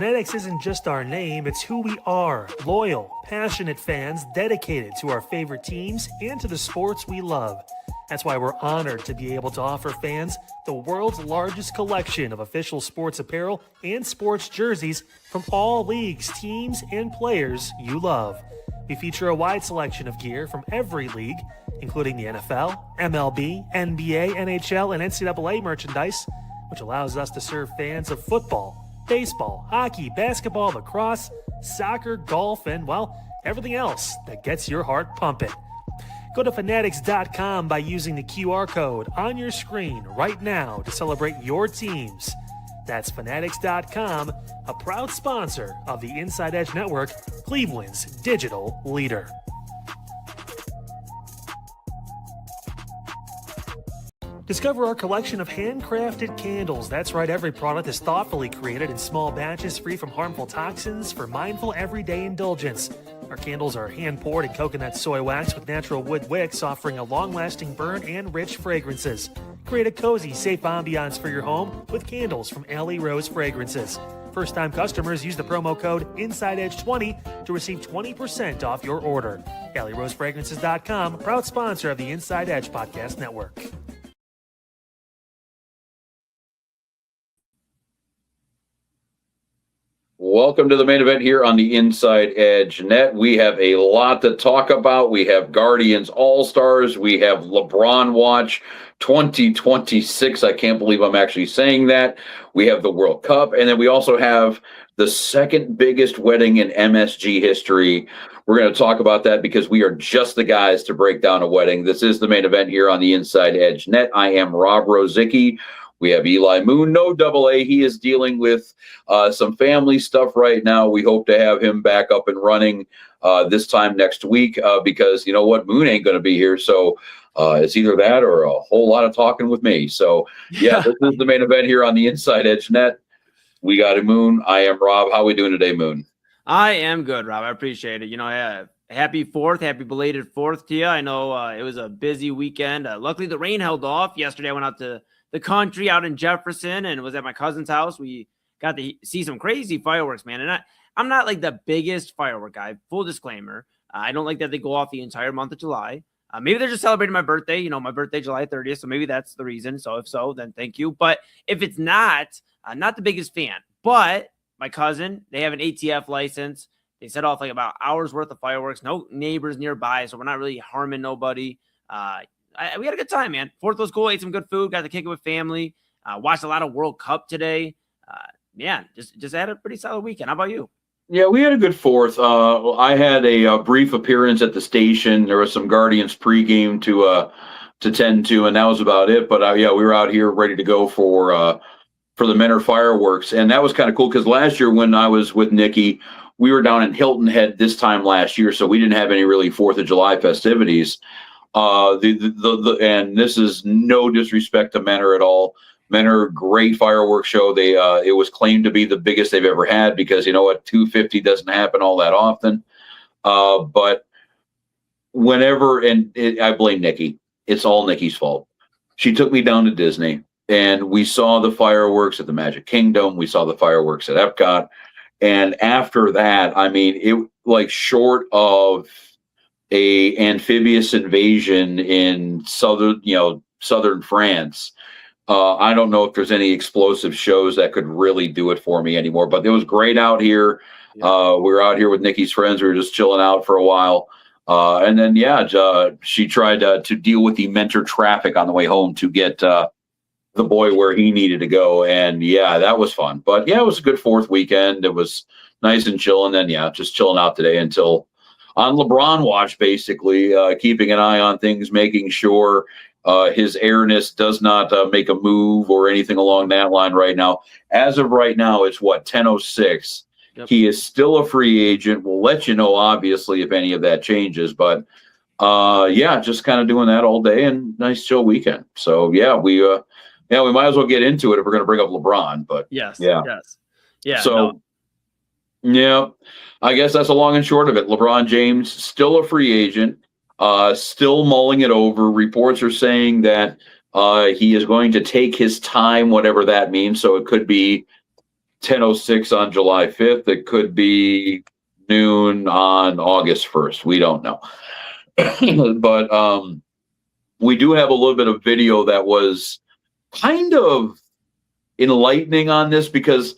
Fanatics isn't just our name, it's who we are. Loyal, passionate fans dedicated to our favorite teams and to the sports we love. That's why we're honored to be able to offer fans the world's largest collection of official sports apparel and sports jerseys from all leagues, teams, and players you love. We feature a wide selection of gear from every league, including the NFL, MLB, NBA, NHL, and NCAA merchandise, which allows us to serve fans of football, baseball, hockey, basketball, lacrosse, soccer, golf, and, well, everything else that gets your heart pumping. Go to Fanatics.com by using the QR code on your screen right now to celebrate your teams. That's Fanatics.com, a proud sponsor of the Inside Edge Network, Cleveland's digital leader. Discover our collection of handcrafted candles. That's right, every product is thoughtfully created in small batches free from harmful toxins for mindful everyday indulgence. Our candles are hand-poured in coconut soy wax with natural wood wicks, offering a long-lasting burn and rich fragrances. Create a cozy, safe ambiance for your home with candles from Alley Rose Fragrances. First-time customers use the promo code InsideEdge20 to receive 20% off your order. AlleyRoseFragrances.com, proud sponsor of the Inside Edge Podcast Network. Welcome to the main event here on the Inside Edge Net. We have a lot to talk about. We have Guardians All-Stars. We have LeBron Watch 2026. I can't believe I'm actually saying that. We have the World Cup. And then we also have the second biggest wedding in MSG history. We're going to talk about that because we are just the guys to break down a wedding. This is the main event here on the Inside Edge Net. I am Rob Rozycki. We have Eli Moon, no double A. He is dealing with some family stuff right now. We hope to have him back up and running this time next week because, you know what, Moon ain't going to be here. So it's either that or a whole lot of talking with me. So, yeah, this is the main event here on the Inside Edge Net. We got a Moon. I am Rob. How are we doing today, Moon? I am good, Rob. I appreciate it. You know, happy 4th, happy belated 4th to you. I know it was a busy weekend. Luckily, the rain held off. Yesterday, I went out to the country out in Jefferson and was at my cousin's house. We got to see some crazy fireworks, man. And I'm not like the biggest firework guy. Full disclaimer. I don't like that they go off the entire month of July. Maybe they're just celebrating my birthday. You know, my birthday, July 30th. So maybe that's the reason. So if so, then thank you. But if it's not, I'm not the biggest fan. But my cousin, they have an ATF license. They set off like about hours worth of fireworks. No neighbors nearby. So we're not really harming nobody. We had a good time, man. 4th was cool. Ate some good food. Got to kick it with family. Watched a lot of World Cup today. Yeah, just had a pretty solid weekend. How about you? Yeah, we had a good 4th. I had a brief appearance at the station. There was some Guardians pregame to tend to, and that was about it. But yeah, we were out here ready to go for the Menor fireworks, and that was kind of cool because last year when I was with Nikki, we were down in Hilton Head this time last year, so we didn't have any really 4th of July festivities. And this is no disrespect to Menor at all. Menor, great fireworks show. They it was claimed to be the biggest they've ever had because you know what, 250 doesn't happen all that often. But whenever, I blame Nikki. It's all Nikki's fault. She took me down to Disney, and we saw the fireworks at the Magic Kingdom. We saw the fireworks at Epcot, and after that, I mean, it like short of a amphibious invasion in southern France. I don't know if there's any explosive shows that could really do it for me anymore, but it was great out here. Yeah. We were out here with Nikki's friends. We were just chilling out for a while. And then, she tried to deal with the Mentor traffic on the way home to get the boy where he needed to go. And yeah, that was fun. But yeah, it was a good 4th weekend. It was nice and chill. And then, yeah, just chilling out today until on LeBron watch, basically, keeping an eye on things, making sure his airness does not make a move or anything along that line right now. As of right now, it's 10:06. Yep. He is still a free agent. We'll let you know, obviously, if any of that changes. But, yeah, just kind of doing that all day and nice chill weekend. So, yeah, we might as well get into it if we're going to bring up LeBron. But, yes. Yeah. So, yeah, I guess that's a long and short of it. LeBron James, still a free agent, still mulling it over. Reports are saying that he is going to take his time, whatever that means. So it could be 10:06 on July 5th. It could be noon on August 1st. We don't know. But we do have a little bit of video that was kind of enlightening on this, because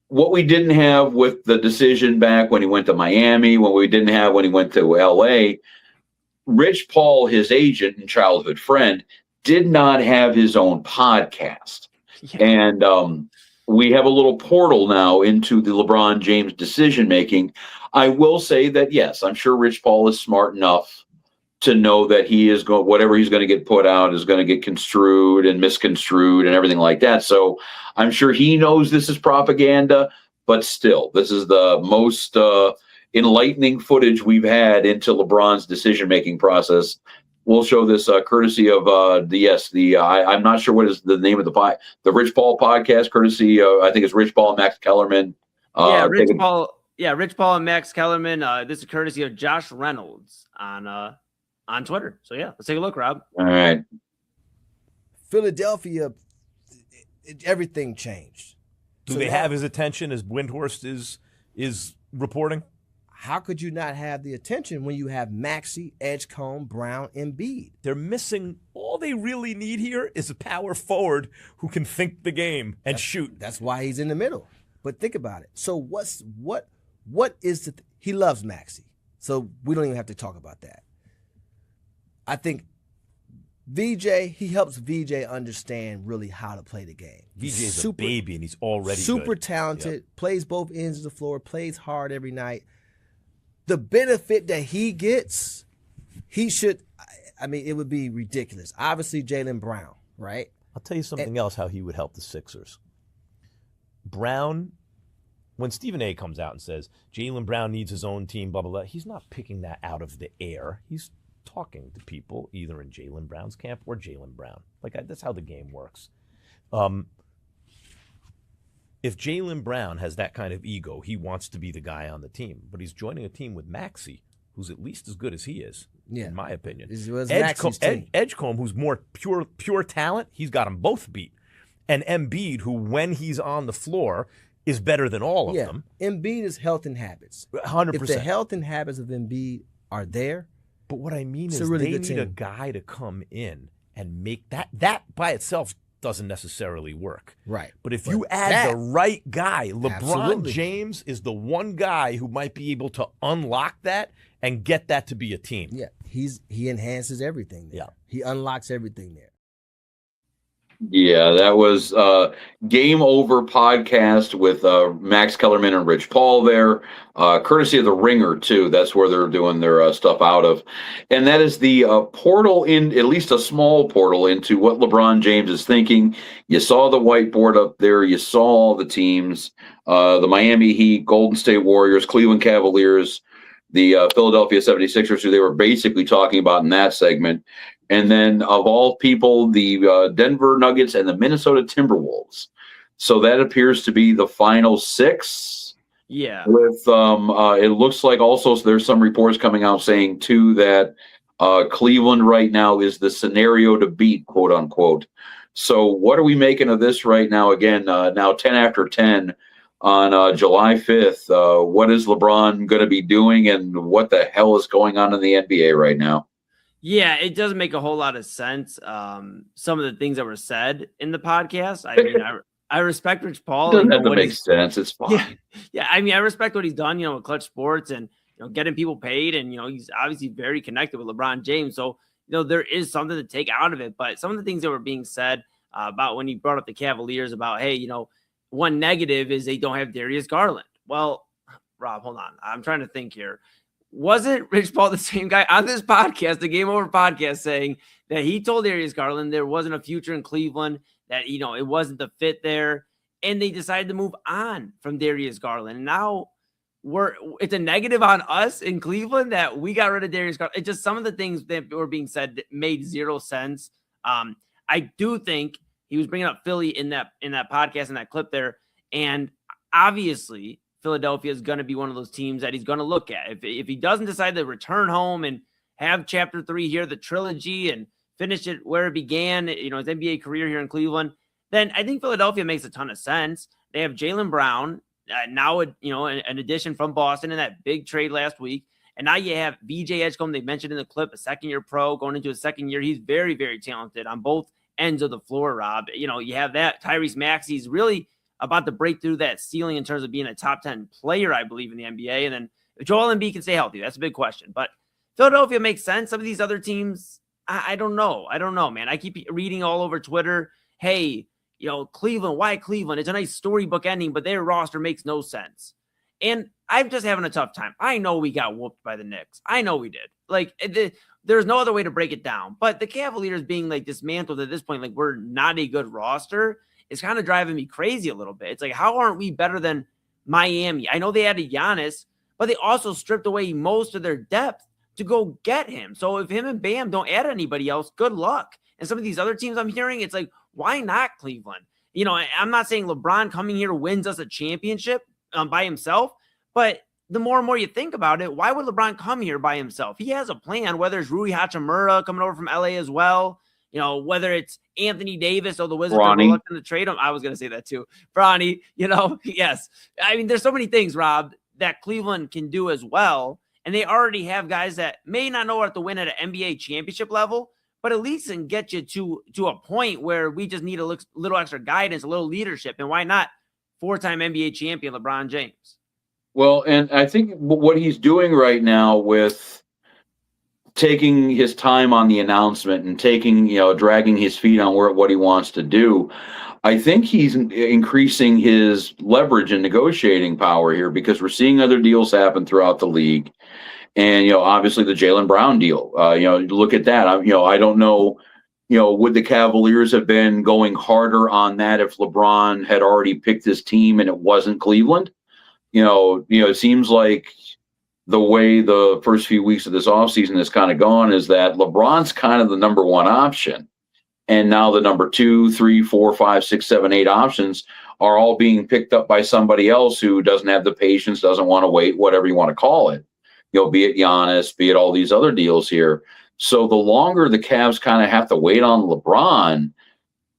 what we didn't have with the decision back when he went to Miami, what we didn't have when he went to LA, Rich Paul, his agent and childhood friend, did not have his own podcast. Yeah. And we have a little portal now into the LeBron James decision making. I will say that, yes, I'm sure Rich Paul is smart enough to know that he is going, whatever he's going to get put out is going to get construed and misconstrued and everything like that. So I'm sure he knows this is propaganda, but still, this is the most enlightening footage we've had into LeBron's decision-making process. We'll show this courtesy of I'm not sure what is the name of the Rich Paul podcast, courtesy I think it's Rich Paul and Max Kellerman. Rich Paul and Max Kellerman. This is courtesy of Josh Reynolds on Twitter. So yeah, let's take a look, Rob. All right. Philadelphia, everything changed. Do they have his attention, as Windhorst is reporting? How could you not have the attention when you have Maxey, Edgecombe, Brown, Embiid? They're missing. All they really need here is a power forward who can think the game and shoot. That's why he's in the middle. But think about it. So what is he loves Maxey. So we don't even have to talk about that. I think VJ, he helps VJ understand really how to play the game. VJ's a baby, and he's already super good. Talented, yep. Plays both ends of the floor, plays hard every night. The benefit that he gets, it would be ridiculous. Obviously, Jaylen Brown, right? I'll tell you something else, how he would help the Sixers. Brown, when Stephen A. comes out and says, Jaylen Brown needs his own team, blah, blah, blah, he's not picking that out of the air. He's talking to people either in Jaylen Brown's camp or Jaylen Brown. That's how the game works. If Jaylen Brown has that kind of ego, he wants to be the guy on the team. But he's joining a team with Maxey, who's at least as good as he is, in my opinion. Edgecombe, who's more pure talent, he's got them both beat. And Embiid, who when he's on the floor is better than all of them. Embiid is health and habits. 100%. If the health and habits of Embiid are there, but what I mean is really they need a guy to come in and make that. That by itself doesn't necessarily work. Right. But if you add the right guy, LeBron absolutely. James is the one guy who might be able to unlock that and get that to be a team. Yeah, he enhances everything there. Yeah. He unlocks everything there. Yeah, that was Game Over podcast with Max Kellerman and Rich Paul there, courtesy of The Ringer, too. That's where they're doing their stuff out of. And that is the portal, in at least a small portal, into what LeBron James is thinking. You saw the whiteboard up there. You saw all the teams, the Miami Heat, Golden State Warriors, Cleveland Cavaliers, the Philadelphia 76ers, who they were basically talking about in that segment. And then, of all people, the Denver Nuggets and the Minnesota Timberwolves. So that appears to be the final six. Yeah. With it looks like also there's some reports coming out saying too that Cleveland right now is the scenario to beat, quote unquote. So what are we making of this right now? Again, now 10 after 10 on July 5th. What is LeBron going to be doing, and what the hell is going on in the NBA right now? Yeah, it doesn't make a whole lot of sense. Some of the things that were said in the podcast. I mean, I respect Rich Paul. It doesn't have to make sense. It's fine. Yeah. I mean, I respect what he's done, with Clutch Sports and getting people paid, and he's obviously very connected with LeBron James. So there is something to take out of it. But some of the things that were being said about when he brought up the Cavaliers about, hey, one negative is they don't have Darius Garland. Well, Rob, hold on. I'm trying to think here. Wasn't Rich Paul the same guy on this podcast, the Game Over podcast, saying that he told Darius Garland there wasn't a future in Cleveland, that, it wasn't the fit there, and they decided to move on from Darius Garland. And now it's a negative on us in Cleveland that we got rid of Darius Garland. It's just some of the things that were being said that made zero sense. I do think he was bringing up Philly in that podcast, in that clip there. And obviously, Philadelphia is going to be one of those teams that he's going to look at. If he doesn't decide to return home and have chapter 3 here, the trilogy, and finish it where it began, his NBA career here in Cleveland, then I think Philadelphia makes a ton of sense. They have Jaylen Brown, now, an addition from Boston in that big trade last week. And now you have VJ Edgecombe, they mentioned in the clip, a second-year pro going into his second year. He's very, very talented on both ends of the floor, Rob. You have that. Tyrese Maxey's really about to break through that ceiling in terms of being a top 10 player, I believe, in the NBA. And then if Joel Embiid can stay healthy, that's a big question. But Philadelphia makes sense. Some of these other teams, I don't know. I don't know, man. I keep reading all over Twitter, hey, Cleveland, why Cleveland? It's a nice storybook ending, but their roster makes no sense. And I'm just having a tough time. I know we got whooped by the Knicks. I know we did. Like, there's no other way to break it down. But the Cavaliers being like dismantled at this point, like we're not a good roster, is kind of driving me crazy a little bit. It's like, how aren't we better than Miami? I know they added Giannis, but they also stripped away most of their depth to go get him. So if him and Bam don't add anybody else, good luck. And some of these other teams I'm hearing, it's like, why not Cleveland? I'm not saying LeBron coming here wins us a championship by himself, but the more and more you think about it, why would LeBron come here by himself? He has a plan, whether it's Rui Hachimura coming over from LA as well, whether it's Anthony Davis or the Wizards are reluctant to trade him. I was going to say that too. Bronny, yes. I mean, there's so many things, Rob, that Cleveland can do as well. And they already have guys that may not know what to win at an NBA championship level, but at least can get you to a point where we just need a little extra guidance, a little leadership. And why not 4-time NBA champion LeBron James? Well, and I think what he's doing right now with taking his time on the announcement and dragging his feet on what he wants to do, I think he's increasing his leverage and negotiating power here, because we're seeing other deals happen throughout the league. And, obviously the Jaylen Brown deal, look at that. I don't know, would the Cavaliers have been going harder on that if LeBron had already picked his team and it wasn't Cleveland? It seems like the way the first few weeks of this offseason has kind of gone is that LeBron's kind of the number one option. And now the number 2, 3, 4, 5, 6, 7, 8 options are all being picked up by somebody else who doesn't have the patience, doesn't want to wait, whatever you want to call it. Be it Giannis, be it all these other deals here. So the longer the Cavs kind of have to wait on LeBron,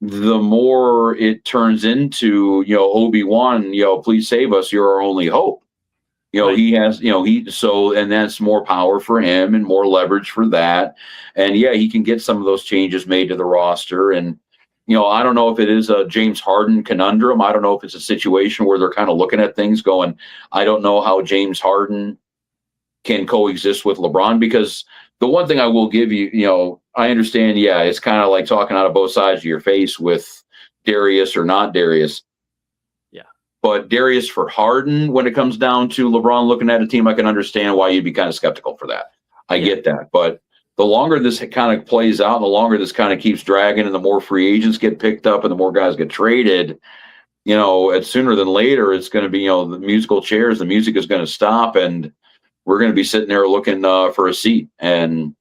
the more it turns into, Obi-Wan, please save us. You're our only hope. Right. He has, and that's more power for him and more leverage for that. And yeah, he can get some of those changes made to the roster. And, I don't know if it is a James Harden conundrum. I don't know if it's a situation where they're kind of looking at things going, I don't know how James Harden can coexist with LeBron, because the one thing I will give you, I understand, yeah, it's kind of like talking out of both sides of your face with Darius or not Darius. Yeah. But Darius for Harden, when it comes down to LeBron looking at a team, I can understand why you'd be kind of skeptical for that. I get that. But the longer this kind of plays out and the longer this kind of keeps dragging and the more free agents get picked up and the more guys get traded, it's sooner than later, it's going to be, the musical chairs, the music is going to stop, and we're going to be sitting there looking for a seat. And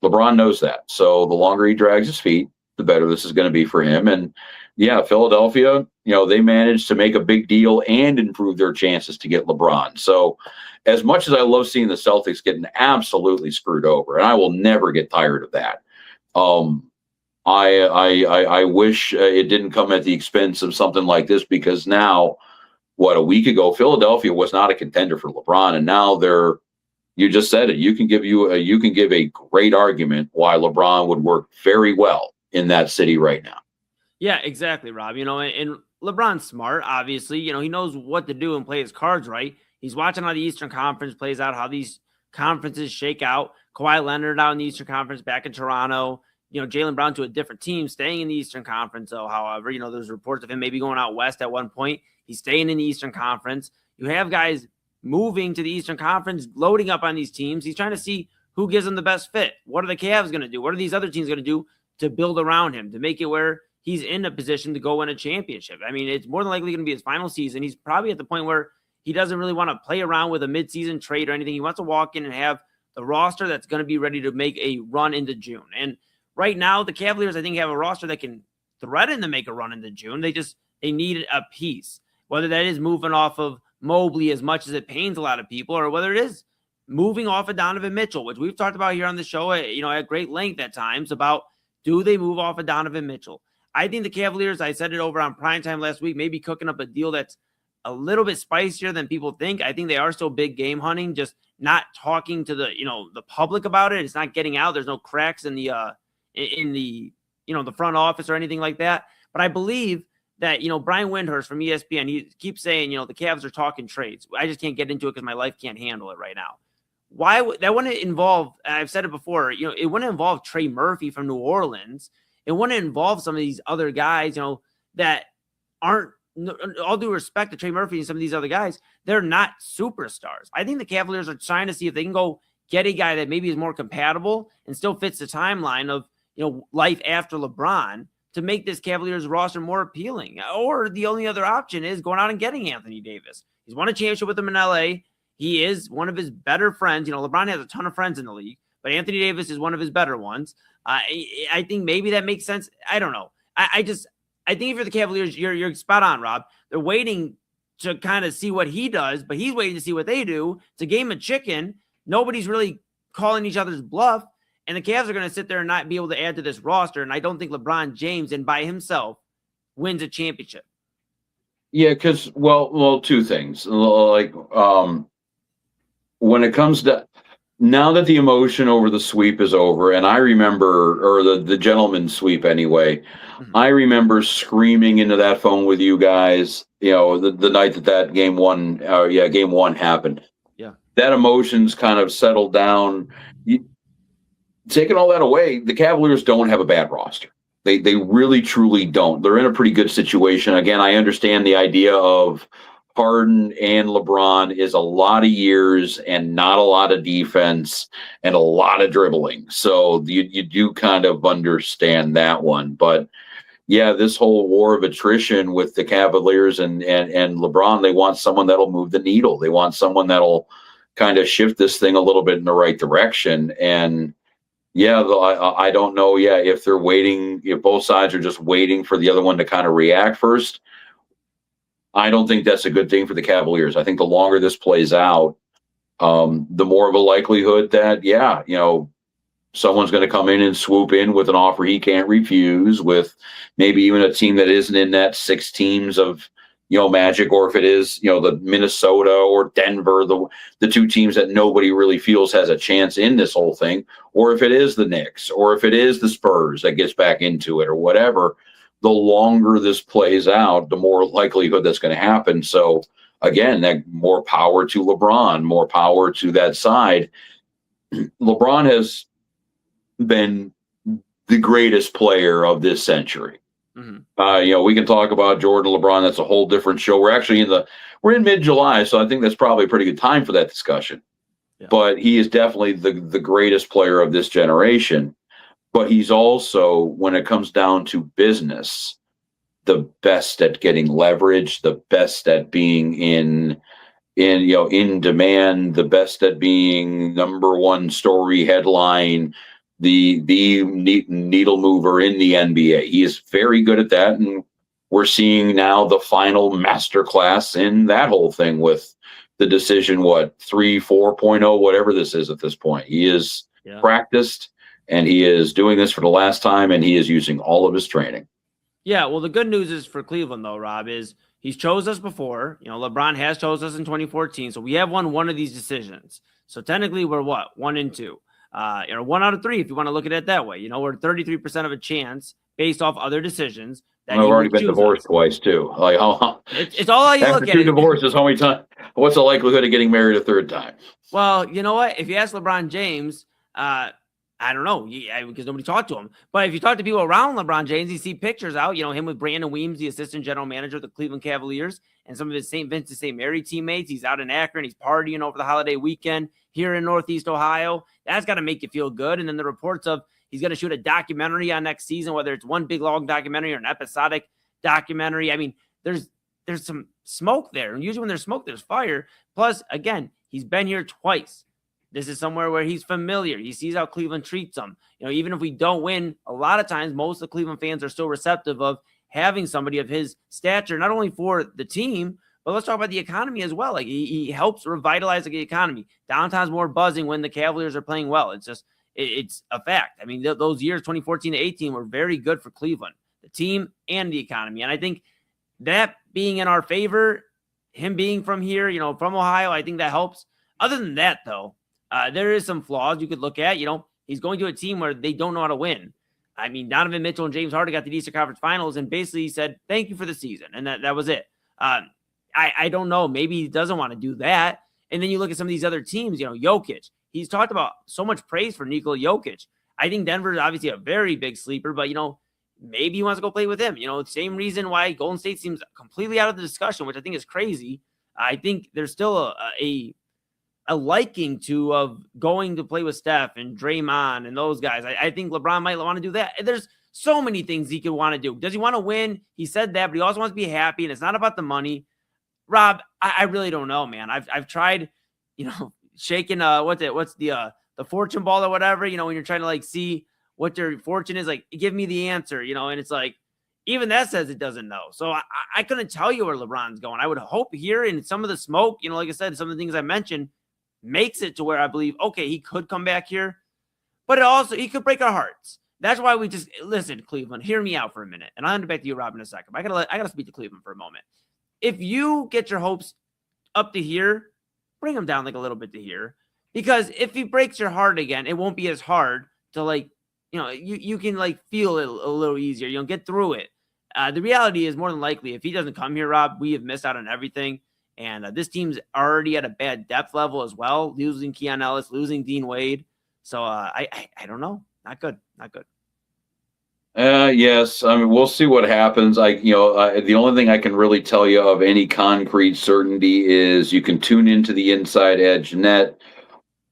LeBron knows that. So the longer he drags his feet, the better this is going to be for him. And yeah, Philadelphia, they managed to make a big deal and improve their chances to get LeBron. So as much as I love seeing the Celtics getting absolutely screwed over, and I will never get tired of that. I wish it didn't come at the expense of something like this, because now, a week ago, Philadelphia was not a contender for LeBron, and now you just said it. You can give a great argument why LeBron would work very well in that city right now. Yeah, exactly, Rob. And LeBron's smart, obviously. He knows what to do and play his cards right. He's watching how the Eastern Conference plays out, how these conferences shake out. Kawhi Leonard out in the Eastern Conference, back in Toronto. Jaylen Brown to a different team, staying in the Eastern Conference. So, however, there's reports of him maybe going out west at one point. He's staying in the Eastern Conference. You have guys moving to the Eastern Conference, loading up on these teams. He's trying to see who gives him the best fit. What are the Cavs going to do? What are these other teams going to do to build around him, to make it where he's in a position to go win a championship? I mean, it's more than likely going to be his final season. He's probably at the point where he doesn't really want to play around with a midseason trade or anything. He wants to walk in and have the roster that's going to be ready to make a run into June. And right now, the Cavaliers, I think, have a roster that can threaten to make a run into June. They need a piece. Whether that is moving off of Mobley as much as it pains a lot of people, or whether it is moving off of Donovan Mitchell, which we've talked about here on the show, at great length at times about, do they move off of Donovan Mitchell? I think the Cavaliers, I said it over on primetime last week, maybe cooking up a deal that's a little bit spicier than people think. I think they are still big game hunting, just not talking to the public about it. It's not getting out. There's no cracks in the the front office or anything like that. But I believe that, Brian Windhorst from ESPN, he keeps saying, the Cavs are talking trades. I just can't get into it because my life can't handle it right now. That wouldn't involve, I've said it before, it wouldn't involve Trey Murphy from New Orleans. It wouldn't involve some of these other guys, that aren't, all due respect to Trey Murphy and some of these other guys, they're not superstars. I think the Cavaliers are trying to see if they can go get a guy that maybe is more compatible and still fits the timeline of, life after LeBron to make this Cavaliers roster more appealing. Or the only other option is going out and getting Anthony Davis. He's won a championship with him in LA. He is one of his better friends. LeBron has a ton of friends in the league, but Anthony Davis is one of his better ones. I think maybe that makes sense. I don't know. I think if you're the Cavaliers, you're spot on, Rob. They're waiting to kind of see what he does, but he's waiting to see what they do. It's a game of chicken. Nobody's really calling each other's bluff, and the Cavs are going to sit there and not be able to add to this roster. And I don't think LeBron James, and by himself, wins a championship. Yeah, because well, two things. Like when it comes to now that the emotion over the sweep is over, and I remember, or the gentleman's sweep anyway, I remember screaming into that phone with you guys, the night that game one happened. Yeah. That emotion's kind of settled down. Taking all that away, the Cavaliers don't have a bad roster. They really, truly don't. They're in a pretty good situation. Again, I understand the idea of Harden and LeBron is a lot of years and not a lot of defense and a lot of dribbling. So you do kind of understand that one. But yeah, this whole war of attrition with the Cavaliers and LeBron, they want someone that'll move the needle. They want someone that'll kind of shift this thing a little bit in the right direction. And yeah, I don't know. Yeah, if they're waiting, if both sides are just waiting for the other one to kind of react first, I don't think that's a good thing for the Cavaliers. I think the longer this plays out, the more of a likelihood that, someone's going to come in and swoop in with an offer he can't refuse, with maybe even a team that isn't in that 6 teams of, Magic, or if it is, the Minnesota or Denver, the 2 teams that nobody really feels has a chance in this whole thing, or if it is the Knicks, or if it is the Spurs that gets back into it, or whatever. The longer this plays out, the more likelihood that's going to happen. So again, that more power to LeBron, more power to that side. LeBron has been the greatest player of this century. Mm-hmm. We can talk about Jordan, LeBron. That's a whole different show. We're in mid-July, so I think that's probably a pretty good time for that discussion. Yeah. But he is definitely the greatest player of this generation. But he's also, when it comes down to business, the best at getting leverage, the best at being in demand, the best at being number one story headline, the needle mover in the NBA. He is very good at that, and we're seeing now the final masterclass in that whole thing with the decision, 3.4.0, whatever this is at this point. He is practiced, and he is doing this for the last time, and he is using all of his training. Yeah, well, the good news is for Cleveland, though, Rob, is he's chose us before. LeBron has chose us in 2014, so we have won one of these decisions. So technically, we're 1-2. 1 out of 3, if you want to look at it that way. We're 33% of a chance based off other decisions. I've already been divorced twice, too. Like, it's all how you look at it. After 2 divorces, how many times? What's the likelihood of getting married a 3rd time? Well, you know what? If you ask LeBron James, I don't know, because nobody talked to him. But if you talk to people around LeBron James, you see pictures out, him with Brandon Weems, the assistant general manager of the Cleveland Cavaliers, and some of his St. Vincent St. Mary teammates. He's out in Akron. He's partying over the holiday weekend here in Northeast Ohio. That's got to make you feel good. And then the reports of he's going to shoot a documentary on next season, whether it's one big long documentary or an episodic documentary. I mean, there's some smoke there. And usually when there's smoke, there's fire. Plus, again, he's been here twice. This is somewhere where he's familiar. He sees how Cleveland treats him. Even if we don't win, a lot of times most of the Cleveland fans are still receptive of having somebody of his stature, not only for the team, but let's talk about the economy as well. Like he helps revitalize the economy. Downtown's more buzzing when the Cavaliers are playing well. It's a fact. I mean, those years, 2014 to 18, were very good for Cleveland. The team and the economy. And I think that being in our favor, him being from here, from Ohio, I think that helps. Other than that, though, there is some flaws you could look at. He's going to a team where they don't know how to win. I mean, Donovan Mitchell and James Harden got to the Eastern Conference Finals and basically said, thank you for the season. And that was it. I don't know. Maybe he doesn't want to do that. And then you look at some of these other teams, Jokic. He's talked about so much praise for Nikola Jokic. I think Denver is obviously a very big sleeper, but, maybe he wants to go play with him. Same reason why Golden State seems completely out of the discussion, which I think is crazy. I think there's still a liking of going to play with Steph and Draymond and those guys. I think LeBron might want to do that. There's so many things he could want to do. Does he want to win? He said that, but he also wants to be happy, and it's not about the money. Rob, I really don't know, man. I've tried, shaking what's the fortune ball or whatever, when you're trying to see what your fortune is, give me the answer, and it's even that says it doesn't know. So I couldn't tell you where LeBron's going. I would hope here in some of the smoke, like I said, some of the things I mentioned makes it to where I believe, okay, he could come back here, but he could break our hearts. That's why we just listen, Cleveland, hear me out for a minute. And I'll hand it back to you, Rob, in a second. I gotta speak to Cleveland for a moment. If you get your hopes up to here, bring them down a little bit to here, because if he breaks your heart again, it won't be as hard to you can feel it a little easier. You'll get through it. The reality is more than likely, if he doesn't come here, Rob, we have missed out on everything. And this team's already at a bad depth level as well, losing Keon Ellis, losing Dean Wade. So I don't know. Not good. Yes. I mean, we'll see what happens. The only thing I can really tell you of any concrete certainty is you can tune into the Inside Edge net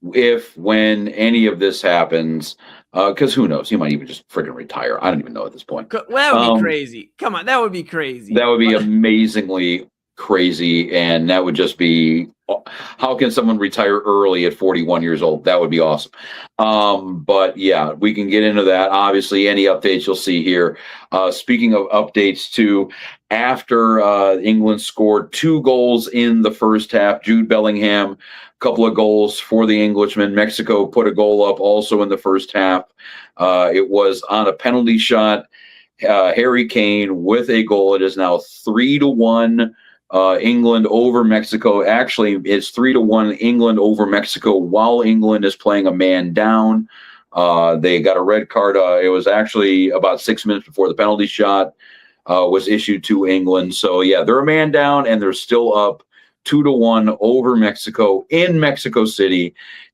when any of this happens. Because who knows? He might even just freaking retire. I don't even know at this point. Well, that would be crazy. Come on, that would be crazy. That would be amazingly crazy, and that would just be, how can someone retire early at 41 years old? That would be awesome. But yeah, we can get into that. Obviously, any updates you'll see here. Speaking of updates too, after England scored 2 goals in the first half, Jude Bellingham, a couple of goals for the Englishmen. Mexico put a goal up also in the first half. It was on a penalty shot. Harry Kane with a goal. It is now 3-1. England over Mexico. Actually, it's 3-1 England over Mexico while England is playing a man down. They got a red card. It was actually about 6 minutes before the penalty shot was issued to England. So, yeah, they're a man down, and they're still up 2-1 over Mexico in Mexico City.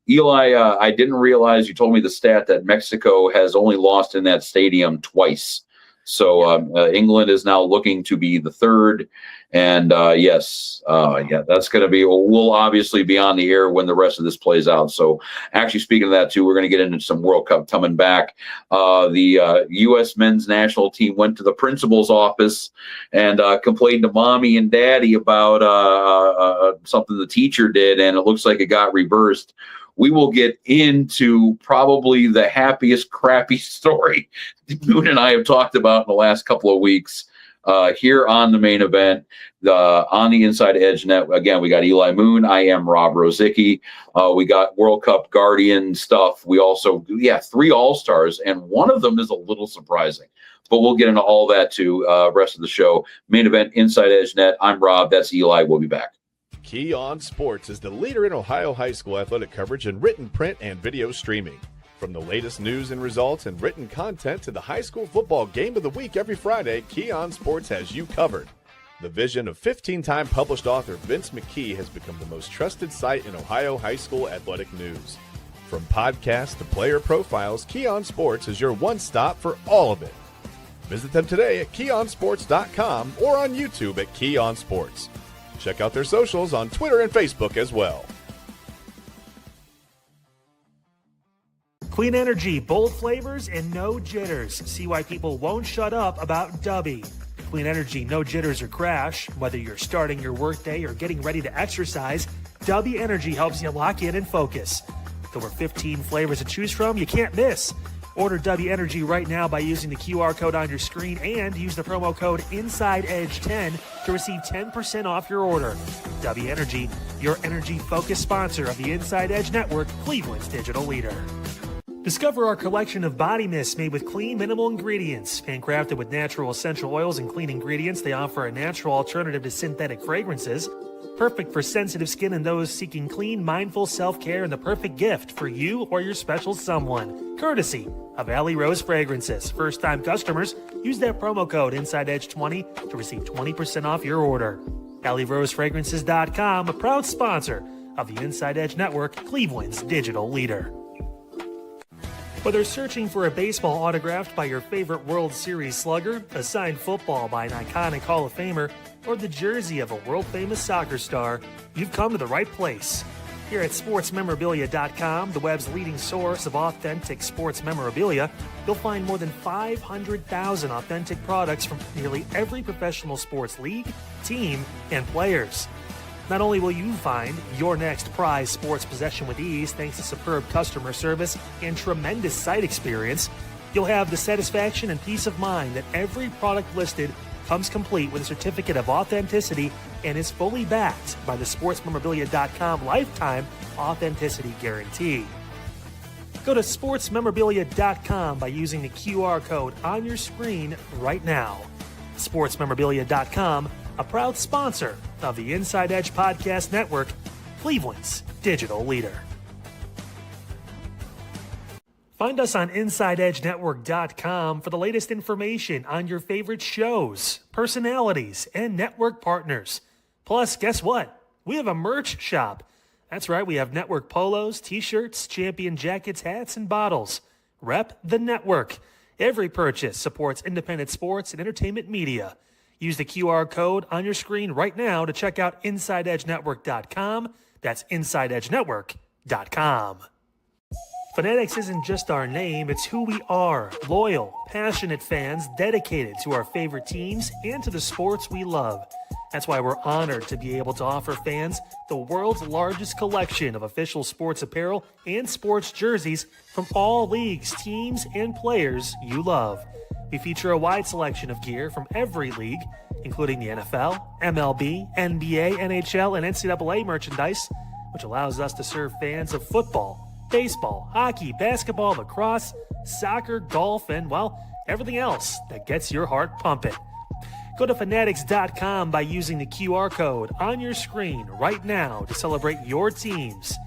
Eli, I didn't realize you told me the stat that Mexico has only lost in that stadium twice. So England is now looking to be the third. And yes, that's going to be, we'll obviously be on the air when the rest of this plays out. So actually, speaking of that too, we're going to get into some World Cup coming back. The U.S. men's national team went to the principal's office and complained to mommy and daddy about something the teacher did, and it looks like it got reversed. We will get into probably the happiest crappy story Moon and I have talked about in the last couple of weeks here on the main event, on the Inside Edge net. Again, we got Eli Moon. I am Rob Rozycki. We got World Cup Guardian stuff. We also, 3 All-Stars, and one of them is a little surprising. But we'll get into all that too, rest of the show. Main event, Inside Edge net. I'm Rob. That's Eli. We'll be back. Key On Sports is the leader in Ohio high school athletic coverage in written, print, and video streaming. From the latest news and results and written content to the high school football game of the week every Friday, Key On Sports has you covered. The vision of 15-time published author Vince McKee has become the most trusted site in Ohio high school athletic news. From podcasts to player profiles, Key On Sports is your one stop for all of it. Visit them today at keyonsports.com or on YouTube at Key On Sports. Check out their socials on Twitter and Facebook as well. Clean energy, bold flavors, and no jitters. See why people won't shut up about Dubby. Clean energy, no jitters or crash. Whether you're starting your workday or getting ready to exercise, Dubby Energy helps you lock in and focus. With over 15 flavors to choose from, you can't miss. Order Dubby Energy right now by using the QR code on your screen and use the promo code INSIDEEDGE10 to receive 10% off your order. Dubby Energy, your energy-focused sponsor of the Inside Edge Network, Cleveland's digital leader. Discover our collection of body mists made with clean, minimal ingredients. Handcrafted with natural essential oils and clean ingredients, they offer a natural alternative to synthetic fragrances. Perfect for sensitive skin and those seeking clean, mindful self-care, and the perfect gift for you or your special someone. Courtesy of Alley Rose Fragrances. First-time customers, use that promo code InsideEdge20 to receive 20% off your order. AlleyRoseFragrances.com, a proud sponsor of the Inside Edge Network, Cleveland's digital leader. Whether searching for a baseball autographed by your favorite World Series slugger, a signed football by an iconic Hall of Famer, or the jersey of a world-famous soccer star, you've come to the right place. Here at SportsMemorabilia.com, the web's leading source of authentic sports memorabilia, you'll find more than 500,000 authentic products from nearly every professional sports league, team, and players. Not only will you find your next prized sports possession with ease thanks to superb customer service and tremendous site experience, you'll have the satisfaction and peace of mind that every product listed comes complete with a certificate of authenticity and is fully backed by the SportsMemorabilia.com lifetime authenticity guarantee. Go to SportsMemorabilia.com by using the QR code on your screen right now. SportsMemorabilia.com, a proud sponsor of the Inside Edge Podcast Network, Cleveland's digital leader. Find us on InsideEdgeNetwork.com for the latest information on your favorite shows, personalities, and network partners. Plus, guess what? We have a merch shop. That's right, we have network polos, t-shirts, champion jackets, hats, and bottles. Rep the network. Every purchase supports independent sports and entertainment media. Use the QR code on your screen right now to check out InsideEdgeNetwork.com. That's InsideEdgeNetwork.com. Fanatics isn't just our name, it's who we are. Loyal, passionate fans dedicated to our favorite teams and to the sports we love. That's why we're honored to be able to offer fans the world's largest collection of official sports apparel and sports jerseys from all leagues, teams, and players you love. We feature a wide selection of gear from every league, including the NFL, MLB, NBA, NHL, and NCAA merchandise, which allows us to serve fans of football, baseball, hockey, basketball, lacrosse, soccer, golf, and, well, everything else that gets your heart pumping. Go to Fanatics.com by using the QR code on your screen right now to celebrate your teams.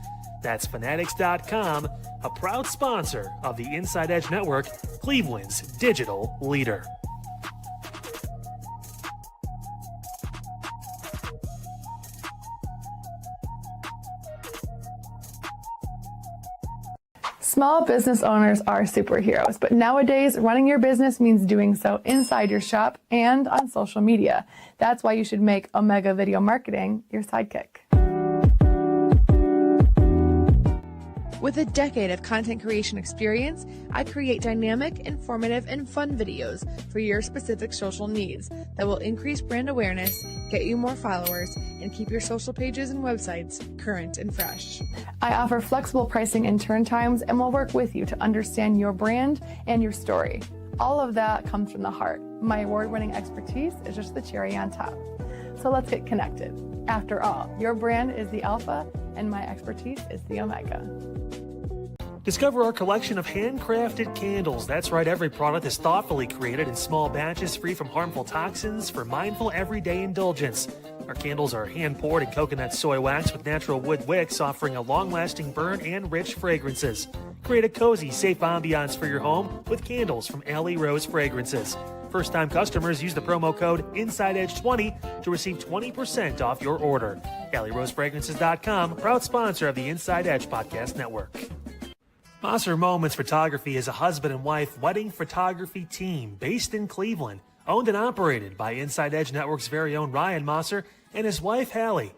That's Fanatics.com, a proud sponsor of the Inside Edge Network, Cleveland's digital leader. Small business owners are superheroes, but nowadays running your business means doing so inside your shop and on social media. That's why you should make Omega Video Marketing your sidekick. With a decade of content creation experience, I create dynamic, informative, and fun videos for your specific social needs that will increase brand awareness, get you more followers, and keep your social pages and websites current and fresh. I offer flexible pricing and turn times and will work with you to understand your brand and your story. All of that comes from the heart. My award-winning expertise is just the cherry on top. So let's get connected. After all, your brand is the alpha and my expertise is the omega. Discover our collection of handcrafted candles. That's right, every product is thoughtfully created in small batches free from harmful toxins for mindful everyday indulgence. Our candles are hand-poured in coconut soy wax with natural wood wicks, offering a long-lasting burn and rich fragrances. Create a cozy, safe ambiance for your home with candles from Alley Rose Fragrances. First-time customers use the promo code InsideEdge20 to receive 20% off your order. AlleyRoseFragrances.com, proud sponsor of the Inside Edge Podcast Network. Mosser Moments Photography is a husband and wife wedding photography team based in Cleveland, owned and operated by Inside Edge Network's very own Ryan Mosser and his wife Hallie.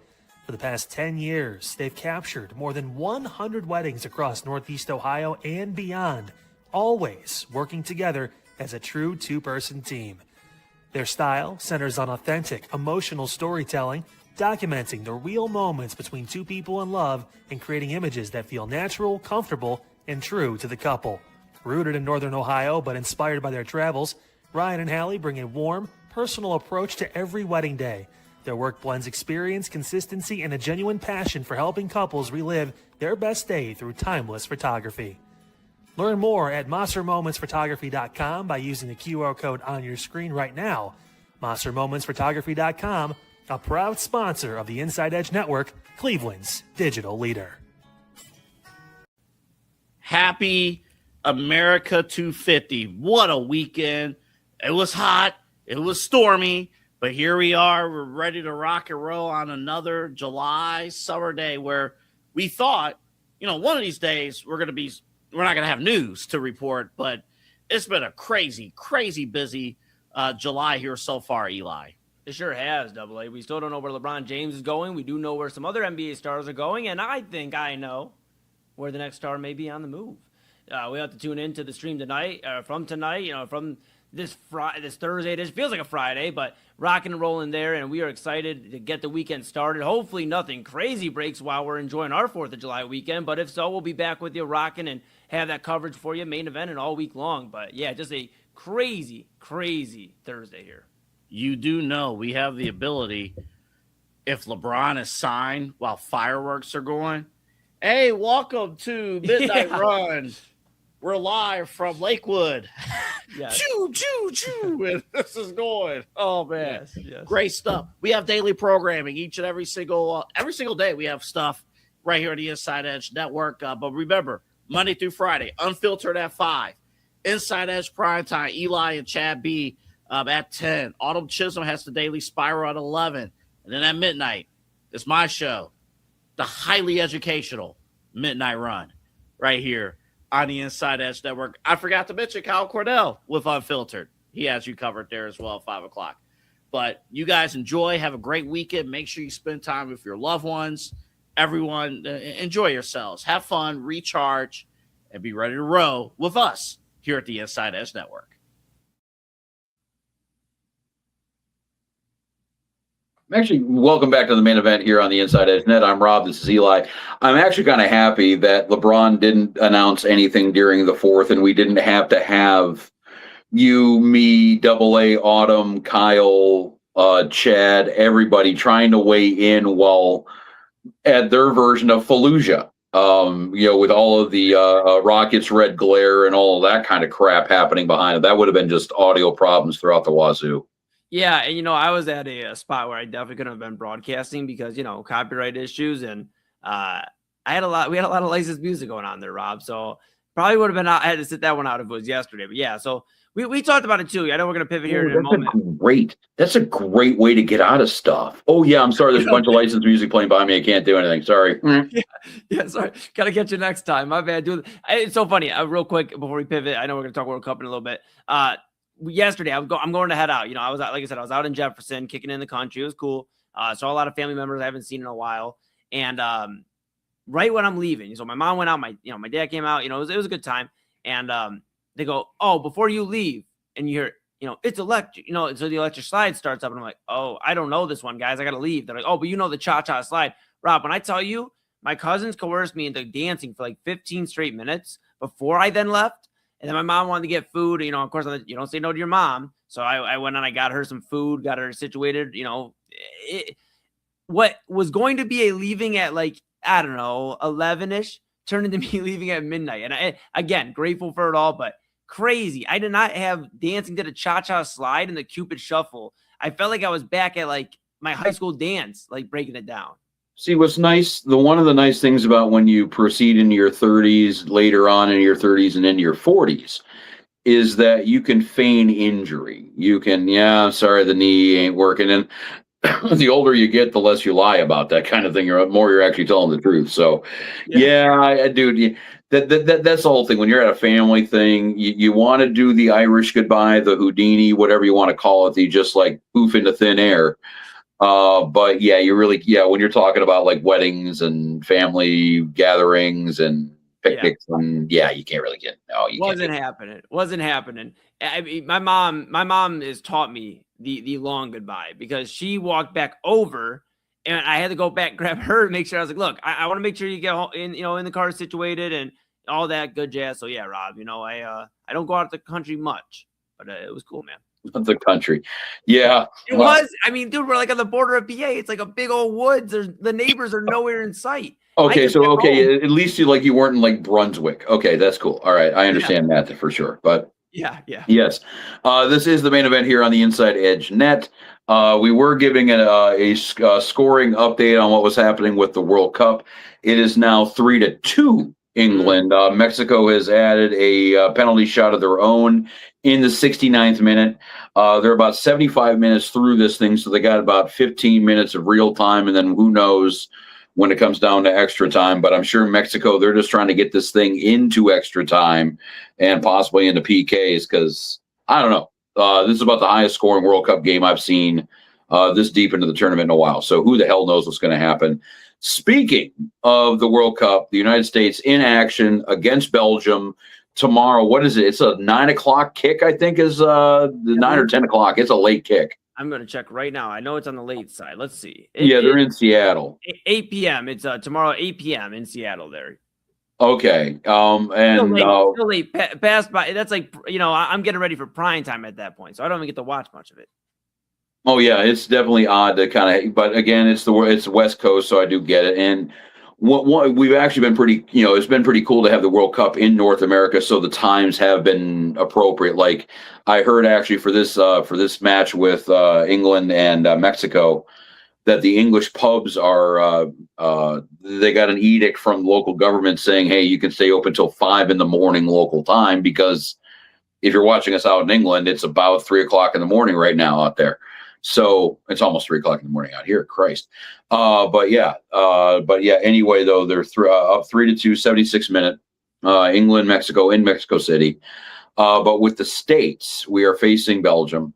For the past 10 years, they've captured more than 100 weddings across Northeast Ohio and beyond, always working together as a true two-person team. Their style centers on authentic, emotional storytelling, documenting the real moments between two people in love and creating images that feel natural, comfortable, and true to the couple. Rooted in Northern Ohio but inspired by their travels, Ryan and Hallie bring a warm, personal approach to every wedding day. Their work blends experience, consistency, and a genuine passion for helping couples relive their best day through timeless photography. Learn more at monstermomentsphotography.com by using the QR code on your screen right now. monstermomentsphotography.com, a proud sponsor of the Inside Edge Network, Cleveland's digital leader. Happy America 250. What a weekend. It was hot. It was stormy. But here we are. We're ready to rock and roll on another July summer day where we thought, one of these days we're not going to have news to report, but it's been a crazy, crazy busy July here so far, Eli. It sure has, Double A. We still don't know where LeBron James is going. We do know where some other NBA stars are going, and I think I know where the next star may be on the move. We have to tune into the stream tonight, from this Thursday. It feels like a Friday, but rocking and rolling there, and we are excited to get the weekend started. Hopefully nothing crazy breaks while we're enjoying our 4th of July weekend, but if so, we'll be back with you rocking and have that coverage for you, main event and all week long. But yeah, just a crazy, crazy Thursday here. You do know we have the ability, if LeBron is signed while fireworks are going, hey, welcome to Midnight Run. We're live from Lakewood. Yes. Choo, choo, choo. And this is going. Oh, man. Yes. Great stuff. We have daily programming each and every single day. We have stuff right here on the Inside Edge Network. But remember, Monday through Friday, Unfiltered at 5. Inside Edge Primetime, Eli and Chad B at 10. Autumn Chisholm has the Daily Spiral at 11. And then at midnight, it's my show, the highly educational Midnight Run right here on the Inside Edge Network. I forgot to mention Kyle Cornell with Unfiltered. He has you covered there as well at 5 o'clock. But you guys enjoy. Have a great weekend. Make sure you spend time with your loved ones. Everyone, enjoy yourselves. Have fun, recharge, and be ready to row with us here at the Inside Edge Network. Actually, welcome back to the main event here on the Inside Edge Net. I'm Rob. This is Eli. I'm actually kind of happy that LeBron didn't announce anything during the 4th, and we didn't have to have you, me, Double A, Autumn, Kyle, Chad, everybody trying to weigh in while at their version of Fallujah. With all of the Rockets red glare and all of that kind of crap happening behind it. That would have been just audio problems throughout the wazoo. Yeah, and I was at a spot where I definitely couldn't have been broadcasting because copyright issues, and we had a lot of licensed music going on there, Rob. So probably would have been I had to sit that one out if it was yesterday. But yeah, so we talked about it too. I know we're gonna pivot here in a moment. That's a great way to get out of stuff. Oh yeah, I'm sorry. There's a bunch of licensed music playing behind me. I can't do anything. Sorry. Yeah, sorry. Gotta get you next time. My bad. It's so funny. Real quick before we pivot, I know we're gonna talk World Cup in a little bit. Yesterday, I'm going to head out. I was out, like I said, I was out in Jefferson, kicking in the country. It was cool. Saw a lot of family members I haven't seen in a while. And right when I'm leaving, so my mom went out, my dad came out. It was a good time. And they go, "Oh, before you leave," and you hear, it's electric. So the electric slide starts up, and I'm like, "Oh, I don't know this one, guys. I got to leave." They're like, "Oh, but the cha-cha slide." Rob, when I tell you, my cousins coerced me into dancing for like 15 straight minutes before I then left. And then my mom wanted to get food. Of course, you don't say no to your mom. So I went and I got her some food, got her situated. What was going to be a leaving at 11-ish turned into me leaving at midnight. And again, grateful for it all, but crazy. I did not have dancing to the cha-cha slide and the Cupid shuffle. I felt like I was back at my high school dance, breaking it down. See, what's nice, one of the nice things about when you proceed into your 30s, later on in your 30s and into your 40s, is that you can feign injury. You can, I'm sorry, the knee ain't working. And the older you get, the less you lie about that kind of thing. The more you're actually telling the truth. So, dude, that's the whole thing. When you're at a family thing, you want to do the Irish goodbye, the Houdini, whatever you want to call it. You just poof into thin air. But yeah, when you're talking about weddings and family gatherings and picnics, and you can't really get, Wasn't happening. I mean, my mom has taught me the long goodbye because she walked back over and I had to go back, grab her, and make sure I was like, look, I want to make sure you get home in the car situated and all that good jazz. So yeah, Rob, I don't go out the country much, but it was cool, man. The country. Yeah. It was. I mean, dude, we're on the border of PA. It's a big old woods. The neighbors are nowhere in sight. Okay, so at least you weren't in like Brunswick. Okay, that's cool. All right, I understand that for sure. But yeah. Yes, this is the main event here on the Inside Edge Net. We were giving a scoring update on what was happening with the World Cup. It is now 3-2 England. Mexico has added a penalty shot of their own in the 69th minute. They're about 75 minutes through this thing, so they got about 15 minutes of real time, and then who knows when it comes down to extra time. But I'm sure Mexico, they're just trying to get this thing into extra time and possibly into PKs, because I don't know. This is about the highest scoring World Cup game I've seen this deep into the tournament in a while. So who the hell knows what's going to happen. Speaking of the World Cup, the United States in action against Belgium tomorrow. What is it? It's a 9 o'clock kick, I think, is the 9 or 10 o'clock. It's a late kick. I'm going to check right now. I know it's on the late side. Let's see. They're in Seattle. 8 p.m. It's tomorrow, 8 p.m. in Seattle there. Okay. Still late, past by. That's like, I'm getting ready for prime time at that point, so I don't even get to watch much of it. Oh yeah, it's definitely odd to kind of, but again, it's the West Coast, so I do get it. And what we've actually been pretty, it's been pretty cool to have the World Cup in North America, so the times have been appropriate. Like I heard actually for this match with England and Mexico, that the English pubs are they got an edict from local government saying, hey, you can stay open till 5 a.m. local time, because if you're watching us out in England, it's about 3 o'clock in the morning right now out there. So it's almost 3 o'clock in the morning out here. Christ. But yeah. Anyway, though, they're up 3-2, 76 minute. England, Mexico in Mexico City. But with the States, we are facing Belgium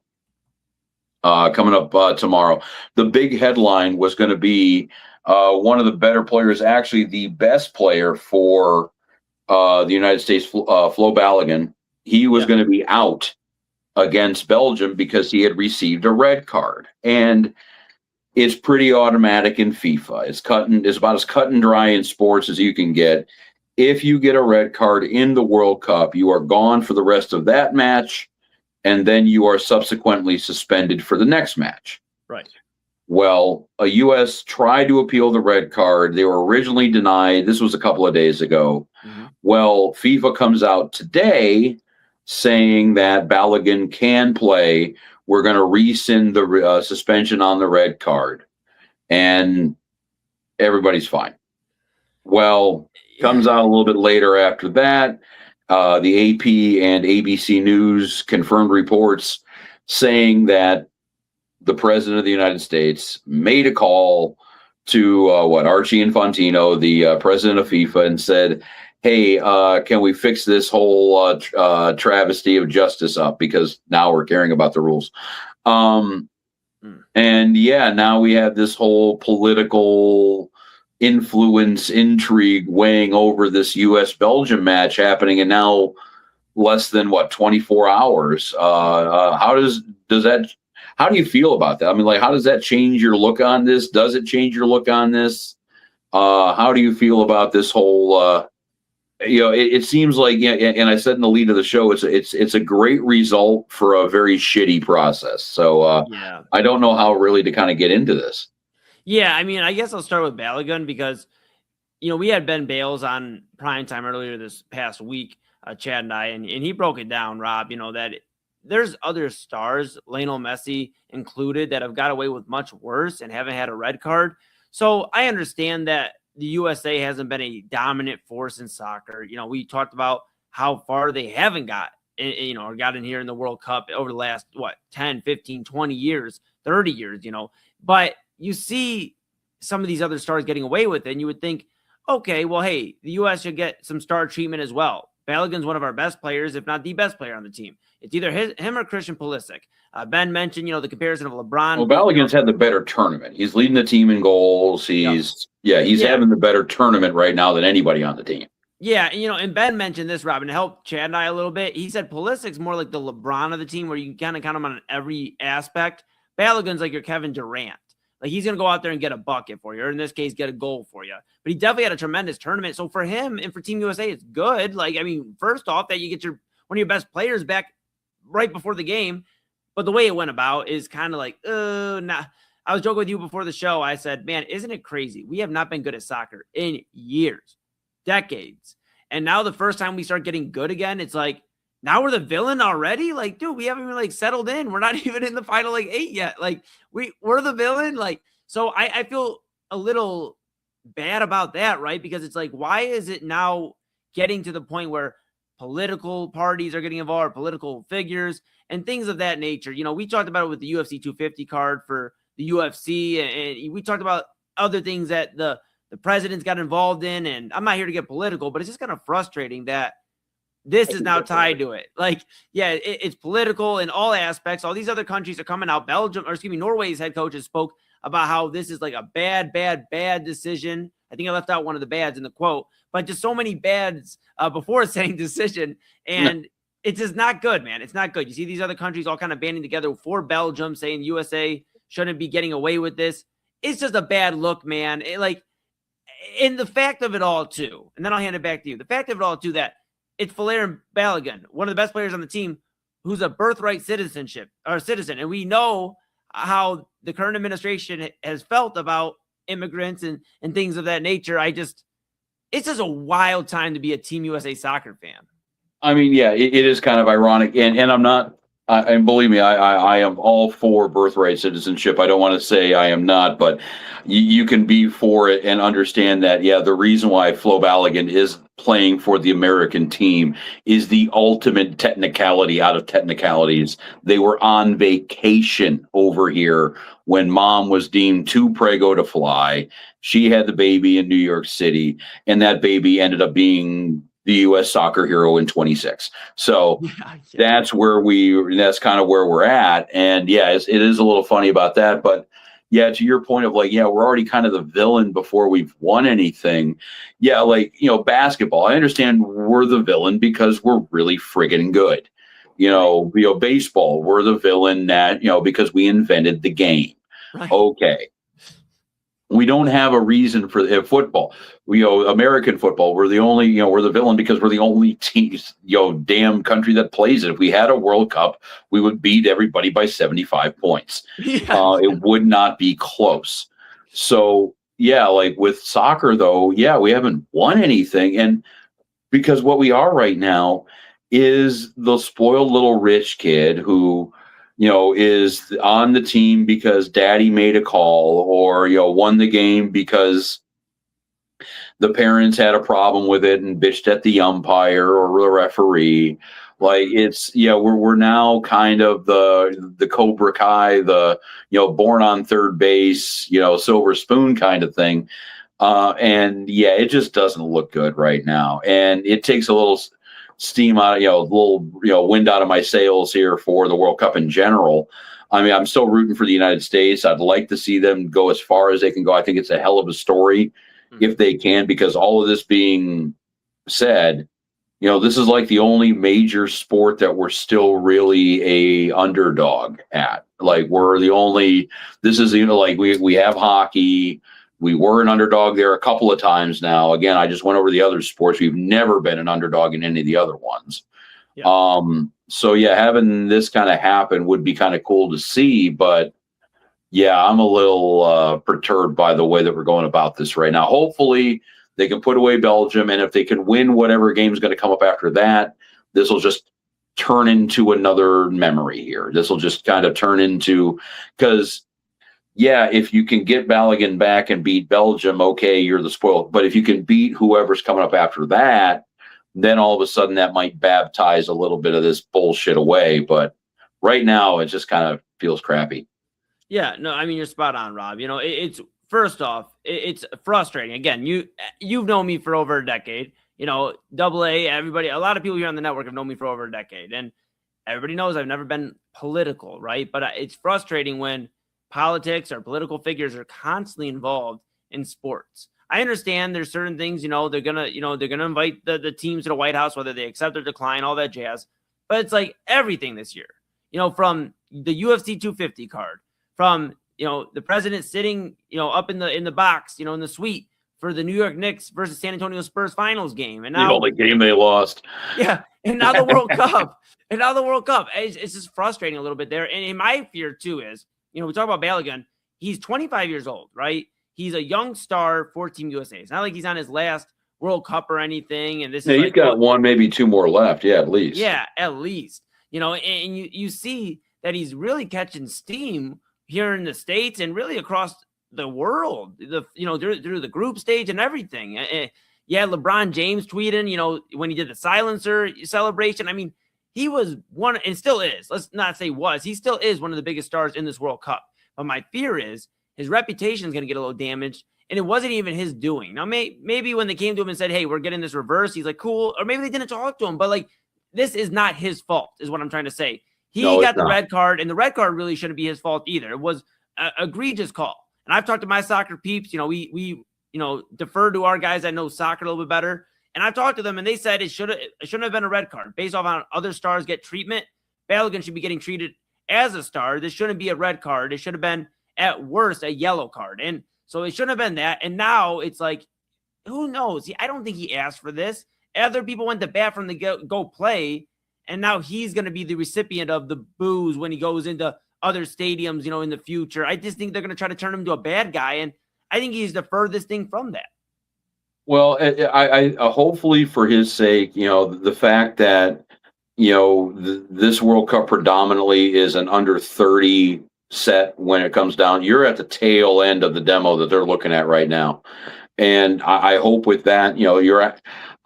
coming up tomorrow. The big headline was going to be one of the better players, actually the best player for the United States, Flo Balogun. He was going to be out against Belgium because he had received a red card. And it's pretty automatic in FIFA. It's about as cut and dry in sports as you can get. If you get a red card in the World Cup, you are gone for the rest of that match, and then you are subsequently suspended for the next match. Right. Well, a U.S. tried to appeal the red card. They were originally denied. This was a couple of days ago. Mm-hmm. Well, FIFA comes out today saying that Balogun can play. We're going to rescind the suspension on the red card, and everybody's fine. Well, comes out a little bit later after that. The AP and ABC News confirmed reports saying that the president of the United States made a call to Archie Infantino, the president of FIFA, and said, hey, can we fix this whole travesty of justice up, because now we're caring about the rules. And now we have this whole political influence intrigue weighing over this U.S.-Belgium match happening in now less than 24 hours. How do you feel about that? I mean, how does that change your look on this? Does it change your look on this? How do you feel about this whole it seems like, and I said in the lead of the show, it's a great result for a very shitty process. So I don't know how really to kind of get into this. Yeah, I mean, I guess I'll start with Balogun because, we had Ben Bales on primetime earlier this past week, Chad and I, and he broke it down, Rob, that there's other stars, Lionel Messi included, that have got away with much worse and haven't had a red card. So I understand that the USA hasn't been a dominant force in soccer. We talked about how far they haven't got, or got in here in the World Cup over the last, 10, 15, 20 years, 30 years, But you see some of these other stars getting away with it, and you would think, okay, well, hey, the U.S. should get some star treatment as well. Balogun's one of our best players, if not the best player on the team. It's either him or Christian Pulisic. Ben mentioned, the comparison of LeBron. Well, Balogun's had the better tournament. He's leading the team in goals. He's having the better tournament right now than anybody on the team. Yeah, and Ben mentioned this, Robin, to help Chad and I a little bit. He said Pulisic's more like the LeBron of the team, where you can kind of count him on every aspect. Balogun's like your Kevin Durant. Like, he's going to go out there and get a bucket for you, or in this case, get a goal for you. But he definitely had a tremendous tournament. So for him and for Team USA, it's good. First off, that you get one of your best players back right before the game. But the way it went about is kind of like, nah. I was joking with you before the show. I said, man, isn't it crazy? We have not been good at soccer in years, decades. And now the first time we start getting good again, it's like, now we're the villain already? Like, dude, we haven't even like settled in. We're not even in the final like 8 yet. Like we're the villain. Like, so I feel a little bad about that, right? Because it's like, why is it now getting to the point where political parties are getting involved, political figures and things of that nature? You know, we talked about it with the UFC 250 card for the UFC, and we talked about other things that the president's got involved in. And I'm not here to get political, but it's just kind of frustrating that this is now tied to it. Like, yeah, it's political in all aspects. All these other countries are coming out. Norway's head coaches spoke about how this is like a bad decision. I think I left out one of the bads in the quote, but just so many bads before saying decision. And it's just not good, man. It's not good. You see these other countries all kind of banding together for Belgium, saying USA shouldn't be getting away with this. It's just a bad look, man. In the fact of it all, too, and then I'll hand it back to you. The fact of it all, too, that it's Valérien Balogun, one of the best players on the team, who's a birthright citizen. And we know how the current administration has felt about immigrants and things of that nature. It's just a wild time to be a Team USA soccer fan. I mean, yeah, it is kind of ironic. And I'm not, and believe me, I am all for birthright citizenship. I don't want to say I am not, but you can be for it and understand that, yeah, the reason why Flo Balogun is playing for the American team is the ultimate technicality out of technicalities. They were on vacation over here when mom was deemed too preggo to fly. She had the baby in New York City, and that baby ended up being the U.S. soccer hero in 26. So that's kind of where we're at. And yeah, it is a little funny about that. But yeah, to your point of like, yeah, we're already kind of the villain before we've won anything. Yeah, like, basketball, I understand we're the villain because we're really friggin' good. Baseball, we're the villain that, because we invented the game. Right. Okay. We don't have a reason for football. American football, we're the only, we're the villain because we're the only team, damn country that plays it. If we had a World Cup, we would beat everybody by 75 points. Yeah. It would not be close. So, yeah, like with soccer, though, yeah, we haven't won anything. And because what we are right now is the spoiled little rich kid who, is on the team because daddy made a call or, won the game because the parents had a problem with it and bitched at the umpire or the referee. Like we're now kind of the Cobra Kai, the, born on third base, silver spoon kind of thing. And yeah, it just doesn't look good right now. And it takes a little steam out, wind out of my sails here for the World Cup in general. I mean, I'm still rooting for the United States. I'd like to see them go as far as they can go. I think it's a hell of a story if they can, because all of this being said, this is like the only major sport that we're still really a underdog at. Like we're the only, this is, like we have hockey. We were an underdog there a couple of times now. Again, I just went over the other sports. We've never been an underdog in any of the other ones. Yeah. So yeah, having this kind of happen would be kind of cool to see, but yeah, I'm a little perturbed by the way that we're going about this right now. Hopefully they can put away Belgium, and if they can win whatever game is going to come up after that, this will just turn into another memory here. This will just kind of turn into, because yeah, if you can get Balogun back and beat Belgium, okay, you're the spoiled. But if you can beat whoever's coming up after that, then all of a sudden that might baptize a little bit of this bullshit away. But right now, it just kind of feels crappy. Yeah, no, I mean, you're spot on, Rob. It's first off, it's frustrating. Again, you've known me for over a decade. Double A, everybody, a lot of people here on the network have known me for over a decade. And everybody knows I've never been political, right? But it's frustrating when politics or political figures are constantly involved in sports. I understand there's certain things, they're gonna invite the teams to the White House, whether they accept or decline, all that jazz. But it's like everything this year, from the UFC 250 card, from the president sitting, up in the box, in the suite for the New York Knicks versus San Antonio Spurs finals game, and now the only game they lost. Yeah, and now the World Cup, It's just frustrating a little bit there. And my fear too is, we talk about Balogun. he's 25 years old, right? He's a young star for Team USA. It's not like he's on his last World Cup or anything. And this is he's got one, maybe two more left. Yeah, at least. Yeah, at least. And you see that he's really catching steam here in the States and really across the world, through the group stage and everything. LeBron James tweeting, when he did the silencer celebration. I mean, he was one and still is. Let's not say was. He still is one of the biggest stars in this World Cup. But my fear is his reputation is going to get a little damaged. And it wasn't even his doing. Now, maybe when they came to him and said, hey, we're getting this reverse, he's like, cool. Or maybe they didn't talk to him. But, this is not his fault, is what I'm trying to say. He got the red card, and the red card really shouldn't be his fault either. It was an egregious call. And I've talked to my soccer peeps. We defer to our guys that know soccer a little bit better. And I've talked to them, and they said it shouldn't have been a red card. Based off on other stars get treatment, Balogun should be getting treated as a star. This shouldn't be a red card. It should have been, at worst, a yellow card. And so it shouldn't have been that. And now it's like, who knows? I don't think he asked for this. Other people went to bat from the go play, and now he's going to be the recipient of the boos when he goes into other stadiums, in the future. I just think they're going to try to turn him into a bad guy, and I think he's the furthest thing from that. Well, I hopefully for his sake, the fact that, this World Cup predominantly is an under 30 set when it comes down. You're at the tail end of the demo that they're looking at right now. And I hope with that,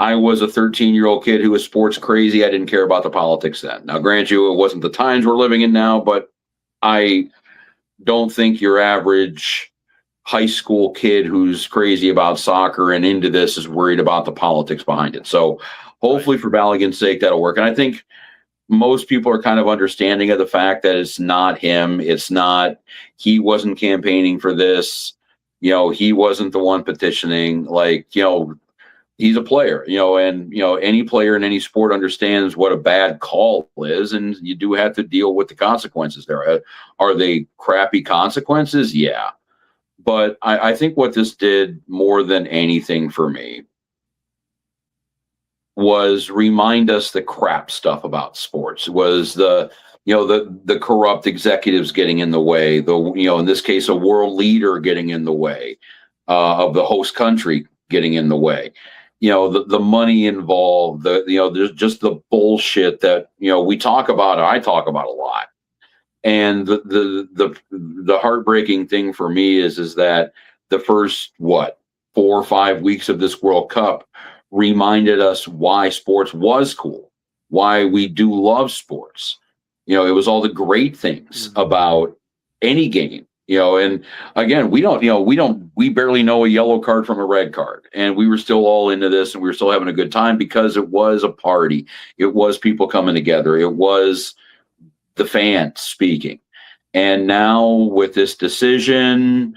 I was a 13-year-old kid who was sports crazy. I didn't care about the politics then. Now, grant you, it wasn't the times we're living in now, but I don't think your average high school kid who's crazy about soccer and into this is worried about the politics behind it. So hopefully for Balogun's sake, that'll work. And I think most people are kind of understanding of the fact that it's not him. It's not, he wasn't campaigning for this. He wasn't the one petitioning. He's a player, and, any player in any sport understands what a bad call is, and you do have to deal with the consequences there. Are they crappy consequences? Yeah. But I think what this did more than anything for me was remind us the crap stuff about sports. Was the corrupt executives getting in the way, in this case, a world leader getting in the way, of the host country getting in the way. The money involved, there's just the bullshit that, we talk about, I talk about a lot. And the heartbreaking thing for me is that the first, 4 or 5 weeks of this World Cup reminded us why sports was cool, why we do love sports. It was all the great things about any game. And again, we barely know a yellow card from a red card, and we were still all into this, and we were still having a good time because it was a party. It was people coming together. It was the fans speaking. And now with this decision,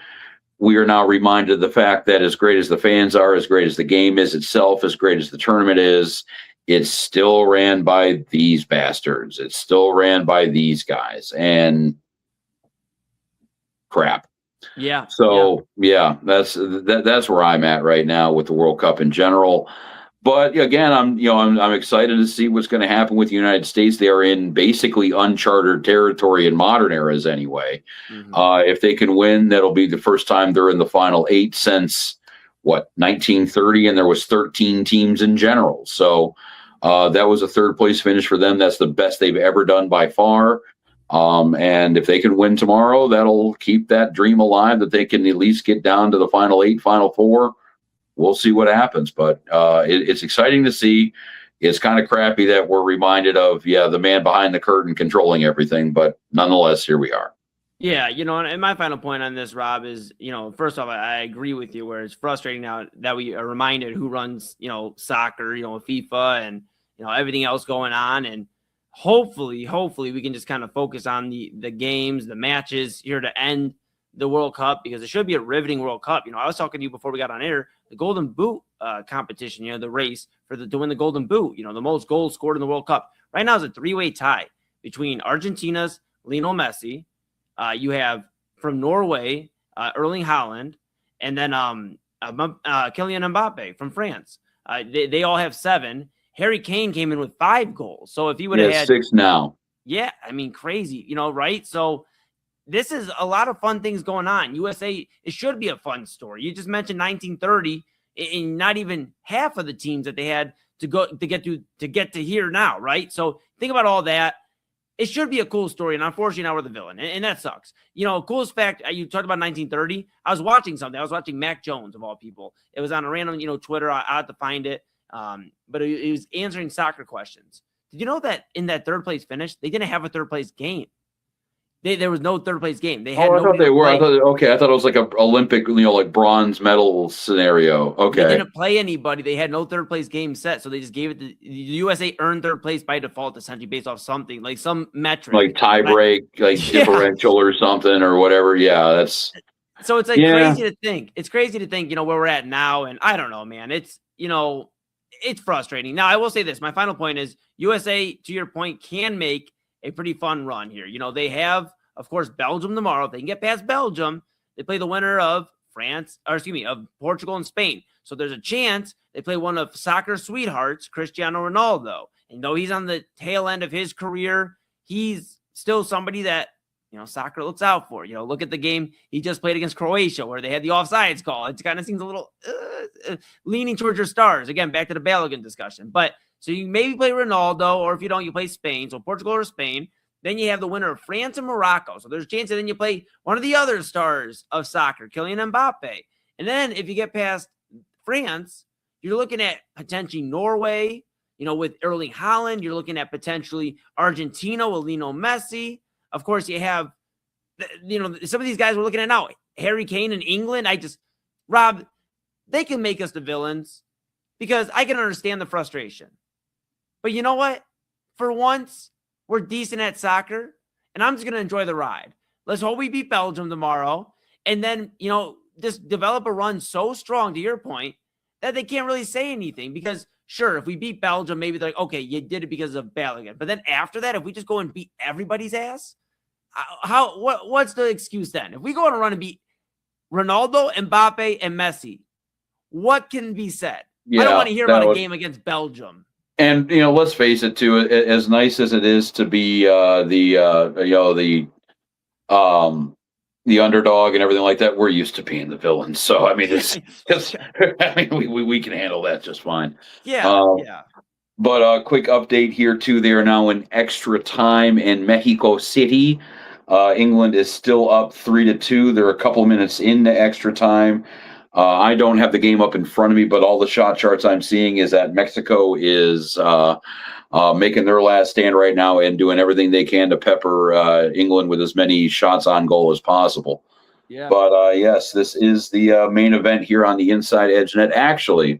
we are now reminded of the fact that as great as the fans are, as great as the game is itself, as great as the tournament is, it's still ran by these bastards. It's still ran by these guys. And crap. Yeah. So that's where I'm at right now with the World Cup in general. But again, I'm excited to see what's going to happen with the United States. They are in basically uncharted territory in modern eras anyway. Mm-hmm. If they can win, that'll be the first time they're in the final 8 since 1930, and there was 13 teams in general. So that was a third place finish for them. That's the best they've ever done by far. And if they can win tomorrow, that'll keep that dream alive that they can at least get down to the final 8, final 4. We'll see what happens, but it's exciting to see. It's kind of crappy that we're reminded of, the man behind the curtain controlling everything, but nonetheless, here we are. Yeah, and my final point on this, Rob, is, first off, I agree with you where it's frustrating now that we are reminded who runs, soccer, FIFA and, everything else going on. And hopefully we can just kind of focus on the games, the matches here to end the World Cup, because it should be a riveting World Cup. I was talking to you before we got on air, the Golden Boot competition, the race to win the Golden Boot, the most goals scored in the World Cup. Right now is a 3-way tie between Argentina's Lionel Messi. You have from Norway, Erling Haaland, and then Kylian Mbappe from France. They all have 7. Harry Kane came in with 5 goals. So if he would have had 6 now. Yeah, I mean, crazy, right? So this is a lot of fun things going on. USA, it should be a fun story. You just mentioned 1930, and not even half of the teams that they had to get to here now, right? So think about all that. It should be a cool story, and unfortunately now we're the villain, and that sucks. Coolest fact, you talked about 1930. I was watching something. I was watching Mac Jones, of all people. It was on a random, Twitter. I had to find it, but it was answering soccer questions. Did you know that in that third place finish, they didn't have a third place game? There was no third place game. They had I thought they were. I thought it was like an Olympic, like bronze medal scenario. Okay. They didn't play anybody. They had no third place game set, so they just gave it to the USA. Earned third place by default, essentially based off something like some metric, like tie break, like differential or something or whatever. Yeah, that's. So it's crazy to think. It's crazy to think, where we're at now, and I don't know, man. It's it's frustrating. Now I will say this. My final point is USA, to your point, can make a pretty fun run here. They have, of course, Belgium tomorrow. If they can get past Belgium, they play the winner of of Portugal and Spain. So there's a chance they play one of soccer's sweethearts, Cristiano Ronaldo. And though he's on the tail end of his career, he's still somebody that, soccer looks out for. Look at the game he just played against Croatia where they had the offsides call. It kind of seems a little leaning towards your stars. Again, back to the Balogun discussion. But so you maybe play Ronaldo, or if you don't, you play Spain. So Portugal or Spain. Then you have the winner of France and Morocco. So there's a chance that then you play one of the other stars of soccer, Kylian Mbappe. And then if you get past France, you're looking at potentially Norway, with Erling Haaland. You're looking at potentially Argentina with Lionel Messi. Of course, you have, some of these guys we're looking at now. Harry Kane in England. Rob, they can make us the villains because I can understand the frustration. But you know what? For once, we're decent at soccer, and I'm just going to enjoy the ride. Let's hope we beat Belgium tomorrow, and then, just develop a run so strong, to your point, that they can't really say anything. Because, sure, if we beat Belgium, maybe they're like, okay, you did it because of Balogun. But then after that, if we just go and beat everybody's ass, what's the excuse then? If we go on a run and beat Ronaldo, Mbappe, and Messi, what can be said? I don't want to hear about a game against Belgium. And let's face it, too. As nice as it is to be the underdog and everything like that, we're used to being the villain. So I mean, we can handle that just fine. Yeah. But a quick update here too. They are now in extra time in Mexico City. England is still up 3-2. They're a couple minutes into extra time. I don't have the game up in front of me, but all the shot charts I'm seeing is that Mexico is making their last stand right now and doing everything they can to pepper England with as many shots on goal as possible. Yeah. But yes, this is the main event here on the Inside Edge Net. Actually,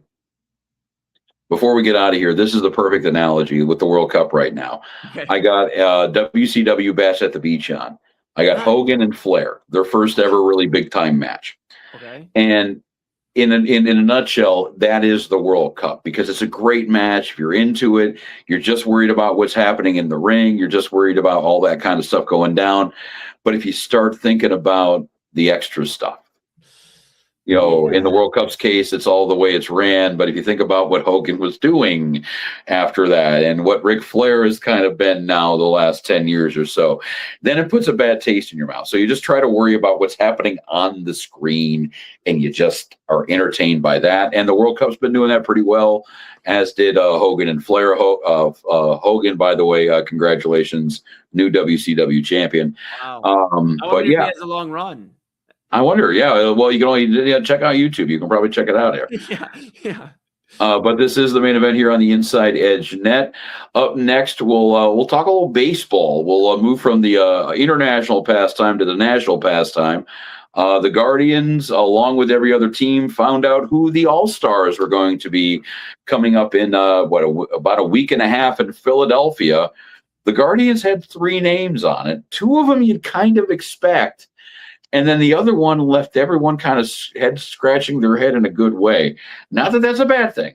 before we get out of here, this is the perfect analogy with the World Cup right now. Okay. I got WCW Bash at the Beach on. I got Hogan and Flair, their first ever really big time match. Okay. And in a nutshell, that is the World Cup, because it's a great match. If you're into it, you're just worried about what's happening in the ring. You're just worried about all that kind of stuff going down. But if you start thinking about the extra stuff, in the World Cup's case, it's all the way it's ran. But if you think about what Hogan was doing after that and what Ric Flair has kind of been now the last 10 years or so, then it puts a bad taste in your mouth. So you just try to worry about what's happening on the screen, and you just are entertained by that. And the World Cup's been doing that pretty well, as did Hogan and Flair. Hogan, by the way, congratulations, new WCW champion. Wow. But yeah, he has a long run. I wonder, well, you can only check out YouTube. You can probably check it out there. Yeah. But this is the main event here on the Inside Edge Net. Up next, we'll talk a little baseball. We'll move from the international pastime to the national pastime. The Guardians, along with every other team, found out who the All-Stars were going to be coming up in about a week and a half in Philadelphia. The Guardians had 3 names on it. 2 of them you'd kind of expect. And then the other one left everyone kind of head scratching their head in a good way. Not that that's a bad thing,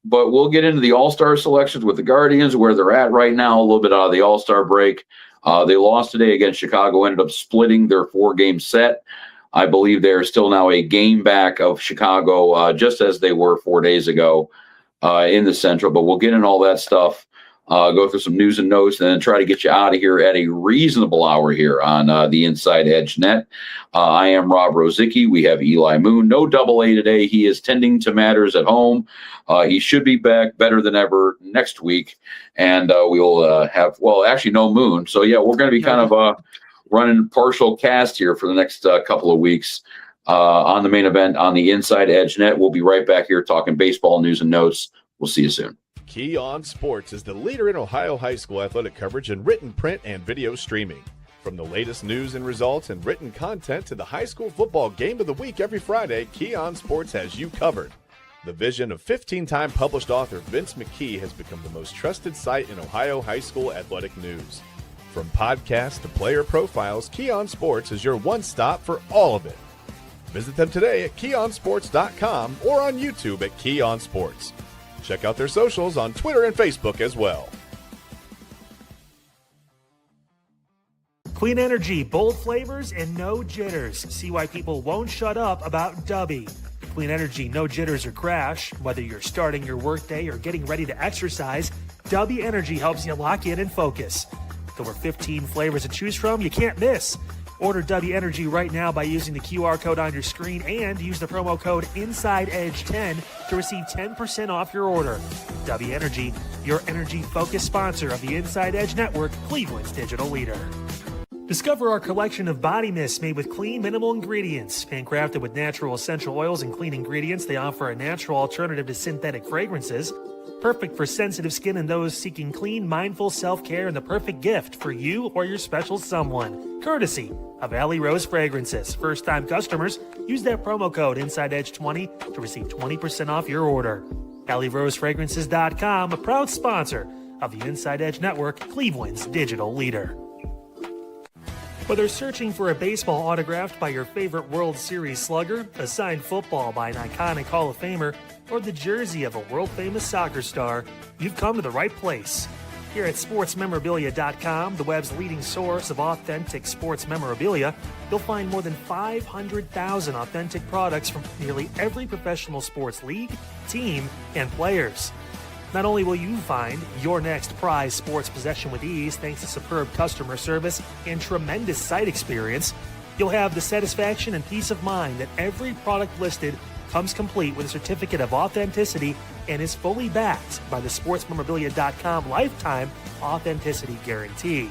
but we'll get into the All-Star selections with the Guardians, where they're at right now, a little bit out of the All-Star break. They lost today against Chicago, ended up splitting their 4-game set. I believe they're still now a game back of Chicago, just as they were 4 days ago in the Central. But we'll get into all that stuff go through some news and notes, and then try to get you out of here at a reasonable hour here on the Inside Edge Net. I am Rob Rozycki. We have Eli Moon. No double A today. He is tending to matters at home. He should be back better than ever next week. And we will have, well, actually no Moon. So, yeah, we're going to be kind of running partial cast here for the next couple of weeks on the main event on the Inside Edge Net. We'll be right back here talking baseball news and notes. We'll see you soon. Key On Sports is the leader in Ohio high school athletic coverage in written, print, and video streaming. From the latest news and results and written content to the high school football game of the week every Friday, Key On Sports has you covered. The vision of 15-time published author Vince McKee has become the most trusted site in Ohio high school athletic news. From podcasts to player profiles, Key On Sports is your one-stop for all of it. Visit them today at keyonsports.com or on YouTube at Key On Sports. Check out their socials on Twitter and Facebook as well. Clean energy, bold flavors, and no jitters. See why people won't shut up about Dubby. Clean energy, no jitters or crash. Whether you're starting your workday or getting ready to exercise, Dubby Energy helps you lock in and focus. With over 15 flavors to choose from, you can't miss. Order Dubby Energy right now by using the QR code on your screen and use the promo code InsideEdge10 to receive 10% off your order. Dubby Energy, your energy-focused sponsor of the Inside Edge Network, Cleveland's digital leader. Discover our collection of body mists made with clean, minimal ingredients. Handcrafted with natural essential oils and clean ingredients, they offer a natural alternative to synthetic fragrances. Perfect for sensitive skin and those seeking clean, mindful self-care, and the perfect gift for you or your special someone. Courtesy of Alley Rose Fragrances. First-time customers, use that promo code InsideEdge20 to receive 20% off your order. AlleyRoseFragrances.com, a proud sponsor of the Inside Edge Network, Cleveland's digital leader. Whether searching for a baseball autographed by your favorite World Series slugger, a signed football by an iconic Hall of Famer, or the jersey of a world-famous soccer star, you've come to the right place. Here at SportsMemorabilia.com, the web's leading source of authentic sports memorabilia, you'll find more than 500,000 authentic products from nearly every professional sports league, team, and players. Not only will you find your next prized sports possession with ease thanks to superb customer service and tremendous site experience, you'll have the satisfaction and peace of mind that every product listed comes complete with a certificate of authenticity and is fully backed by the SportsMemorabilia.com lifetime authenticity guarantee.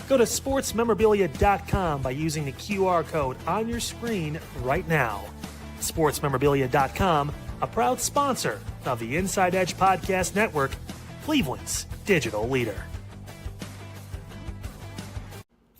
Go to SportsMemorabilia.com by using the QR code on your screen right now. SportsMemorabilia.com, a proud sponsor of the Inside Edge Podcast Network, Cleveland's digital leader.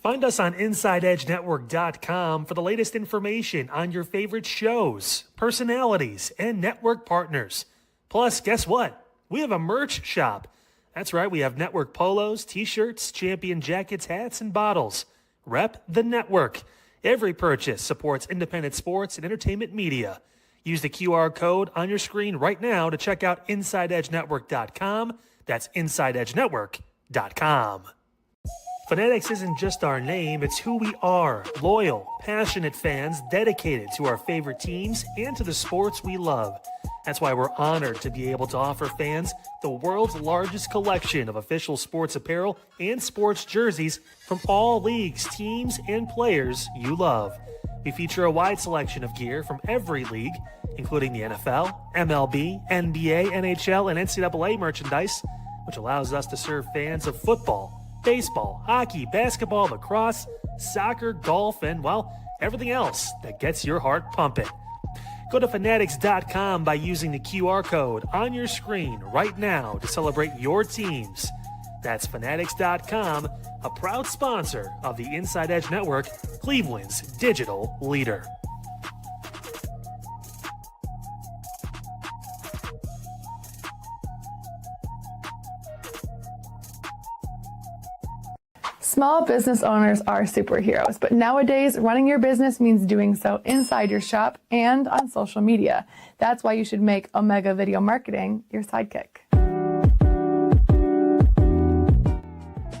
Find us on InsideEdgeNetwork.com for the latest information on your favorite shows, personalities, and network partners. Plus, guess what? We have a merch shop. That's right, we have network polos, t-shirts, champion jackets, hats, and bottles. Rep the network. Every purchase supports independent sports and entertainment media. Use the QR code on your screen right now to check out InsideEdgeNetwork.com. That's InsideEdgeNetwork.com. Fanatics isn't just our name, it's who we are. Loyal, passionate fans dedicated to our favorite teams and to the sports we love. That's why we're honored to be able to offer fans the world's largest collection of official sports apparel and sports jerseys from all leagues, teams, and players you love. We feature a wide selection of gear from every league, including the NFL, MLB, NBA, NHL, and NCAA merchandise, which allows us to serve fans of football, baseball, hockey, basketball, lacrosse, soccer, golf, and, well, everything else that gets your heart pumping. Go to Fanatics.com by using the QR code on your screen right now to celebrate your teams. That's Fanatics.com, a proud sponsor of the Inside Edge Network, Cleveland's digital leader. Small business owners are superheroes, but nowadays running your business means doing so inside your shop and on social media. That's why you should make Omega Video Marketing your sidekick.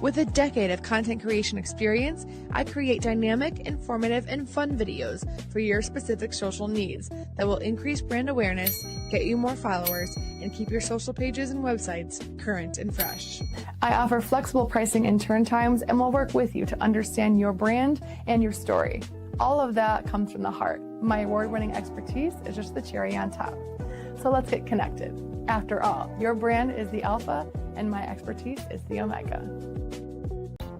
With a decade of content creation experience, I create dynamic, informative, and fun videos for your specific social needs that will increase brand awareness, get you more followers, and keep your social pages and websites current and fresh. I offer flexible pricing and turn times and will work with you to understand your brand and your story. All of that comes from the heart. My award-winning expertise is just the cherry on top. So let's get connected. After all, your brand is the alpha and my expertise is the omega.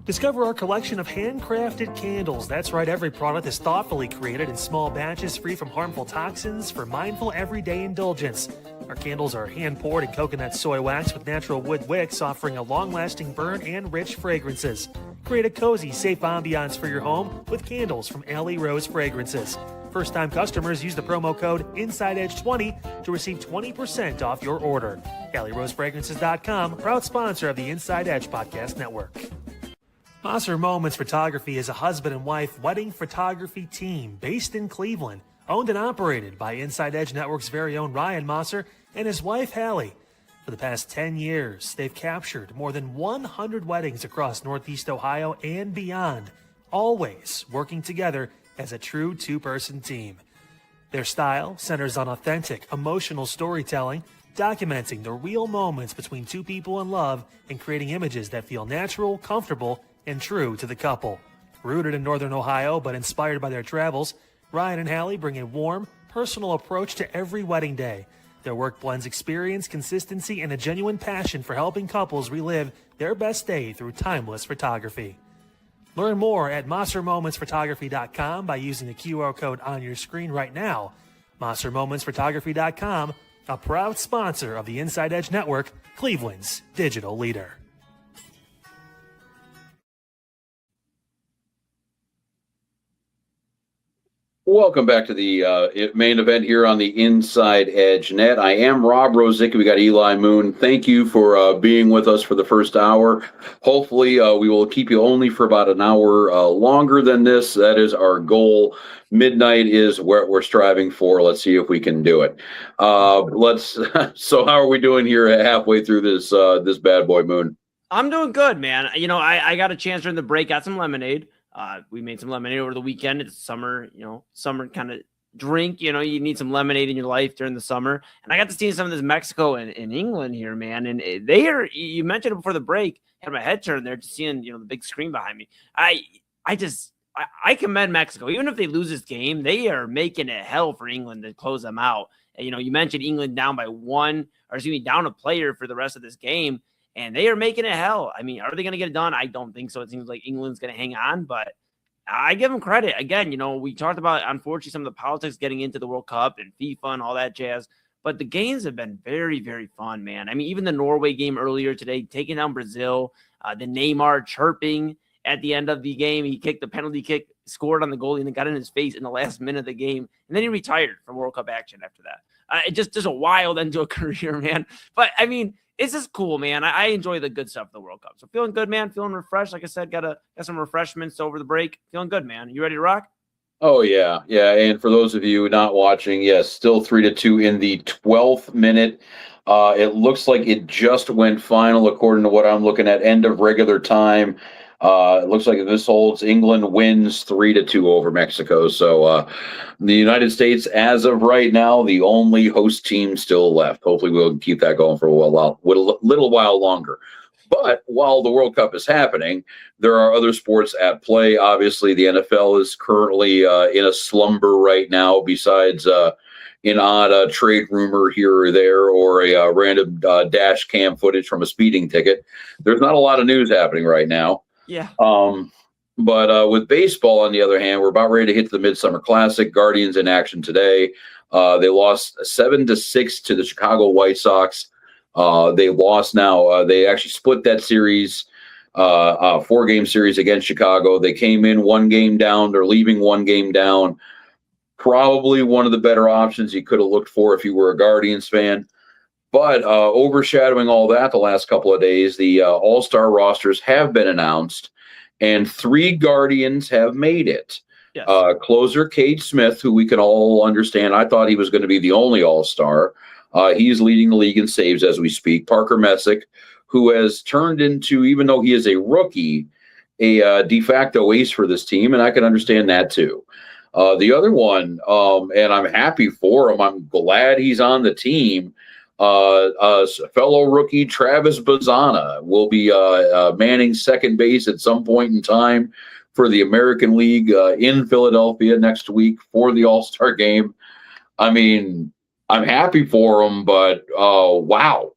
Discover our collection of handcrafted candles. That's right, every product is thoughtfully created in small batches free from harmful toxins for mindful everyday indulgence. Our candles are hand-poured in coconut soy wax with natural wood wicks, offering a long-lasting burn and rich fragrances. Create a cozy, safe ambiance for your home with candles from Alley Rose Fragrances. First-time customers use the promo code InsideEdge20 to receive 20% off your order. AlleyRoseFragrances.com, proud sponsor of the Inside Edge Podcast Network. Mosser Moments Photography is a husband and wife wedding photography team based in Cleveland, owned and operated by Inside Edge Network's very own Ryan Mosser and his wife, Hallie. For the past 10 years, they've captured more than 100 weddings across Northeast Ohio and beyond, always working together as a true two-person team. Their style centers on authentic, emotional storytelling, documenting the real moments between two people in love and creating images that feel natural, comfortable, and true to the couple. Rooted in Northern Ohio but inspired by their travels, Ryan and Hallie bring a warm, personal approach to every wedding day. Their work blends experience, consistency, and a genuine passion for helping couples relive their best day through timeless photography. Learn more at MosserMomentsPhotography.com by using the QR code on your screen right now. MosserMomentsPhotography.com, a proud sponsor of the Inside Edge Network, Cleveland's digital leader. Welcome back to the main event here on the Inside Edge Net. I am Rob Rozycki. We got Eli Moon. Thank you for being with us for the first hour. Hopefully, we will keep you only for about an hour longer than this. That is our goal. Midnight is what we're striving for. Let's see if we can do it. So how are we doing here halfway through this bad boy, Moon? I'm doing good, man. You know, I got a chance during the break, got some lemonade. We made some lemonade over the weekend. It's summer, summer kind of drink. You need some lemonade in your life during the summer. And I got to see some of this Mexico and England here, man. And they are, you mentioned it before the break, had my head turned there just seeing, the big screen behind me. I commend Mexico. Even if they lose this game, they are making it hell for England to close them out. And, you mentioned England down by down a player for the rest of this game. And they are making it hell. I mean, are they going to get it done? I don't think so. It seems like England's going to hang on, but I give them credit. Again, we talked about, unfortunately, some of the politics getting into the World Cup and FIFA and all that jazz, but the games have been very, very fun, man. I mean, even the Norway game earlier today, taking down Brazil, the Neymar chirping at the end of the game. He kicked the penalty kick, scored on the goalie, and then got in his face in the last minute of the game. And then he retired from World Cup action after that. It just a wild end to a career, man. But, I mean, it's just cool, man. I enjoy the good stuff of the World Cup. So feeling good, man. Feeling refreshed. Like I said, got some refreshments over the break. Feeling good, man. You ready to rock? Oh, yeah. Yeah. And for those of you not watching, yes, still 3-2 in the 12th minute. It looks like it just went final according to what I'm looking at. End of regular time. It looks like this holds. England wins 3-2 over Mexico. So the United States, as of right now, the only host team still left. Hopefully we'll keep that going for a little while longer. But while the World Cup is happening, there are other sports at play. Obviously, the NFL is currently in a slumber right now, besides an odd trade rumor here or there, or a random dash cam footage from a speeding ticket. There's not a lot of news happening right now. Yeah. But with baseball, on the other hand, we're about ready to hit the Midsummer Classic. Guardians in action today. They lost 7-6 to the Chicago White Sox. They lost now. They actually split that series, 4-game series against Chicago. They came in 1 game down. They're leaving 1 game down. Probably one of the better options you could have looked for if you were a Guardians fan. But overshadowing all that the last couple of days, the all-star rosters have been announced, and 3 Guardians have made it. Yes. Closer Cade Smith, who we can all understand. I thought he was going to be the only all-star. He's leading the league in saves as we speak. Parker Messick, who has turned into, even though he is a rookie, a de facto ace for this team, and I can understand that too. The other one, and I'm happy for him, I'm glad he's on the team, Fellow rookie Travis Bazzana will be manning second base at some point in time for the American League in Philadelphia next week for the All-Star game. I mean, I'm happy for him, but wow.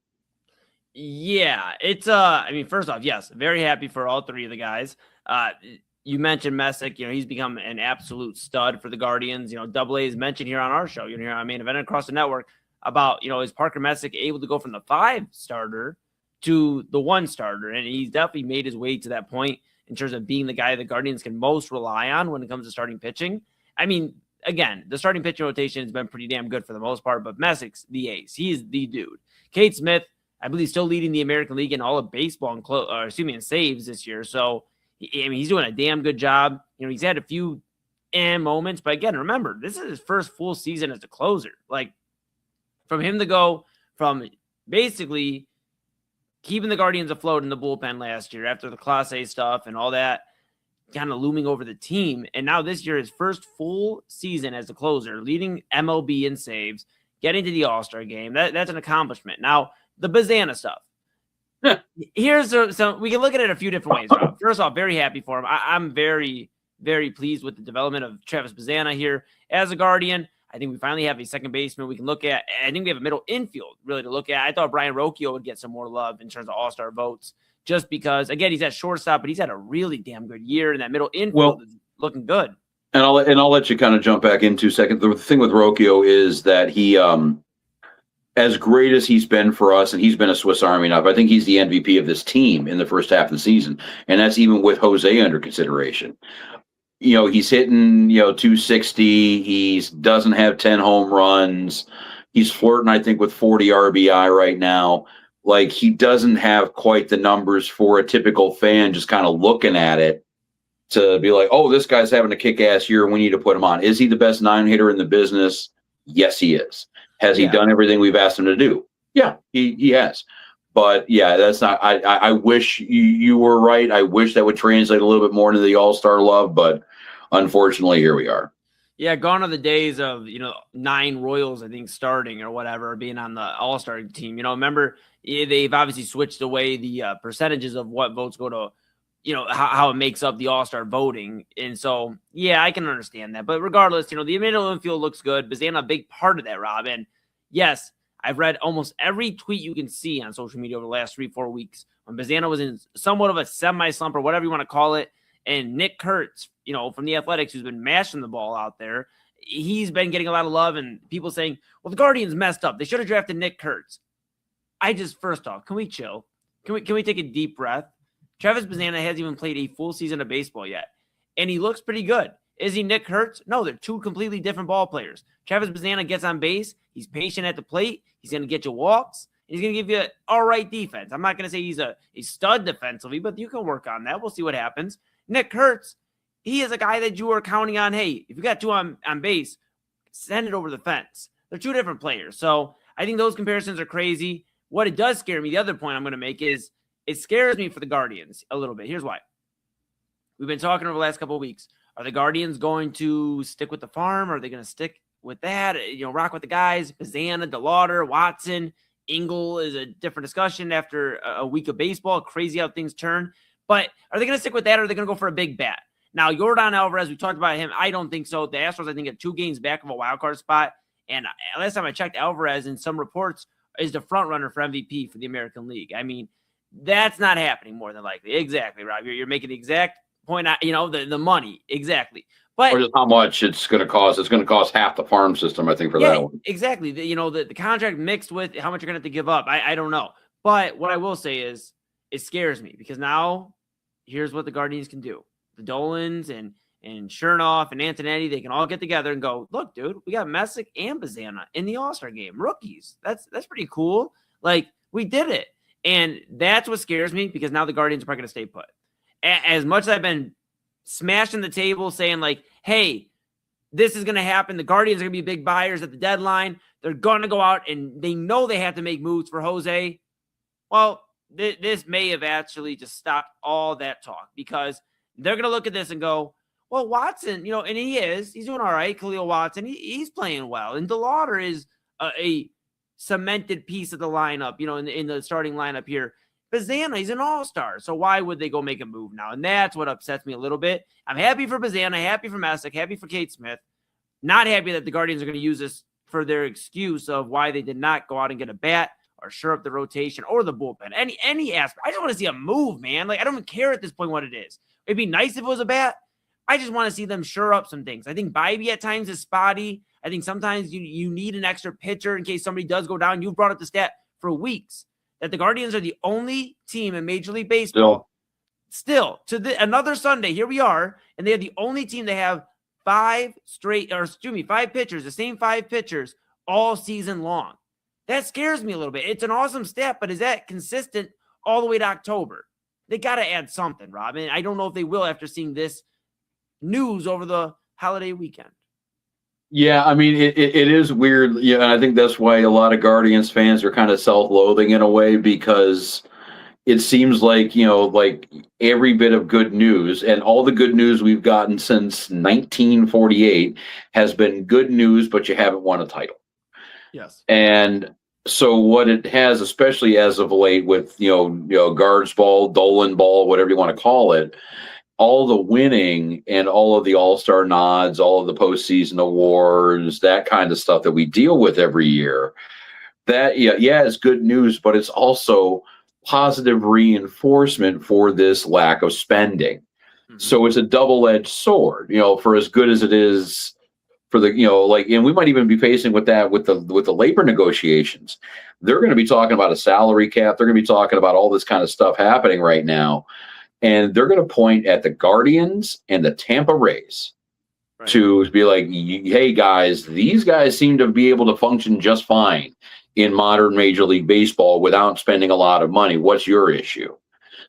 Yeah, it's I mean, first off, yes, very happy for all three of the guys. You mentioned Messick, he's become an absolute stud for the Guardians. Double A is mentioned here on our show, here on Main Event across the network about, is Parker Messick able to go from the 5 starter to the 1 starter? And he's definitely made his way to that point in terms of being the guy the Guardians can most rely on when it comes to starting pitching. I mean, again, the starting pitching rotation has been pretty damn good for the most part, but Messick's the ace. He's the dude. Cade Smith, I believe, still leading the American League in all of baseball in saves this year. So, I mean, he's doing a damn good job. He's had a few moments, but again, remember, this is his first full season as a closer. Like, from him to go from basically keeping the Guardians afloat in the bullpen last year after the Class A stuff and all that kind of looming over the team, and now this year, his first full season as a closer, leading MLB in saves, getting to the All-Star game, that's an accomplishment. Now, the Bazzana stuff. Here's so we can look at it a few different ways, Rob. First off, very happy for him. I'm very, very pleased with the development of Travis Bazzana here as a Guardian. I think we finally have a second baseman we can look at. I think we have a middle infield really to look at. I thought Brian Rocchio would get some more love in terms of all-star votes just because, again, he's at shortstop, but he's had a really damn good year, and that middle infield is looking good. And I'll let you kind of jump back in 2 seconds. The thing with Rocchio is that he, as great as he's been for us, and he's been a Swiss Army knife, I think he's the MVP of this team in the first half of the season, and that's even with Jose under consideration. He's hitting, 260. He doesn't have 10 home runs. He's flirting, I think, with 40 RBI right now. Like, he doesn't have quite the numbers for a typical fan just kind of looking at it to be like, oh, this guy's having a kick-ass year. We need to put him on. Is he the best 9-hitter in the business? Yes, he is. Has he done everything we've asked him to do? Yeah, he has. But, yeah, that's not – I wish you were right. I wish that would translate a little bit more into the all-star love, but unfortunately, here we are. Yeah, gone are the days of, 9 Royals, I think, starting or whatever, being on the all-star team. Remember, they've obviously switched away the percentages of what votes go to, how it makes up the all-star voting. And so, yeah, I can understand that. But regardless, the middle infield looks good. Bazzana, a big part of that, Rob. And yes, I've read almost every tweet you can see on social media over the last 3-4 weeks when Bazzana was in somewhat of a semi-slump or whatever you want to call it. And Nick Kurtz, from the Athletics, who's been mashing the ball out there, he's been getting a lot of love and people saying, well, the Guardians messed up. They should have drafted Nick Kurtz. First off, can we chill? Can we take a deep breath? Travis Bazzana hasn't even played a full season of baseball yet, and he looks pretty good. Is he Nick Kurtz? No, they're 2 completely different ball players. Travis Bazzana gets on base. He's patient at the plate. He's going to get you walks. He's going to give you an all right defense. I'm not going to say he's a stud defensively, but you can work on that. We'll see what happens. Nick Kurtz, he is a guy that you are counting on, hey, if you got 2 on base, send it over the fence. They're 2 different players. So I think those comparisons are crazy. What it does scare me, the other point I'm going to make is it scares me for the Guardians a little bit. Here's why. We've been talking over the last couple of weeks. Are the Guardians going to stick with the farm? Or are they going to stick with that? Rock with the guys, Bazzana, DeLauder, Watson, Engel is a different discussion after a week of baseball. Crazy how things turn. But are they going to stick with that, or are they going to go for a big bat? Now, Yordan Alvarez, we talked about him. I don't think so. The Astros, I think, are 2 games back of a wild card spot. And last time I checked, Alvarez, in some reports, is the front runner for MVP for the American League. I mean, that's not happening more than likely. Exactly, Rob. You're making the exact point. The money. Exactly. But, or just how much it's going to cost. It's going to cost half the farm system, I think, for that one. Exactly. The contract mixed with how much you're going to have to give up. I don't know. But what I will say is it scares me because now here's what the Guardians can do. The Dolans and Chernoff and Antonetti, they can all get together and go, look, dude, we got Messick and Bazzana in the All-Star game. Rookies. That's pretty cool. Like, we did it. And that's what scares me because now the Guardians are probably going to stay put. As much as I've been smashing the table saying, like, hey, this is going to happen. The Guardians are going to be big buyers at the deadline. They're going to go out and they know they have to make moves for Jose. Well, this may have actually just stopped all that talk because they're going to look at this and go, well, Watson, and he's doing all right. Khalil Watson, he's playing well. And DeLauder is a cemented piece of the lineup, in the starting lineup here. Bazana, he's an all-star. So why would they go make a move now? And that's what upsets me a little bit. I'm happy for Bazana, happy for Messick, happy for Kate Smith. Not happy that the Guardians are going to use this for their excuse of why they did not go out and get a bat or shore up the rotation or the bullpen. Any aspect. I just want to see a move, man. Like, I don't even care at this point what it is. It'd be nice if it was a bat. I just want to see them shore up some things. I think Bybee at times is spotty. I think sometimes you need an extra pitcher in case somebody does go down. You've brought up the stat for weeks that the Guardians are the only team in Major League Baseball. Still another Sunday, here we are, and they're the only team that have five pitchers, the same five pitchers all season long. That scares me a little bit. It's an awesome stat, but is that consistent all the way to October? They got to add something, Rob. And I don't know if they will after seeing this news over the holiday weekend. Yeah, I mean, it is weird. Yeah, and I think that's why a lot of Guardians fans are kind of self-loathing in a way, because it seems like, like every bit of good news and all the good news we've gotten since 1948 has been good news, but you haven't won a title. Yes. And so what it has, especially as of late with, Guards ball, Dolan ball, whatever you want to call it, all the winning and all of the all-star nods, all of the postseason awards, that kind of stuff that we deal with every year, that, it's good news, but it's also positive reinforcement for this lack of spending. Mm-hmm. So it's a double-edged sword, for as good as it is for the, and we might even be facing with that with the labor negotiations. They're going to be talking about a salary cap. They're going to be talking about all this kind of stuff happening right now. And they're going to point at the Guardians and the Tampa Rays to be like, hey, guys, these guys seem to be able to function just fine in modern Major League Baseball without spending a lot of money. What's your issue?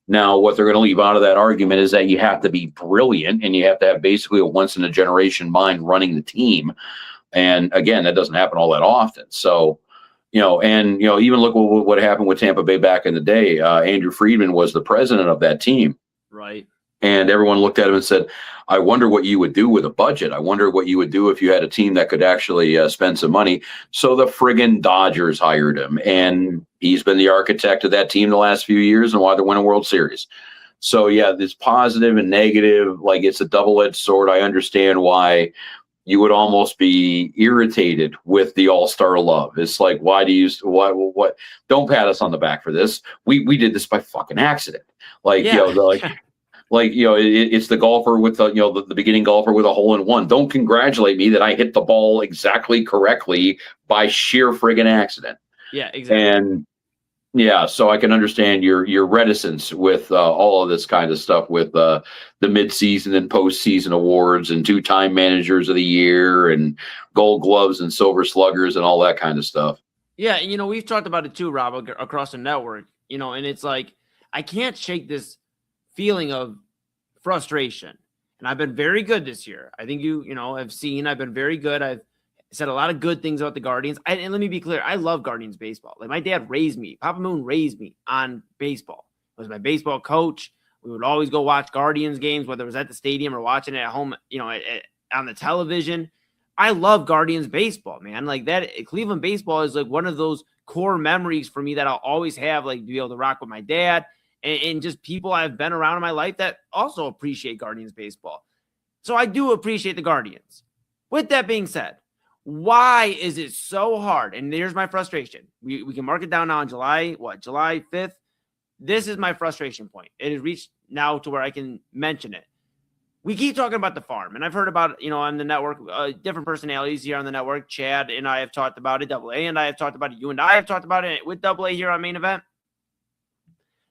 Now, what they're going to leave out of that argument is that you have to be brilliant and you have to have basically a once-in-a-generation mind running the team. And again, that doesn't happen all that often. So, even look what happened with Tampa Bay back in the day. Andrew Friedman was the president of that team. Right. And everyone looked at him and said, I wonder what you would do with a budget. I wonder what you would do if you had a team that could actually spend some money. So the friggin' Dodgers hired him, and he's been the architect of that team the last few years and why they're winning World Series. So, this positive and negative, like it's a double-edged sword. I understand why you would almost be irritated with the all-star love. It's like, what? Don't pat us on the back for this. We did this by fucking accident. It's the golfer with the beginning golfer with a hole in one. Don't congratulate me that I hit the ball exactly correctly by sheer friggin' accident. Yeah, exactly. And so I can understand your reticence with all of this kind of stuff with the midseason and postseason awards and 2-time managers of the year and gold gloves and silver sluggers and all that kind of stuff. Yeah. And, we've talked about it too, Rob, across the network, and it's like, I can't shake this feeling of frustration. And I've been very good this year. I think have seen I've been very good. I've said a lot of good things about the Guardians. And let me be clear, I love Guardians baseball. Like, my dad raised me. Papa Moon raised me on baseball. He was my baseball coach. We would always go watch Guardians games, whether it was at the stadium or watching it at home, on the television. I love Guardians baseball, man. Like, that Cleveland baseball is like one of those core memories for me that I'll always have, like, to be able to rock with my dad and just people I've been around in my life that also appreciate Guardians baseball. So I do appreciate the Guardians. With that being said, why is it so hard? And here's my frustration. We can mark it down now on July 5th. This is my frustration point. It has reached now to where I can mention it. We keep talking about the farm, and I've heard about it, on the network, different personalities here on the network. Chad and I have talked about it. AA and I have talked about it. You and I have talked about it with AA here on Main Event.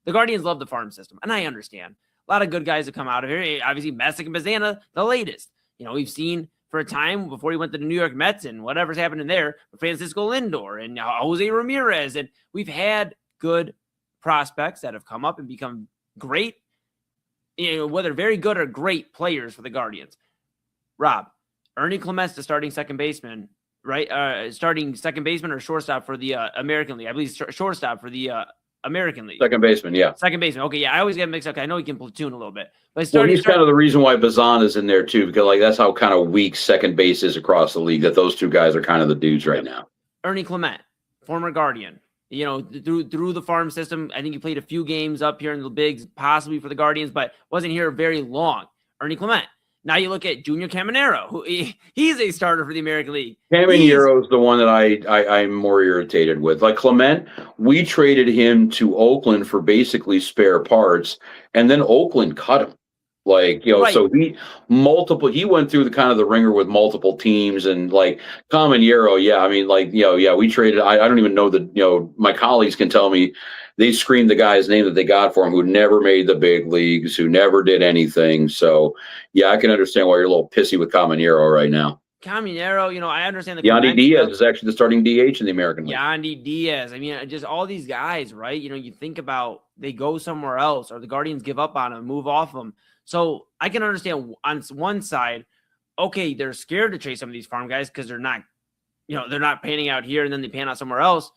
The Guardians love the farm system, and I understand. A lot of good guys have come out of here. Obviously, Messick and Bazana, the latest. We've seen for a time before he went to the New York Mets and whatever's happening there, Francisco Lindor and Jose Ramirez. And we've had good prospects that have come up and become great, whether very good or great players for the Guardians. Rob, Ernie Clement's the starting second baseman, right? Starting second baseman or shortstop for the American League. I believe shortstop for the American League. Second baseman, yeah. Second baseman. Okay, yeah, I always get mixed up. I know he can platoon a little bit. But he's kind of the reason why Bazana's in there too, because that's how kind of weak second base is across the league, that those two guys are kind of the dudes right now. Ernie Clement, former Guardian. Through the farm system. I think he played a few games up here in the bigs, possibly for the Guardians, but wasn't here very long. Ernie Clement. Now you look at Junior Caminero, who he's a starter for the American League. Caminero is the one that I'm more irritated with. Like Clement, we traded him to Oakland for basically spare parts, and then Oakland cut him. Like, right. So he went through the ringer with multiple teams, and like Caminero, we traded. I don't even know that, my colleagues can tell me they screamed the guy's name that they got for him, who never made the big leagues, who never did anything. So yeah, I can understand why you're a little pissy with Caminero right now. Caminero, I understand the Yandy Diaz is actually the starting DH in the American League. Yandy Diaz. I mean, just all these guys, right? You think about they go somewhere else, or the Guardians give up on them, move off them. So I can understand on one side, okay, they're scared to trade some of these farm guys because they're not panning out here and then they pan out somewhere else.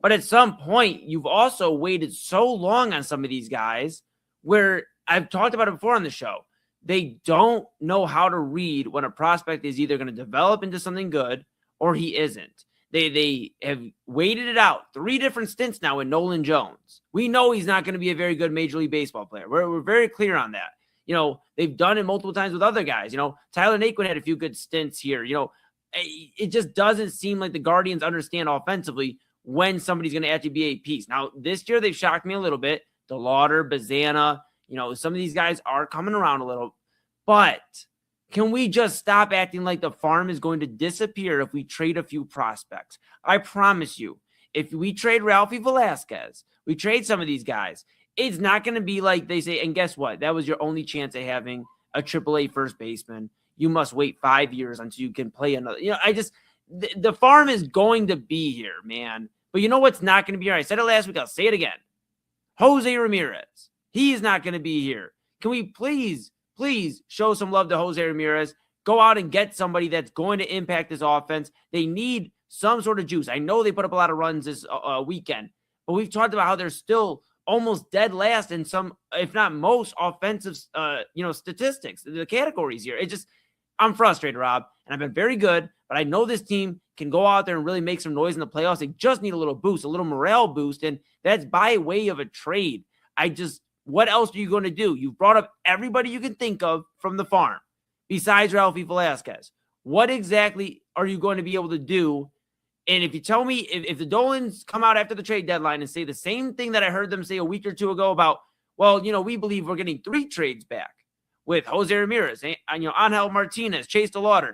But at some point, you've also waited so long on some of these guys where I've talked about it before on the show. They don't know how to read when a prospect is either going to develop into something good or he isn't. They have waited it out 3 different stints now with Nolan Jones. We know he's not going to be a very good Major League Baseball player. We're very clear on that. They've done it multiple times with other guys. Tyler Naquin had a few good stints here. It just doesn't seem like the Guardians understand offensively when somebody's going to actually be a piece. Now, this year, they've shocked me a little bit. DeLauder, Bazana, some of these guys are coming around a little. But can we just stop acting like the farm is going to disappear if we trade a few prospects? I promise you, if we trade Ralphie Velasquez, we trade some of these guys, it's not going to be like they say, and guess what? That was your only chance of having a AAA first baseman. You must wait 5 years until you can play another. The farm is going to be here, man. But you know what's not going to be here? I said it last week. I'll say it again. Jose Ramirez. He's not going to be here. Can we please show some love to Jose Ramirez? Go out and get somebody that's going to impact this offense. They need some sort of juice. I know they put up a lot of runs this weekend, but we've talked about how they're still almost dead last in some, if not most, offensive, statistics, the categories here. I'm frustrated, Rob, and I've been very good, but I know this team can go out there and really make some noise in the playoffs. They just need a little boost, a little morale boost, and that's by way of a trade. What else are you going to do? You've brought up everybody you can think of from the farm besides Ralphie Velasquez. What exactly are you going to be able to do? And if you tell me, if the Dolans come out after the trade deadline and say the same thing that I heard them say a week or two ago about, we believe we're getting 3 trades back with Jose Ramirez, Angel Martinez, Chase DeLauder,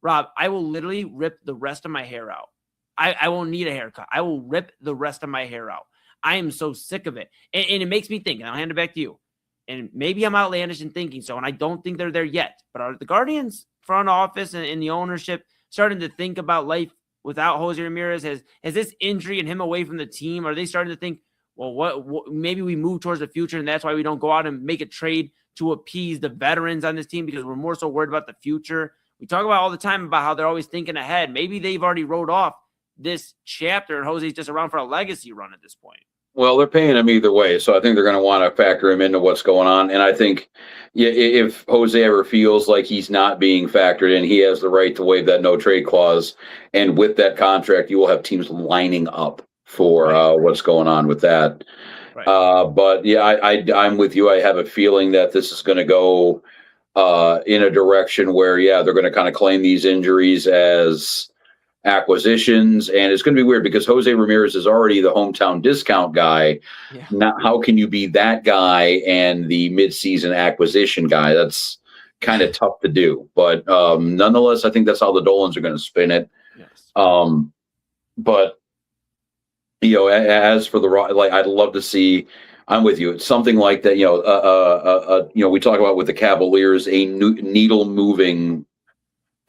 Rob, I will literally rip the rest of my hair out. I won't need a haircut. I will rip the rest of my hair out. I am so sick of it. And it makes me think, and I'll hand it back to you. And maybe I'm outlandish in thinking so, and I don't think they're there yet. But are the Guardians front office and the ownership starting to think about life without Jose Ramirez? Has this injury and him away from the team, are they starting to think, well, what maybe we move towards the future, and that's why we don't go out and make a trade to appease the veterans on this team because we're more so worried about the future? We talk about all the time about how they're always thinking ahead. Maybe they've already wrote off this chapter, and Jose's just around for a legacy run at this point. Well, they're paying him either way, so I think they're going to want to factor him into what's going on. And I think if Jose ever feels like he's not being factored in, he has the right to waive that no-trade clause. And with that contract, you will have teams lining up for what's going on with that. Right. But, yeah, I'm with you. I have a feeling that this is going to go in a direction where, they're going to kind of claim these injuries as acquisitions, and it's going to be weird because Jose Ramirez is already the hometown discount guy. Yeah. Now, how can you be that guy and the midseason acquisition guy? That's kind of tough to do, but nonetheless, I think that's how the Dolans are going to spin it. Yes. But as for the I'd love to see. I'm with you. It's something like that. We talk about with the Cavaliers a needle moving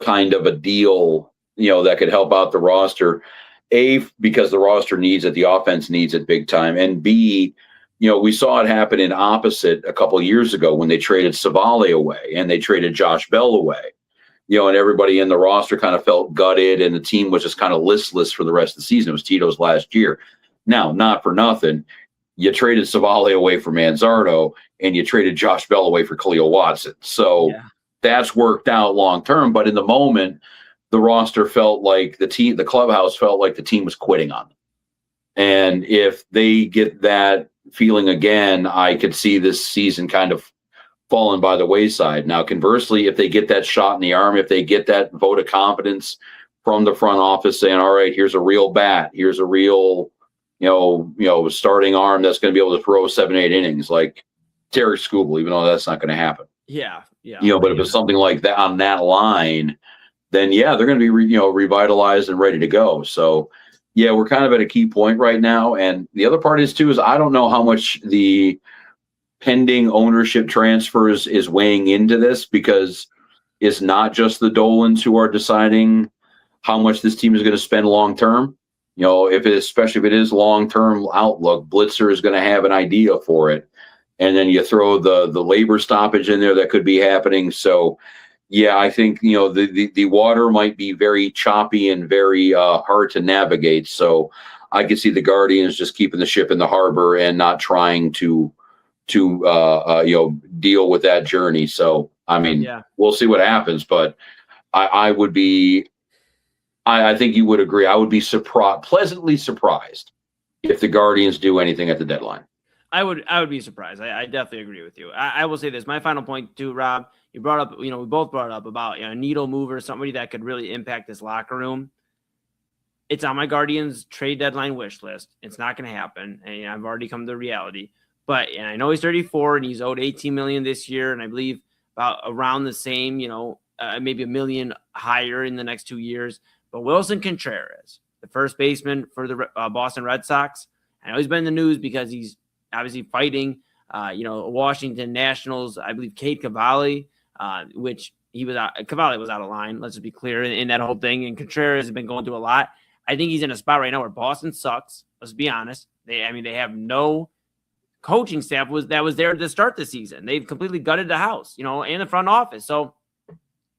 kind of a deal. That could help out the roster, A, because the roster needs it, the offense needs it big time, and B, we saw it happen in opposite a couple of years ago when they traded Savale away and they traded Josh Bell away, and everybody in the roster kind of felt gutted and the team was just kind of listless for the rest of the season. It was Tito's last year. Now, not for nothing, you traded Savale away for Manzardo and you traded Josh Bell away for Khalil Watson. So that's worked out long term, but in the moment, the roster felt like the clubhouse felt like the team was quitting on them. And if they get that feeling again, I could see this season kind of fallen by the wayside. Now, conversely, if they get that shot in the arm, if they get that vote of confidence from the front office saying, all right, here's a real bat, here's a real, starting arm that's going to be able to throw 7-8 innings, like Terry Skubal, even though that's not going to happen. Yeah. But if it's something like that on that line, then they're going to be, revitalized and ready to go. So, we're kind of at a key point right now. And the other part is I don't know how much the pending ownership transfers is weighing into this, because it's not just the Dolans who are deciding how much this team is going to spend long term. Especially if it is long term outlook, Blitzer is going to have an idea for it, and then you throw the labor stoppage in there that could be happening. So, I think the water might be very choppy and very hard to navigate. So, I could see the Guardians just keeping the ship in the harbor and not trying to deal with that journey. So, we'll see what happens, but I would be. I think you would agree. I would be pleasantly surprised if the Guardians do anything at the deadline. I would be surprised. I definitely agree with you. I will say this. My final point too, Rob, you brought up, we both brought up about a needle mover, somebody that could really impact this locker room. It's on my Guardians trade deadline wish list. It's not going to happen. And I've already come to reality. But I know he's 34 and he's owed $18 million this year. And I believe about around the same, maybe $1 million higher in the next 2 years. But Wilson Contreras, the first baseman for the Boston Red Sox, I know he's been in the news because he's obviously fighting, Washington Nationals, I believe Cade Cavalli, which Cavalli was out of line. Let's just be clear in that whole thing. And Contreras has been going through a lot. I think he's in a spot right now where Boston sucks. Let's be honest. They have no coaching staff that was there to start the season. They've completely gutted the house, and the front office. So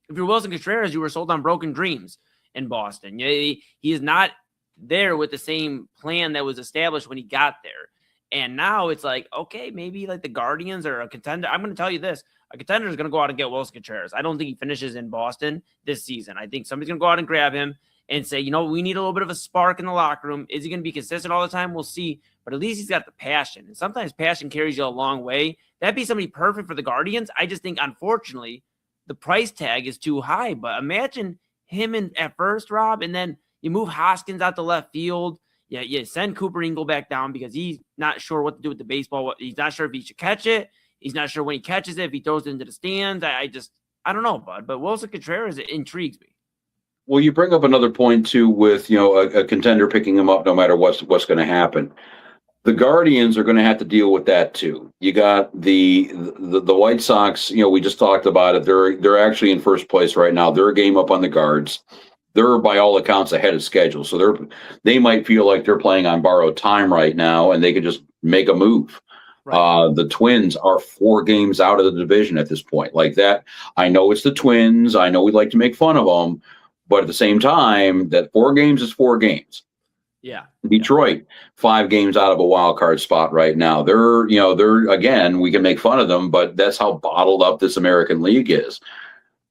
if you're Wilson Contreras, you were sold on broken dreams in Boston. He is not there with the same plan that was established when he got there. And now it's like, okay, maybe like the Guardians are a contender. I'm going to tell you this. A contender is going to go out and get Wilson Contreras. I don't think he finishes in Boston this season. I think somebody's going to go out and grab him and say, we need a little bit of a spark in the locker room. Is he going to be consistent all the time? We'll see. But at least he's got the passion. And sometimes passion carries you a long way. That'd be somebody perfect for the Guardians. I just think, unfortunately, the price tag is too high. But imagine him at first, Rob, and then you move Hoskins out to left field. You send Cooper Ingle back down because he's not sure what to do with the baseball. He's not sure if he should catch it. He's not sure when he catches it, if he throws it into the stands. I don't know, bud. But Wilson Contreras, it intrigues me. Well, you bring up another point too with a contender picking him up no matter what's going to happen. The Guardians are going to have to deal with that too. You got the White Sox. We just talked about it. They're actually in first place right now. They're a game up on the Guards. They're by all accounts ahead of schedule. So they might feel like they're playing on borrowed time right now, and they could just make a move. Right. The Twins are 4 games out of the division at this point. Like that, I know it's the Twins. I know we like to make fun of them, but at the same time, that 4 games is 4 games. Yeah. Detroit, 5 games out of a wild card spot right now. They're again, we can make fun of them, but that's how bottled up this American League is.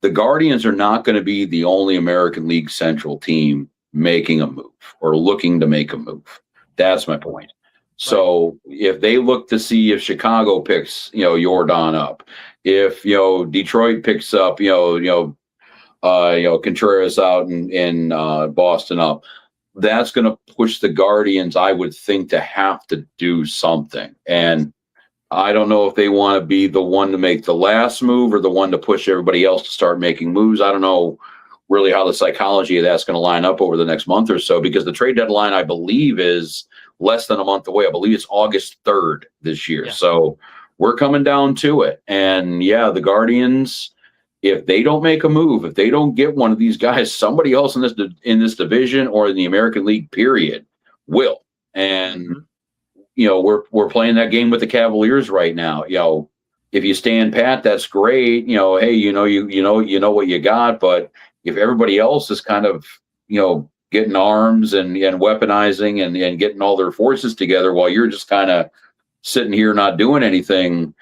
The Guardians are not going to be the only American League Central team making a move or looking to make a move. That's my point. So if they look to see if Chicago picks, Jordan up, if Detroit picks up, Contreras out in Boston up, that's going to push the Guardians, I would think, to have to do something. And I don't know if they want to be the one to make the last move or the one to push everybody else to start making moves. I don't know really how the psychology of that's going to line up over the next month or so, because the trade deadline, I believe, is less than a month away. I believe it's August 3rd this year. Yeah. So we're coming down to it. And the Guardians, if they don't make a move, if they don't get one of these guys, somebody else in this division or in the American League period will. And we're playing that game with the Cavaliers right now. If you stand pat, that's great. Hey, you know what you got. But if everybody else is kind of getting arms and weaponizing and getting all their forces together while you're just kind of sitting here not doing anything,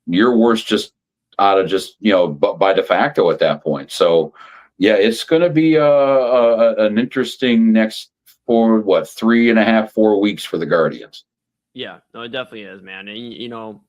you're worse just out of by de facto at that point. So it's going to be an interesting next for 3.5, 4 weeks for the Guardians. Yeah, no, it definitely is, man. And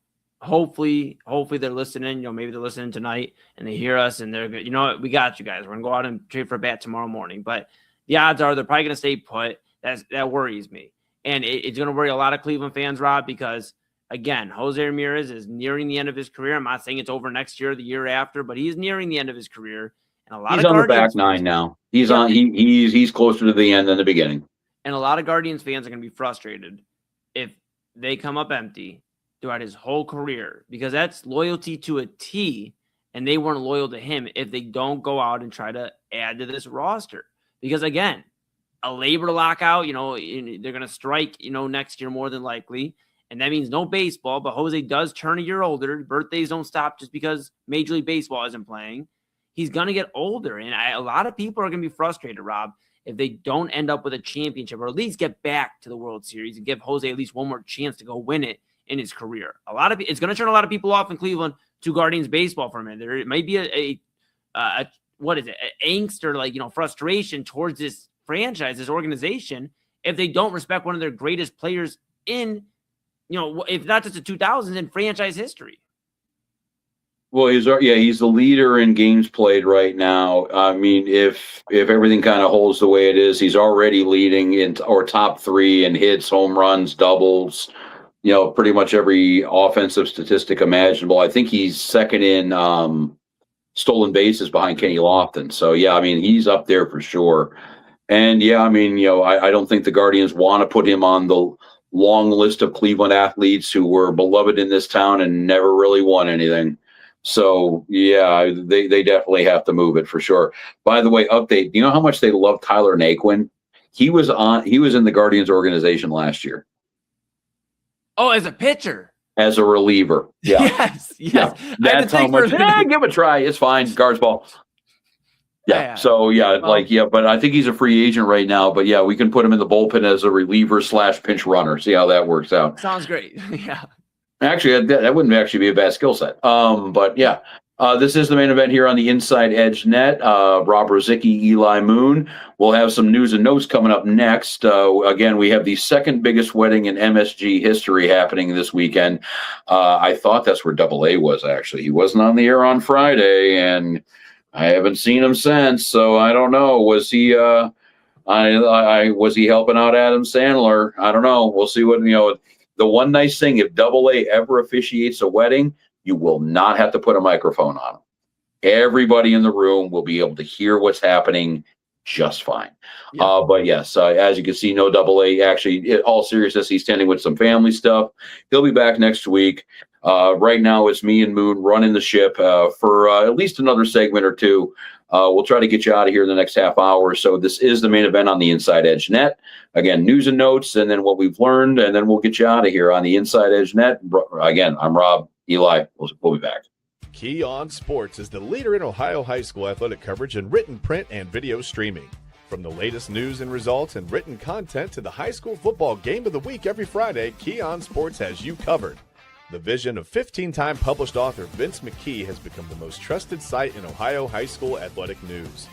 hopefully they're listening. Maybe they're listening tonight and they hear us and they're good. You know what? We got you guys. We're gonna go out and trade for a bat tomorrow morning. But the odds are they're probably gonna stay put. That worries me, and it's gonna worry a lot of Cleveland fans, Rob, because again, Jose Ramirez is nearing the end of his career. I'm not saying it's over next year or the year after, but he's nearing the end of his career. And He's on the back nine now. He's closer to the end than the beginning. And a lot of Guardians fans are going to be frustrated if they come up empty throughout his whole career, because that's loyalty to a T, and they weren't loyal to him if they don't go out and try to add to this roster. Because again, a labor lockout, they're going to strike, next year more than likely. And that means no baseball, but Jose does turn a year older. Birthdays don't stop just because Major League Baseball isn't playing. He's going to get older. And a lot of people are going to be frustrated, Rob, if they don't end up with a championship or at least get back to the World Series and give Jose at least one more chance to go win it in his career. It's going to turn a lot of people off in Cleveland to Guardians baseball for a minute. There might be an angst or frustration towards this franchise, this organization, if they don't respect one of their greatest players in, if not just the 2000s, in franchise history. Well, he's the leader in games played right now. I mean, if everything kind of holds the way it is, he's already leading in or top 3 in hits, home runs, doubles, pretty much every offensive statistic imaginable. I think he's second in stolen bases behind Kenny Lofton. So, yeah, I mean, he's up there for sure. And, yeah, I mean, I don't think the Guardians want to put him on the long list of Cleveland athletes who were beloved in this town and never really won anything. So, yeah, they definitely have to move it for sure. By the way, update, do you know how much they love Tyler Naquin? He was in the Guardians organization last year. Oh, as a pitcher? As a reliever. Yeah. Yes. Yeah. That's how much. Give it a try. It's fine. Guards ball. Yeah. So, but I think he's a free agent right now. But, yeah, we can put him in the bullpen as a reliever / pinch runner. See how that works out. Sounds great. Yeah. Actually, that wouldn't actually be a bad skill set. But yeah, this is the main event here on the Inside Edge Net. Rob Rozycki, Eli Moon. We'll have some news and notes coming up next. Again, we have the second biggest wedding in MSG history happening this weekend. I thought that's where Double A was, actually. He wasn't on the air on Friday, and I haven't seen him since, so I don't know. Was he was he helping out Adam Sandler? I don't know. We'll see what, The one nice thing, if Double A ever officiates a wedding, you will not have to put a microphone on them. Everybody in the room will be able to hear what's happening just fine. Yeah. But yes, as you can see, no Double A. Actually, in all seriousness, he's tending with some family stuff. He'll be back next week. Right now, it's me and Moon running the ship for at least another segment or two. We'll try to get you out of here in the next half hour. So this is the main event on the Inside Edge Net. Again, news and notes, and then what we've learned, and then we'll get you out of here on the Inside Edge Net. Again, I'm Rob. Eli, we'll be back. Key On Sports is the leader in Ohio high school athletic coverage in written, print, and video streaming. From the latest news and results and written content to the high school football game of the week every Friday, Key On Sports has you covered. The vision of 15-time published author Vince McKee has become the most trusted site in Ohio high school athletic news.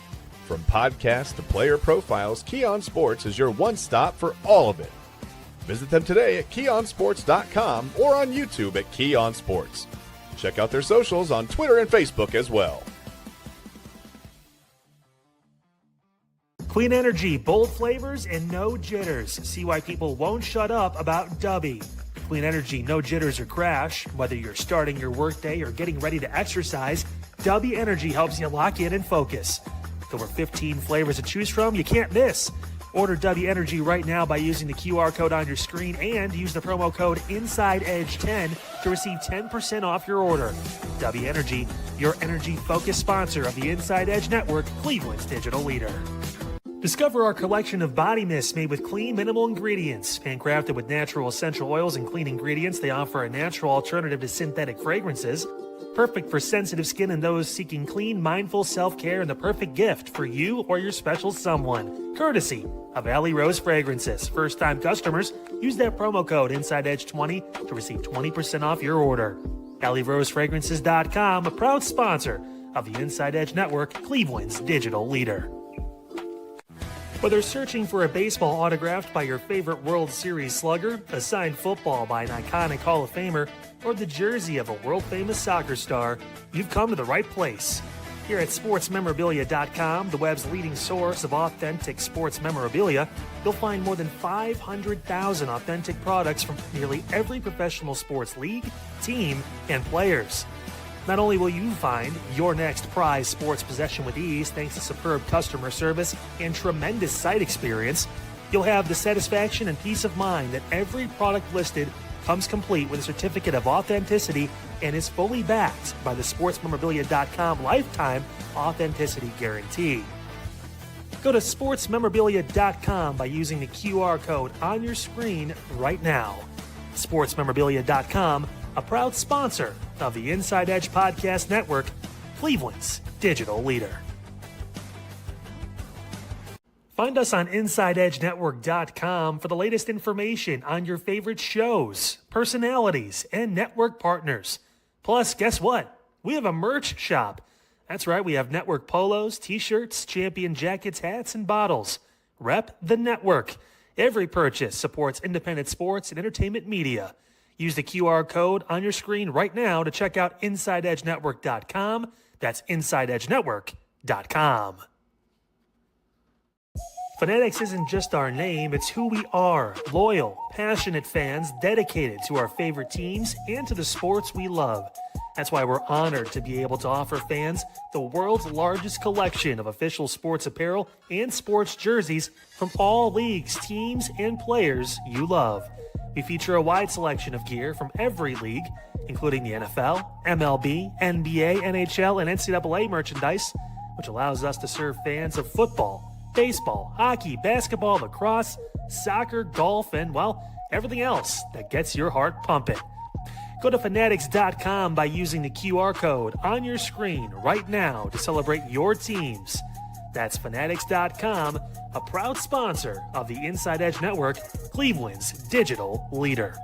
From podcasts to player profiles, Key On Sports is your one-stop for all of it. Visit them today at keyonsports.com or on YouTube at Key On Sports. Check out their socials on Twitter and Facebook as well. Clean energy, bold flavors, and no jitters. See why people won't shut up about Dubby. Clean energy, no jitters or crash. Whether you're starting your workday or getting ready to exercise, Dubby Energy helps you lock in and focus. With over 15 flavors to choose from, you can't miss. Order Dubby Energy right now by using the QR code on your screen and use the promo code InsideEdge10 to receive 10% off your order. Dubby Energy, your energy-focused sponsor of the Inside Edge Network, Cleveland's digital leader. Discover our collection of body mists made with clean, minimal ingredients. Handcrafted with natural essential oils and clean ingredients, they offer a natural alternative to synthetic fragrances. Perfect for sensitive skin and those seeking clean, mindful self-care, and the perfect gift for you or your special someone. Courtesy of Alley Rose Fragrances. First-time customers, use that promo code InsideEdge20 to receive 20% off your order. AlleyRoseFragrances.com, a proud sponsor of the Inside Edge Network, Cleveland's digital leader. Whether searching for a baseball autographed by your favorite World Series slugger, a signed football by an iconic Hall of Famer, or the jersey of a world-famous soccer star, you've come to the right place. Here at sportsmemorabilia.com, the web's leading source of authentic sports memorabilia, you'll find more than 500,000 authentic products from nearly every professional sports league, team, and players. Not only will you find your next prized sports possession with ease thanks to superb customer service and tremendous site experience, you'll have the satisfaction and peace of mind that every product listed comes complete with a certificate of authenticity and is fully backed by the sportsmemorabilia.com lifetime authenticity guarantee. Go to sportsmemorabilia.com by using the QR code on your screen right now. Sportsmemorabilia.com, a proud sponsor of the Inside Edge Podcast Network, Cleveland's digital leader. Find us on InsideEdgeNetwork.com for the latest information on your favorite shows, personalities, and network partners. Plus, guess what? We have a merch shop. That's right, we have network polos, t-shirts, champion jackets, hats, and bottles. Rep the network. Every purchase supports independent sports and entertainment media. Use the QR code on your screen right now to check out InsideEdgeNetwork.com. That's InsideEdgeNetwork.com. Fanatics isn't just our name, it's who we are. Loyal, passionate fans dedicated to our favorite teams and to the sports we love. That's why we're honored to be able to offer fans the world's largest collection of official sports apparel and sports jerseys from all leagues, teams, and players you love. We feature a wide selection of gear from every league, including the NFL, MLB, NBA, NHL, and NCAA merchandise, which allows us to serve fans of football, baseball, hockey, basketball, lacrosse, soccer, golf, and, well, everything else that gets your heart pumping. Go to Fanatics.com by using the QR code on your screen right now to celebrate your teams. That's Fanatics.com, a proud sponsor of the Inside Edge Network, Cleveland's digital leader.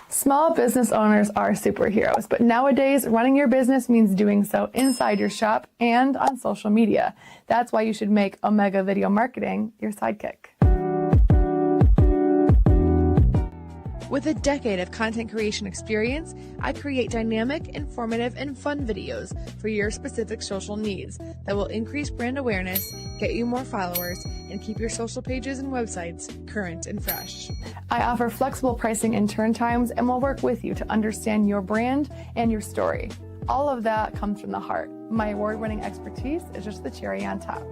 Small business owners are superheroes, but nowadays running your business means doing so inside your shop and on social media. That's why you should make Omega Video Marketing your sidekick. With a decade of content creation experience, I create dynamic, informative, and fun videos for your specific social needs that will increase brand awareness, get you more followers, and keep your social pages and websites current and fresh. I offer flexible pricing and turn times and will work with you to understand your brand and your story. All of that comes from the heart. My award-winning expertise is just the cherry on top.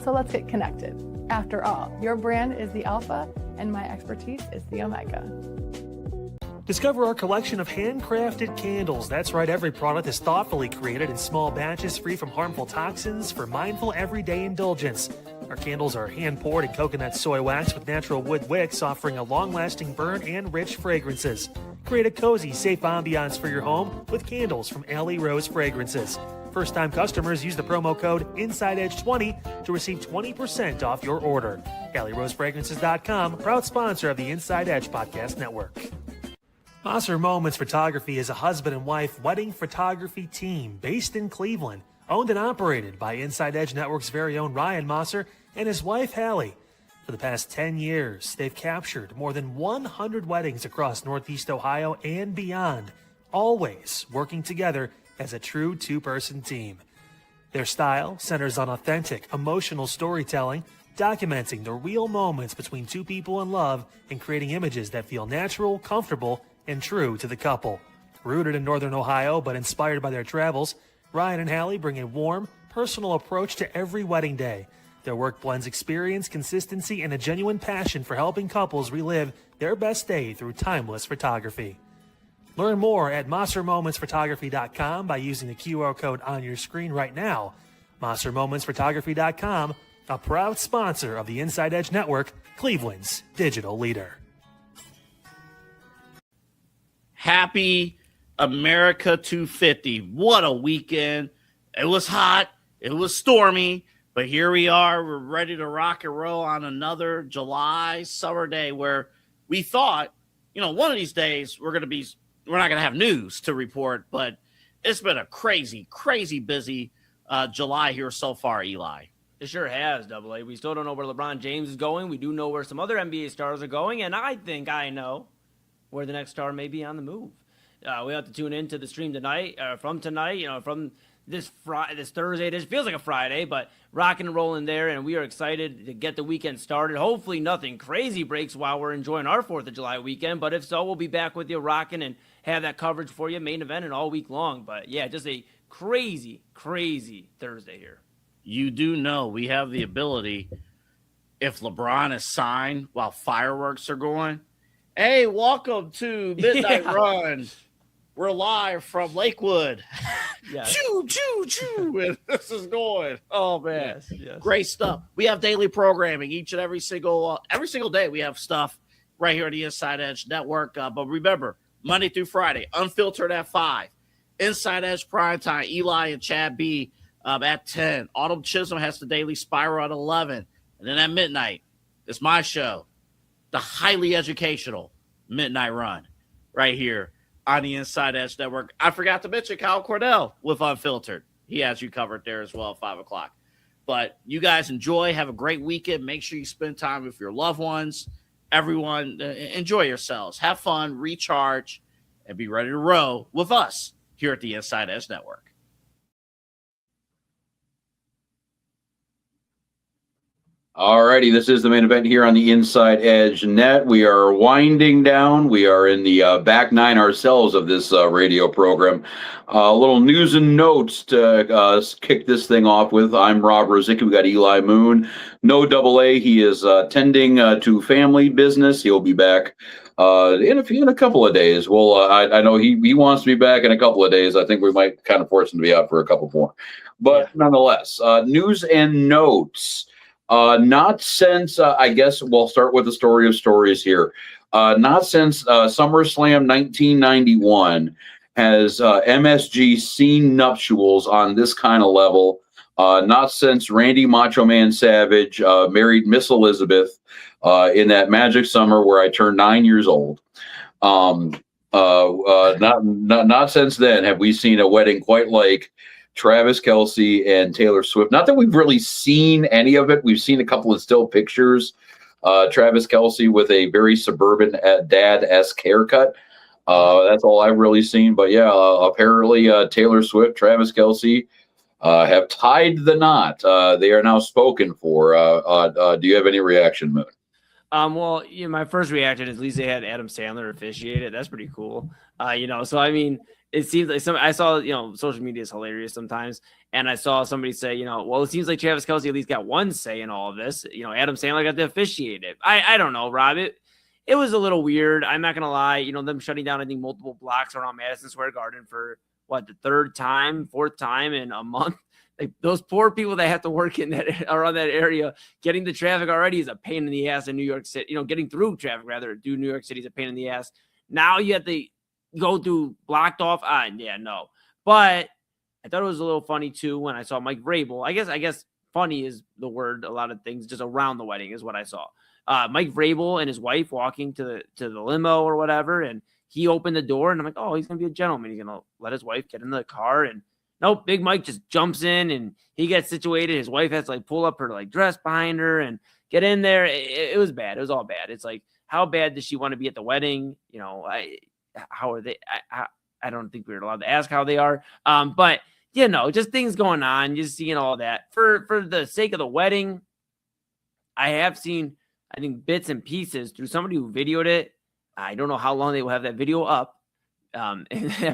So let's get connected. After all, your brand is the alpha and my expertise is the omega. Discover our collection of handcrafted candles. That's right, every product is thoughtfully created in small batches free from harmful toxins for mindful everyday indulgence. Our candles are hand-poured in coconut soy wax with natural wood wicks, offering a long-lasting burn and rich fragrances. Create a cozy, safe ambiance for your home with candles from Alley Rose Fragrances. First-time customers use the promo code InsideEdge20 to receive 20% off your order. AlleyRoseFragrances.com, proud sponsor of the Inside Edge Podcast Network. Mosser Moments Photography is a husband and wife wedding photography team based in Cleveland, owned and operated by Inside Edge Network's very own Ryan Mosser and his wife Hallie. For the past 10 years, they've captured more than 100 weddings across Northeast Ohio and beyond, always working together as a true two-person team. Their style centers on authentic, emotional storytelling, documenting the real moments between two people in love and creating images that feel natural, comfortable, and true to the couple. Rooted in Northern Ohio but inspired by their travels, Ryan and Hallie bring a warm, personal approach to every wedding day. Their work blends experience, consistency, and a genuine passion for helping couples relive their best day through timeless photography. Learn more at MosserMomentsPhotography.com by using the QR code on your screen right now. MosserMomentsPhotography.com, a proud sponsor of the Inside Edge Network, Cleveland's digital leader. Happy America 250. What a weekend. It was hot. It was stormy. But here we are. We're ready to rock and roll on another July summer day where we thought one of these days we're not going to have news to report, but it's been a crazy, crazy busy July here so far, Eli. It sure has, Double A. We still don't know where LeBron James is going. We do know where some other NBA stars are going, and I think I know where the next star may be on the move. We have to tune into the stream tonight, from this Thursday. It feels like a Friday, but rocking and rolling there, and we are excited to get the weekend started. Hopefully nothing crazy breaks while we're enjoying our 4th of July weekend, but if so, we'll be back with you rocking and have that coverage for you, main event and all week long. But yeah, just a crazy, crazy Thursday here. You do know we have the ability, if LeBron is signed while fireworks are going, hey, welcome to Midnight Run. We're live from Lakewood. Yes. Choo, choo, choo. And this is going. Oh, man. Yes. Great stuff. We have daily programming each and every single day. We have stuff right here on the Inside Edge Network. But remember, Monday through Friday, unfiltered at 5. Inside Edge Primetime, Eli and Chad B at 10. Autumn Chisholm has the Daily Spiral at 11. And then at midnight, it's my show, the highly educational Midnight Run, right here on the Inside Edge Network. I forgot to mention Kyle Cornell with Unfiltered. He has you covered there as well at 5 o'clock. But you guys enjoy. Have a great weekend. Make sure you spend time with your loved ones. Everyone, enjoy yourselves. Have fun, recharge, and be ready to row with us here at the Inside Edge Network. All righty, this is the main event here on the Inside Edge Net. We are winding down. We are in the back nine ourselves of this radio program. A little news and notes to kick this thing off with. I'm Rob Rozycki. We got Eli Moon. No Double A. He is tending to family business. He'll be back in a couple of days. Well, I know he wants to be back in a couple of days. I think we might kind of force him to be out for a couple more. But nonetheless, news and notes. Not since, I guess we'll start with the story of stories here. Not since SummerSlam 1991 has MSG seen nuptials on this kind of level. Not since Randy Macho Man Savage married Miss Elizabeth in that magic summer where I turned 9 years old. Not since then have we seen a wedding quite like Travis Kelce and Taylor Swift. Not that we've really seen any of it. We've seen a couple of still pictures. Travis Kelce with a very suburban dad-esque haircut. That's all I've really seen. But yeah, apparently Taylor Swift, Travis Kelce have tied the knot. They are now spoken for. Do you have any reaction, Moon? Well, my first reaction is at least they had Adam Sandler officiate it. That's pretty cool. So I mean, it seems like I saw, social media is hilarious sometimes. And I saw somebody say, well, it seems like Travis Kelce at least got one say in all of this. Adam Sandler got to officiate it. I don't know, Rob. It was a little weird. I'm not going to lie. Them shutting down, I think, multiple blocks around Madison Square Garden for the fourth time in a month. Like those poor people that have to work around that area, getting the traffic already is a pain in the ass in New York City. Getting through traffic rather, do New York City is a pain in the ass. Now you have to go through blocked off. No. But I thought it was a little funny too when I saw Mike Vrabel. I guess funny is the word. A lot of things just around the wedding is what I saw. Mike Vrabel and his wife walking to the limo or whatever, and he opened the door, and I'm like, oh, he's gonna be a gentleman. He's gonna let his wife get in the car, and nope, Big Mike just jumps in and he gets situated. His wife has to pull up her dress behind her and get in there. It was bad. It was all bad. It's like, how bad does she want to be at the wedding? How are they? I don't think we're allowed to ask how they are. But just things going on, just seeing all that for the sake of the wedding. I have seen, I think, bits and pieces through somebody who videoed it. I don't know how long they will have that video up. And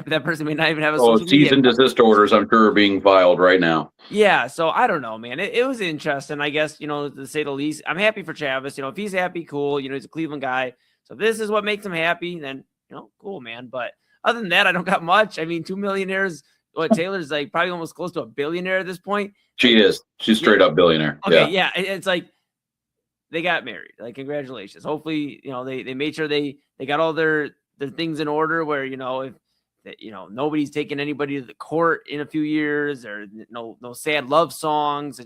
that person may not even have a social media. Cease and desist orders, I'm sure, are being filed right now. Yeah, so I don't know, man. It was interesting, I guess, to say the least. I'm happy for Travis. If he's happy, cool. He's a Cleveland guy. So if this is what makes him happy, then, cool, man. But other than that, I don't got much. I mean, 2 millionaires. Taylor's probably almost close to a billionaire at this point. She is. She's straight up billionaire. Okay, yeah. It's like they got married. Congratulations. Hopefully, they made sure they got all their things in order where, if nobody's taking anybody to the court in a few years, or no sad love songs.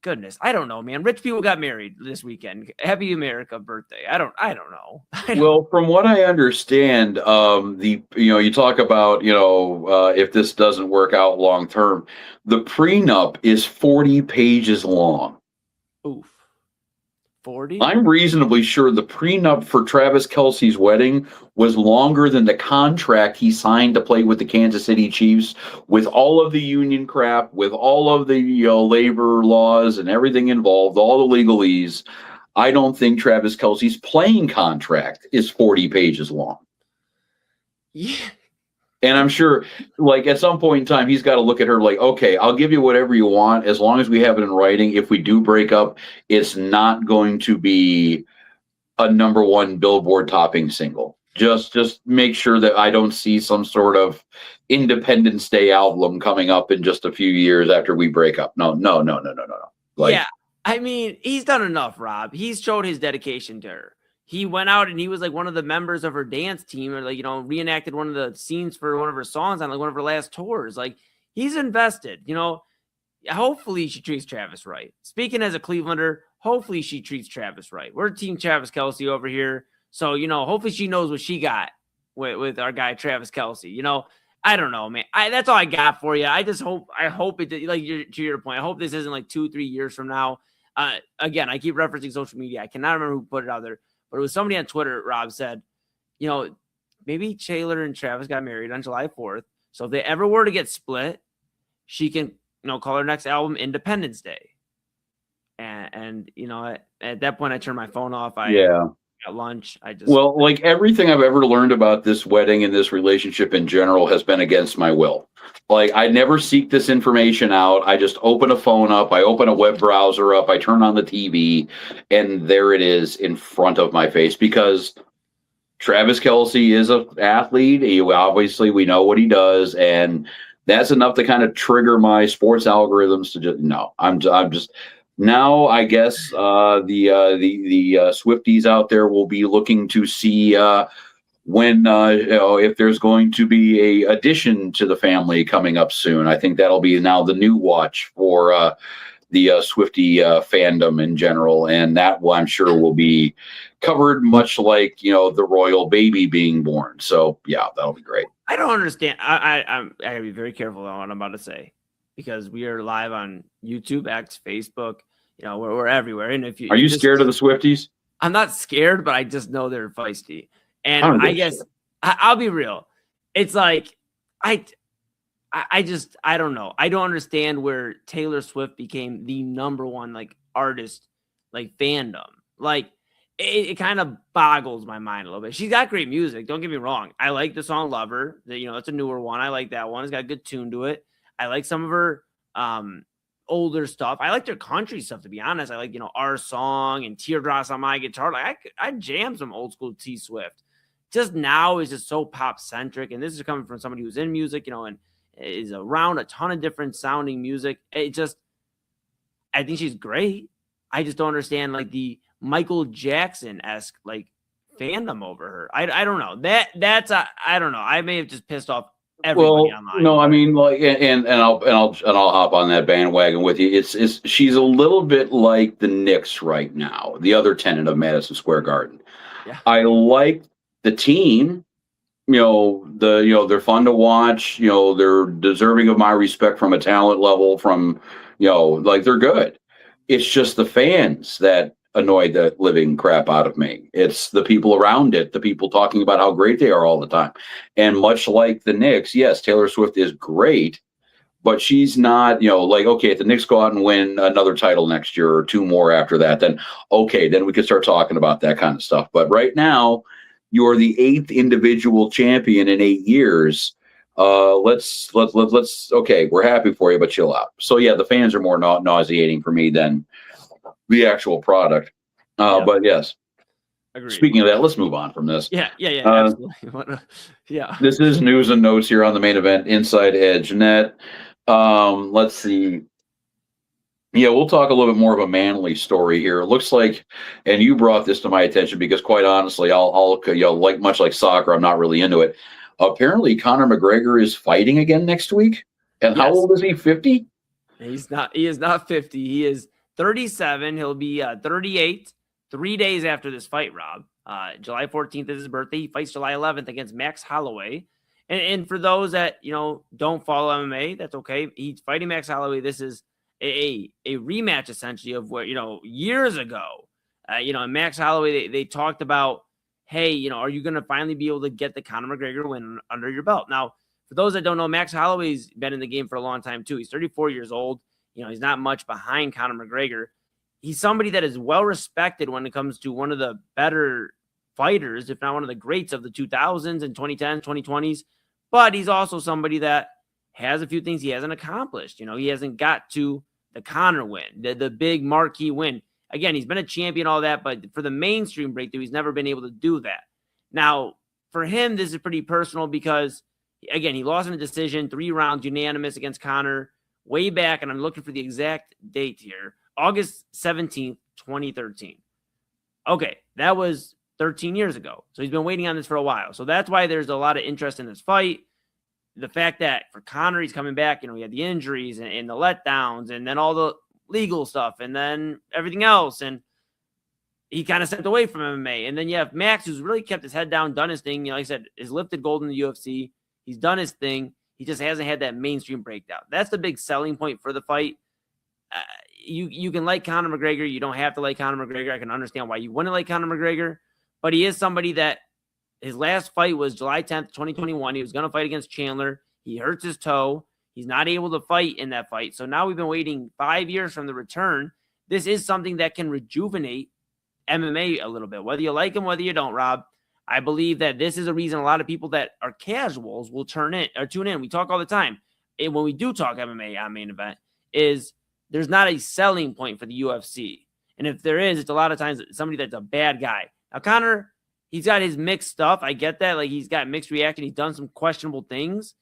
goodness, I don't know, man. Rich people got married this weekend. Happy America birthday. I don't know. Well, from what I understand, you talk about, if this doesn't work out long term, the prenup is 40 pages long. Oof. 40? I'm reasonably sure the prenup for Travis Kelce's wedding was longer than the contract he signed to play with the Kansas City Chiefs, with all of the union crap, with all of the labor laws and everything involved, all the legalese. I don't think Travis Kelce's playing contract is 40 pages long. Yeah. And I'm sure, like, at some point in time, he's got to look at her like, okay, I'll give you whatever you want as long as we have it in writing. If we do break up, it's not going to be a number one Billboard topping single. Just make sure that I don't see some sort of Independence Day album coming up in just a few years after we break up. No. Like, yeah, I mean, he's done enough, Rob. He's showed his dedication to her. He went out and he was like one of the members of her dance team, or reenacted one of the scenes for one of her songs on like one of her last tours. Like, he's invested, hopefully she treats Travis right. Speaking as a Clevelander, hopefully she treats Travis right. We're Team Travis Kelce over here. So, hopefully she knows what she got with our guy, Travis Kelce. I don't know, man. That's all I got for you. I hope it, like, to your point, I hope this isn't like 2-3 years from now. Again, I keep referencing social media. I cannot remember who put it out there. But it was somebody on Twitter, Rob said, maybe Taylor and Travis got married on July 4th. So if they ever were to get split, she can, call her next album Independence Day. And at that point, I turned my phone off. At lunch. Well, like, everything I've ever learned about this wedding and this relationship in general has been against my will. Like, I never seek this information out. I just open a phone up, I open a web browser up, I turn on the TV, and there it is in front of my face, because Travis Kelce is an athlete. Obviously, we know what he does, and that's enough to kind of trigger my sports algorithms to just, no, I'm just now, I guess the Swifties out there will be looking to see when if there's going to be a addition to the family coming up soon. I think that'll be now the new watch for the Swiftie fandom in general, and that I'm sure will be covered much like the royal baby being born. So yeah, that'll be great. I don't understand. I gotta be very careful on what I'm about to say, because we are live on YouTube, X, Facebook. We're everywhere. And if are you scared of the Swifties? I'm not scared, but I just know they're feisty. And I guess I'll be real. It's like I don't know. I don't understand where Taylor Swift became the number one like artist, like fandom. Like it kind of boggles my mind a little bit. She's got great music. Don't get me wrong. I like the song Lover. It's a newer one. I like that one. It's got a good tune to it. I like some of her older stuff. I like their country stuff, to be honest. I like, Our Song and Teardrops on My Guitar. Like I jam some old school T Swift. Just now is just so pop centric. And this is coming from somebody who's in music, and is around a ton of different sounding music. I think she's great. I just don't understand like the Michael Jackson-esque like fandom over her. I don't know. I don't know. I may have just pissed off everybody online. No, I mean, like, and I'll hop on that bandwagon with you. It's she's a little bit like the Knicks right now, the other tenant of Madison Square Garden. Yeah. I like the team. They're fun to watch. They're deserving of my respect from a talent level. From like, they're good. It's just the fans that annoy the living crap out of me. It's the people around it, the people talking about how great they are all the time. And much like the Knicks, yes, Taylor Swift is great, but she's not, like, okay, if the Knicks go out and win another title next year or two more after that, then okay, then we could start talking about that kind of stuff. But right now, you're the 8th individual champion in 8 years. Let's okay, we're happy for you, but chill out. So yeah, the fans are more nauseating for me than the actual product. But yes. Agreed. Speaking of that, let's move on from this. Yeah, absolutely. Yeah. This is news and notes here on the main event, Inside Edge Net. Let's see. Yeah, we'll talk a little bit more of a manly story here. It looks like, and you brought this to my attention because, quite honestly, I'll like, much like soccer, I'm not really into it. Apparently, Conor McGregor is fighting again next week. And yes. How old is he? 50? He's not. He is not 50. He is 37. He'll be 38 3 days after this fight, Rob. July 14th is his birthday. He fights July 11th against Max Holloway. And for those that, don't follow MMA, that's okay. He's fighting Max Holloway. This is a rematch, essentially, of what, years ago. And Max Holloway, they talked about, hey, are you going to finally be able to get the Conor McGregor win under your belt? Now, for those that don't know, Max Holloway's been in the game for a long time, too. He's 34 years old. He's not much behind Conor McGregor. He's somebody that is well respected when it comes to one of the better fighters, if not one of the greats of the 2000s and 2010s, 2020s. But he's also somebody that has a few things he hasn't accomplished. He hasn't got to the Conor win, the big marquee win. Again, he's been a champion, all that, but for the mainstream breakthrough, he's never been able to do that. Now, for him, this is pretty personal because, again, he lost in a decision, 3 rounds, unanimous against Conor way back, and I'm looking for the exact date here, August 17th, 2013. Okay, that was 13 years ago. So he's been waiting on this for a while. So that's why there's a lot of interest in this fight. The fact that for Conor, he's coming back, he had the injuries and the letdowns and then all the legal stuff and then everything else. And he kind of stepped away from MMA. And then you have Max, who's really kept his head down, done his thing. Like I said, has lifted gold in the UFC. He's done his thing. He just hasn't had that mainstream breakdown. That's the big selling point for the fight. You can like Conor McGregor. You don't have to like Conor McGregor. I can understand why you wouldn't like Conor McGregor. But he is somebody that his last fight was July 10th, 2021. He was going to fight against Chandler. He hurts his toe. He's not able to fight in that fight. So now we've been waiting 5 years from the return. This is something that can rejuvenate MMA a little bit. Whether you like him, whether you don't, Rob, I believe that this is a reason a lot of people that are casuals will tune in. We talk all the time. And when we do talk MMA on Main Event, is there's not a selling point for the UFC. And if there is, it's a lot of times somebody that's a bad guy. Now, Conor, he's got his mixed stuff. I get that. Like, he's got mixed reaction. He's done some questionable things.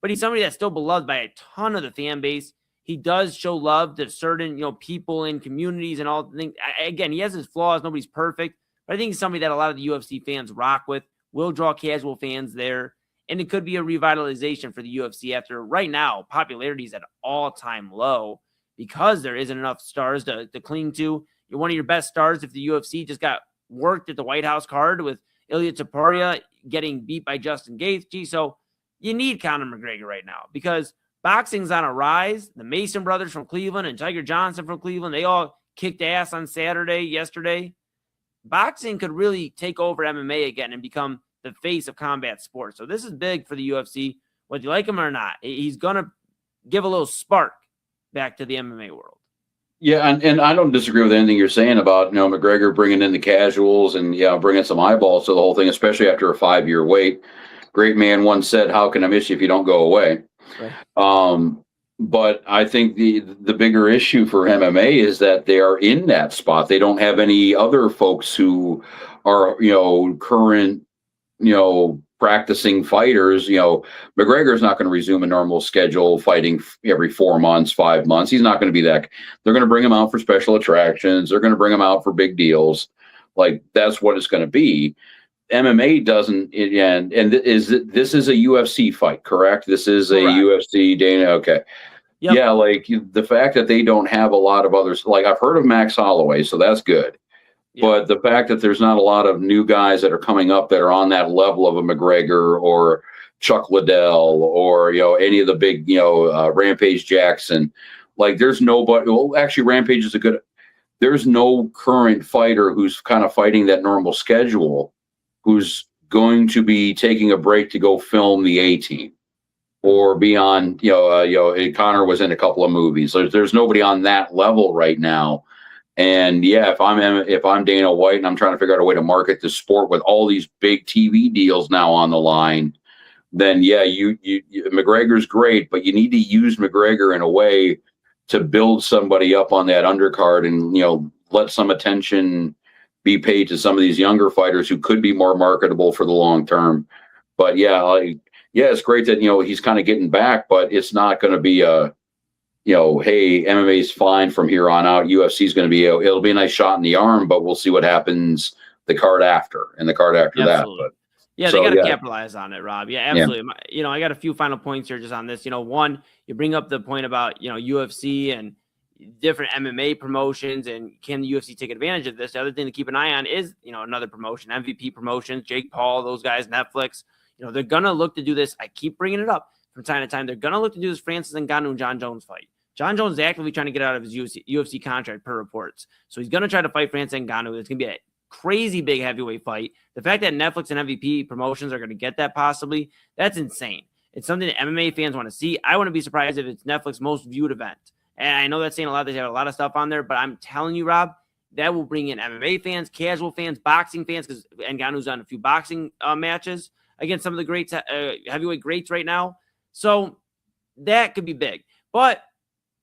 But he's somebody that's still beloved by a ton of the fan base. He does show love to certain, people in communities and all the things. Again, he has his flaws. Nobody's perfect. But I think he's somebody that a lot of the UFC fans rock with, will draw casual fans there. And it could be a revitalization for the UFC after right now, popularity is at an all-time low because there isn't enough stars to cling to. You're one of your best stars if the UFC just got worked at the White House card with Ilya Taporia getting beat by Justin Gaethje. So you need Conor McGregor right now because boxing's on a rise. The Mason brothers from Cleveland and Tiger Johnson from Cleveland, they all kicked ass on yesterday. Boxing could really take over MMA again and become the face of combat sports. So this is big for the UFC, whether you like him or not. He's going to give a little spark back to the MMA world. Yeah, and I don't disagree with anything you're saying about, McGregor bringing in the casuals and, bringing some eyeballs to the whole thing, especially after a 5-year wait. Great man once said, how can I miss you if you don't go away? Right. But I think the bigger issue for MMA is that they are in that spot. They don't have any other folks who are, current, practicing fighters. McGregor's not going to resume a normal schedule fighting every 4 months, 5 months. He's not going to be that. They're going to bring him out for special attractions. They're going to bring him out for big deals. Like, that's what it's going to be. MMA doesn't, and this is a UFC fight, correct? This is correct. A UFC Dana. Okay. Yep. Yeah. Like the fact that they don't have a lot of others, like I've heard of Max Holloway, so that's good. Yep. But the fact that there's not a lot of new guys that are coming up that are on that level of a McGregor or Chuck Liddell or, any of the big, Rampage Jackson, like there's nobody. Well, actually Rampage is there's no current fighter who's kind of fighting that normal schedule who's going to be taking a break to go film the A-Team or be on, Conor was in a couple of movies. So there's nobody on that level right now. And yeah, if I'm Dana White and I'm trying to figure out a way to market the sport with all these big TV deals now on the line, then yeah, you McGregor's great, but you need to use McGregor in a way to build somebody up on that undercard and, let some attention be paid to some of these younger fighters who could be more marketable for the long term. But yeah, it's great that, he's kind of getting back, but it's not going to be a, hey, MMA is fine from here on out. UFC is going to be, it'll be a nice shot in the arm, but we'll see what happens the card after Absolutely. that. But, yeah, they got to capitalize on it, Rob. Yeah, absolutely. Yeah. I got a few final points here just on this. One, you bring up the point about, UFC and, different MMA promotions, and can the UFC take advantage of this? The other thing to keep an eye on is, another promotion, MVP Promotions, Jake Paul, those guys, Netflix. They're going to look to do this. I keep bringing it up from time to time. They're going to look to do this Francis Ngannou and John Jones fight. John Jones is actively trying to get out of his UFC contract per reports. So he's going to try to fight Francis Ngannou. It's going to be a crazy big heavyweight fight. The fact that Netflix and MVP Promotions are going to get that possibly, that's insane. It's something that MMA fans want to see. I wouldn't be surprised if it's Netflix's most viewed event. And I know that's saying a lot. They have a lot of stuff on there, but I'm telling you, Rob, that will bring in MMA fans, casual fans, boxing fans, because Ngannou's on a few boxing matches against some of the greats, heavyweight greats right now. So that could be big. But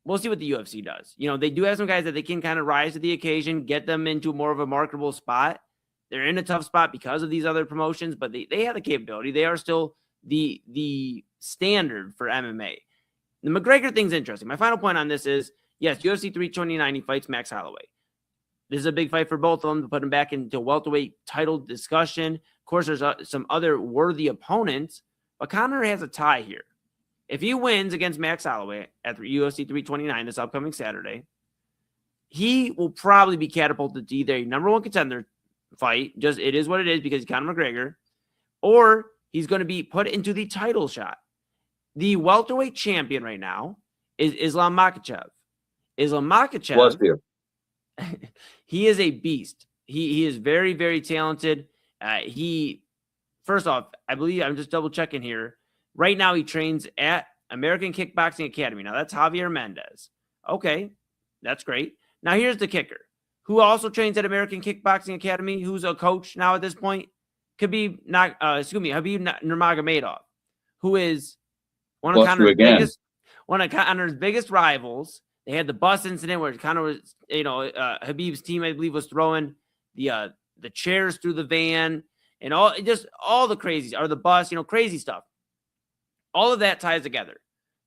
we'll see what the UFC does. They do have some guys that they can kind of rise to the occasion, get them into more of a marketable spot. They're in a tough spot because of these other promotions, but they have the capability. They are still the standard for MMA. The McGregor thing's interesting. My final point on this is, yes, UFC 329, he fights Max Holloway. This is a big fight for both of them to put him back into welterweight title discussion. Of course, there's some other worthy opponents, but Conor has a tie here. If he wins against Max Holloway at UFC 329 this upcoming Saturday, he will probably be catapulted to either a number one contender fight, just it is what it is because he's Conor McGregor, or he's going to be put into the title shot. The welterweight champion right now is Islam Makhachev. Islam Makhachev, he is a beast. He is very, very talented. First off, I believe, I'm just double checking here. Right now, he trains at American Kickboxing Academy. Now, that's Javier Mendez. Okay, that's great. Now, here's the kicker. Who also trains at American Kickboxing Academy, who's a coach now at this point? Habib Nurmagomedov, who is one of Conor's biggest rivals. They had the bus incident where Conor was, Habib's team, I believe, was throwing the chairs through the van and all the crazy, or the bus, crazy stuff. All of that ties together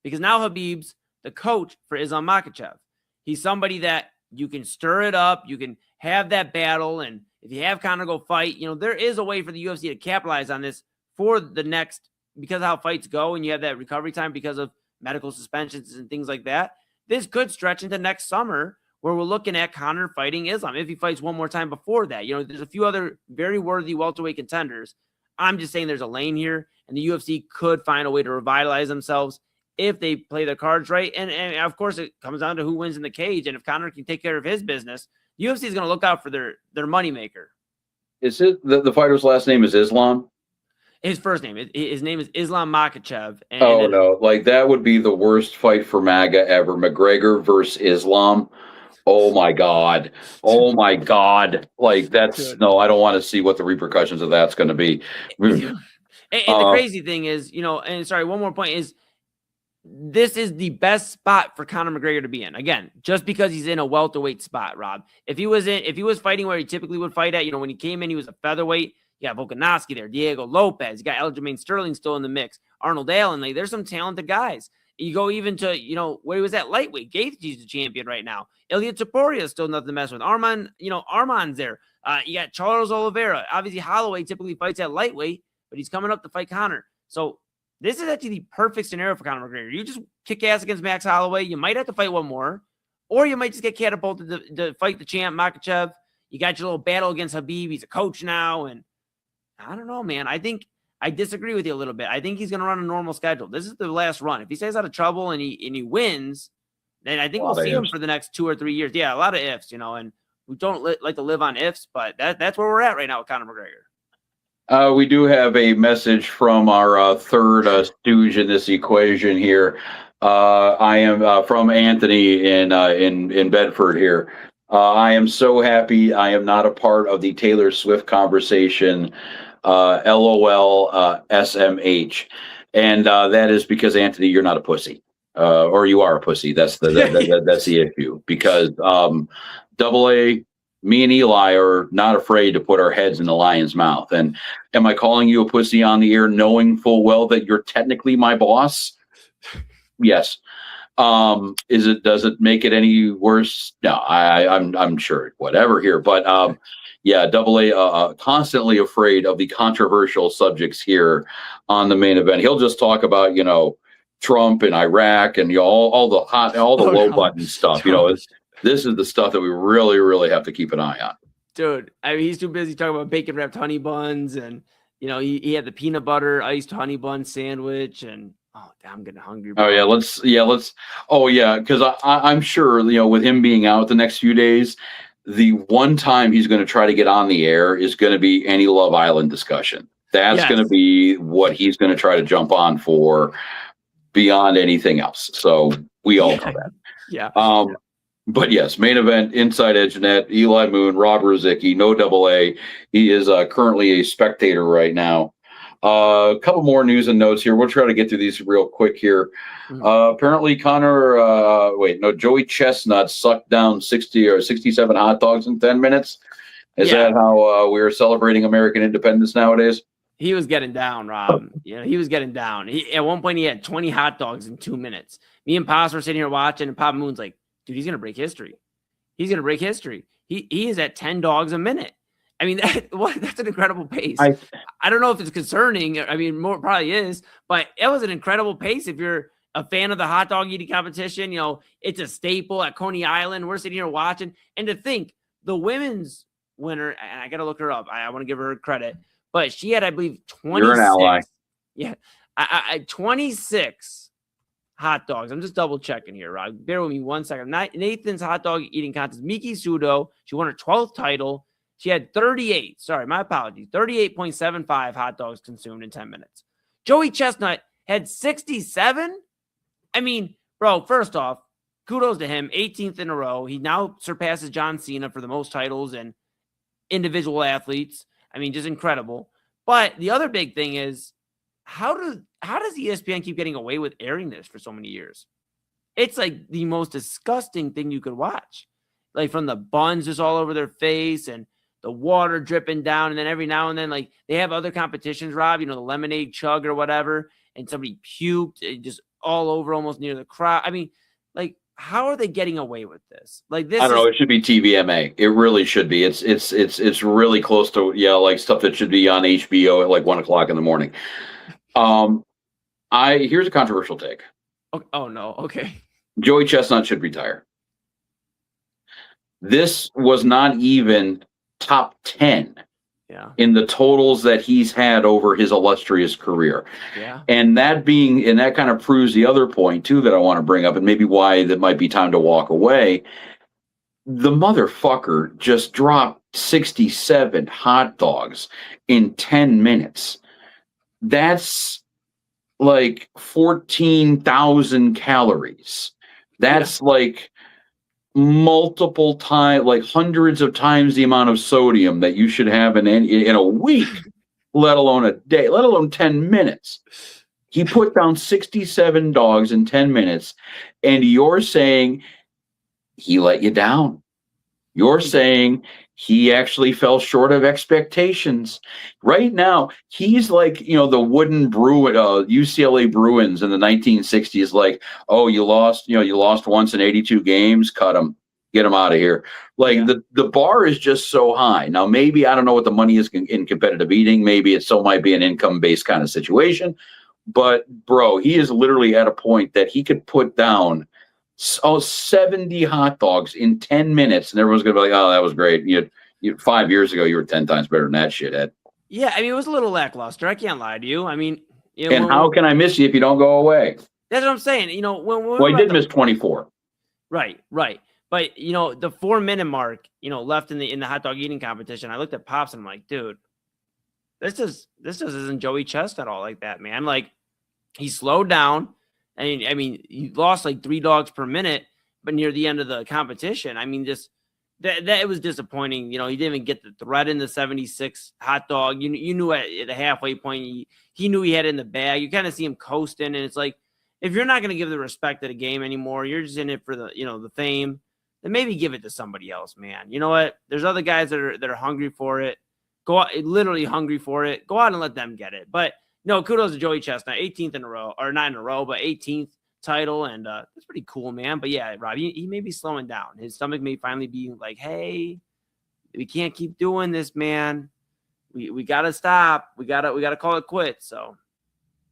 because now Habib's the coach for Islam Makhachev. He's somebody that you can stir it up. You can have that battle. And if you have Conor go fight, there is a way for the UFC to capitalize on this for the next, because of how fights go and you have that recovery time because of medical suspensions and things like that. This could stretch into next summer where we're looking at Conor fighting Islam if he fights one more time before that. There's a few other very worthy welterweight contenders. I'm just saying there's a lane here, and the UFC could find a way to revitalize themselves if they play their cards right. And of course, it comes down to who wins in the cage. And if Conor can take care of his business, the UFC is going to look out for their moneymaker. Is it the fighter's last name is Islam? His first name. His name is Islam Makhachev. No. That would be the worst fight for MAGA ever. McGregor versus Islam. Oh, my God. That's no, I don't want to see what the repercussions of that's going to be. And the crazy thing is, and sorry, one more point is, this is the best spot for Conor McGregor to be in. Again, just because he's in a welterweight spot, Rob. If he was fighting where he typically would fight at, when he came in, he was a featherweight. You got Volkanovski there, Diego Lopez. You got Aljamain Sterling still in the mix. Arnold Allen. There's some talented guys. You go even to, where he was at lightweight. Gaethje's the champion right now. Ilya Topuria is still nothing to mess with. Arman's there. You got Charles Oliveira. Obviously, Holloway typically fights at lightweight, but he's coming up to fight Conor. So this is actually the perfect scenario for Conor McGregor. You just kick ass against Max Holloway. You might have to fight one more, or you might just get catapulted to fight the champ, Makhachev. You got your little battle against Habib. He's a coach now, and I don't know, man. I think I disagree with you a little bit. I think he's going to run a normal schedule. This is the last run. If he stays out of trouble and he wins, then I think we'll see him for the next 2 or 3 years. Yeah, a lot of ifs, and we don't like to live on ifs, but that's where we're at right now with Conor McGregor. We do have a message from our third stooge in this equation here. I am from Anthony in Bedford here. I am so happy I am not a part of the Taylor Swift conversation. LOL SMH, and that is because Anthony, you're not a pussy, or you are a pussy. That's the issue. Because AA, me and Eli are not afraid to put our heads in the lion's mouth. And am I calling you a pussy on the air, knowing full well that you're technically my boss? Yes. Does it make it any worse? No, I'm sure whatever here, but yeah, AA constantly afraid of the controversial subjects here on the main event. He'll just talk about, Trump and Iraq and all the low button stuff. This is the stuff that we really, really have to keep an eye on. Dude, I mean, he's too busy talking about bacon wrapped honey buns, and he had the peanut butter iced honey bun sandwich, and I'm getting hungry. Bro. Oh yeah, let's. Oh yeah, because I'm sure with him being out the next few days, the one time he's going to try to get on the air is going to be any Love Island discussion. That's going to be what he's going to try to jump on for beyond anything else. So we all know that. Yeah. But yes, main event, Inside Edge Net, Eli Moon, Rob Rozycki, no AA. He is currently a spectator right now. A couple more news and notes here. We'll try to get through these real quick here. Apparently, Joey Chestnut sucked down 60 or 67 hot dogs in 10 minutes. Is that how we're celebrating American independence nowadays? He was getting down, Rob. He was getting down. At one point, he had 20 hot dogs in 2 minutes. Me and Pops were sitting here watching, and Papa Moon's like, dude, he's going to break history. He's going to break history. He is at 10 dogs a minute. I mean, that's an incredible pace. I don't know if it's concerning. I mean, more probably is, but it was an incredible pace. If you're a fan of the hot dog eating competition, it's a staple at Coney Island. We're sitting here watching. And to think, the women's winner, and I got to look her up. I want to give her credit, but she had, I believe, 26. You're an ally. Yeah. 26 hot dogs. I'm just double checking here, Rob. Bear with me 1 second. Nathan's hot dog eating contest. Miki Sudo, she won her 12th title. She had 38. Sorry, my apologies. 38.75 hot dogs consumed in 10 minutes. Joey Chestnut had 67. I mean, bro, first off, kudos to him. 18th in a row. He now surpasses John Cena for the most titles and individual athletes. I mean, just incredible. But the other big thing is, how does ESPN keep getting away with airing this for so many years? It's like the most disgusting thing you could watch. Like from the buns just all over their face and the water dripping down. And then every now and then, like they have other competitions, Rob, the lemonade chug or whatever. And somebody puked just all over almost near the crowd. I mean, like, how are they getting away with this? Like this, I don't know. It should be TVMA. It really should be. It's really close to like stuff that should be on HBO at like 1 o'clock in the morning. Here's a controversial take. Oh no. Okay. Joey Chestnut should retire. This was not even top 10 in the totals that he's had over his illustrious career. Yeah. And that kind of proves the other point too that I want to bring up, and maybe why that might be time to walk away. The motherfucker just dropped 67 hot dogs in 10 minutes. That's like 14,000 calories. That's like multiple times, like hundreds of times the amount of sodium that you should have in a week, let alone a day, let alone 10 minutes. He put down 67 dogs in 10 minutes, and you're saying he let you down. You're saying he actually fell short of expectations. Right now, he's like, the wooden UCLA Bruins in the 1960s, like, oh, you lost once in 82 games, cut him, get him out of here. Like the bar is just so high. Now, maybe, I don't know what the money is in competitive eating. Maybe it still might be an income-based kind of situation. But, bro, he is literally at a point that he could put down 70 hot dogs in 10 minutes, and everyone's going to be like, oh, that was great. 5 years ago, you were 10 times better than that shithead. Yeah, I mean, it was a little lackluster. I can't lie to you. I mean, how can I miss you if you don't go away? That's what I'm saying. He did miss 24. Right. But the 4-minute mark, left in the hot dog eating competition, I looked at Pops and I'm like, dude, this just isn't Joey Chest at all like that, man. Like, he slowed down. I mean, he lost like 3 dogs per minute, but near the end of the competition, I mean, just that it was disappointing. He didn't even get the thread in the 76 hot dog. You knew at the halfway point, he knew he had it in the bag. You kind of see him coasting, and it's like, if you're not going to give the respect to the game anymore, you're just in it for the fame, then maybe give it to somebody else, man. You know what? There's other guys that are hungry for it. Go out, literally hungry for it. Go out and let them get it. But no, kudos to Joey Chestnut, 18th in a row, or not in a row, but 18th title, and that's pretty cool, man. But yeah, Rob, he may be slowing down. His stomach may finally be like, hey, we can't keep doing this, man. We gotta stop. We gotta call it quits. So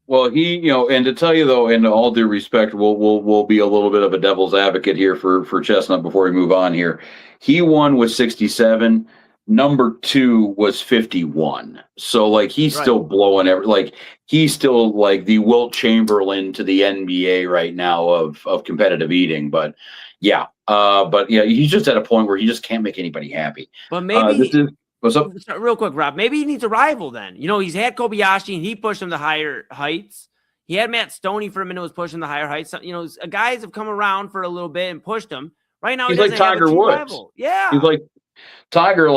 Well, and to tell you though, in all due respect, we'll be a little bit of a devil's advocate here for Chestnut before we move on here. He won with 67. Number 2 was 51. So like he's still blowing he's still like the Wilt Chamberlain to the NBA right now of competitive eating. But yeah, he's just at a point where he just can't make anybody happy. But maybe what's up? Real quick, Rob. Maybe he needs a rival then. He's had Kobayashi and he pushed him to higher heights. He had Matt Stoney for a minute, was pushing the higher heights. Guys have come around for a little bit and pushed him. Right now, he's like Tiger Woods. Rival. Yeah, he's like Tiger.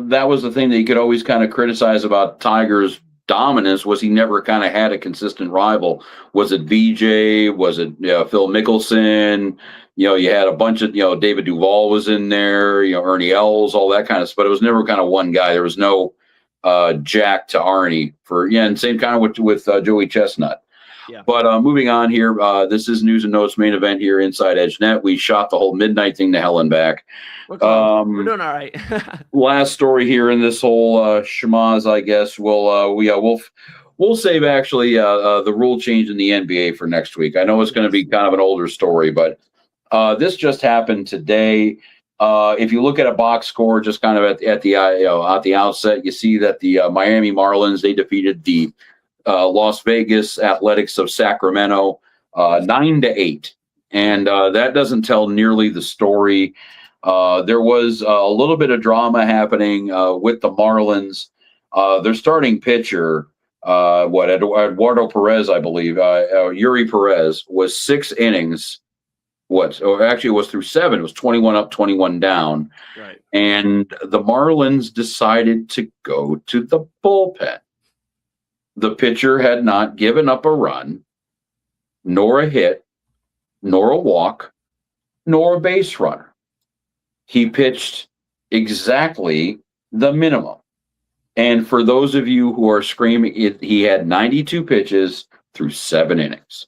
That was the thing that you could always kind of criticize about Tiger's dominance was he never kind of had a consistent rival. Was it VJ? Was it Phil Mickelson? You had a bunch of, David Duval was in there, Ernie Els, all that kind of stuff, but it was never kind of one guy. There was no Jack to Arnie and same kind of with Joey Chestnut. Yeah. But moving on here, this is News and Notes main event here inside EdgeNet. We shot the whole midnight thing to hell and back. We're doing all right. Last story here in this whole schmaz, I guess. We'll save actually the rule change in the NBA for next week. I know it's going to be kind of an older story, but this just happened today. If you look at a box score, just kind of at the outset, you see that the Miami Marlins, they defeated the Las Vegas Athletics of Sacramento 9-8, and that doesn't tell nearly the story. There was a little bit of drama happening with the Marlins. Their starting pitcher, Eduardo Perez, I believe, Yuri Perez, was 6 innings. Actually, it was through 7. It was 21 up, 21 down. Right. And the Marlins decided to go to the bullpen. The pitcher had not given up a run, nor a hit, nor a walk, nor a base runner. He pitched exactly the minimum. And for those of you who are screaming, he had 92 pitches through 7 innings.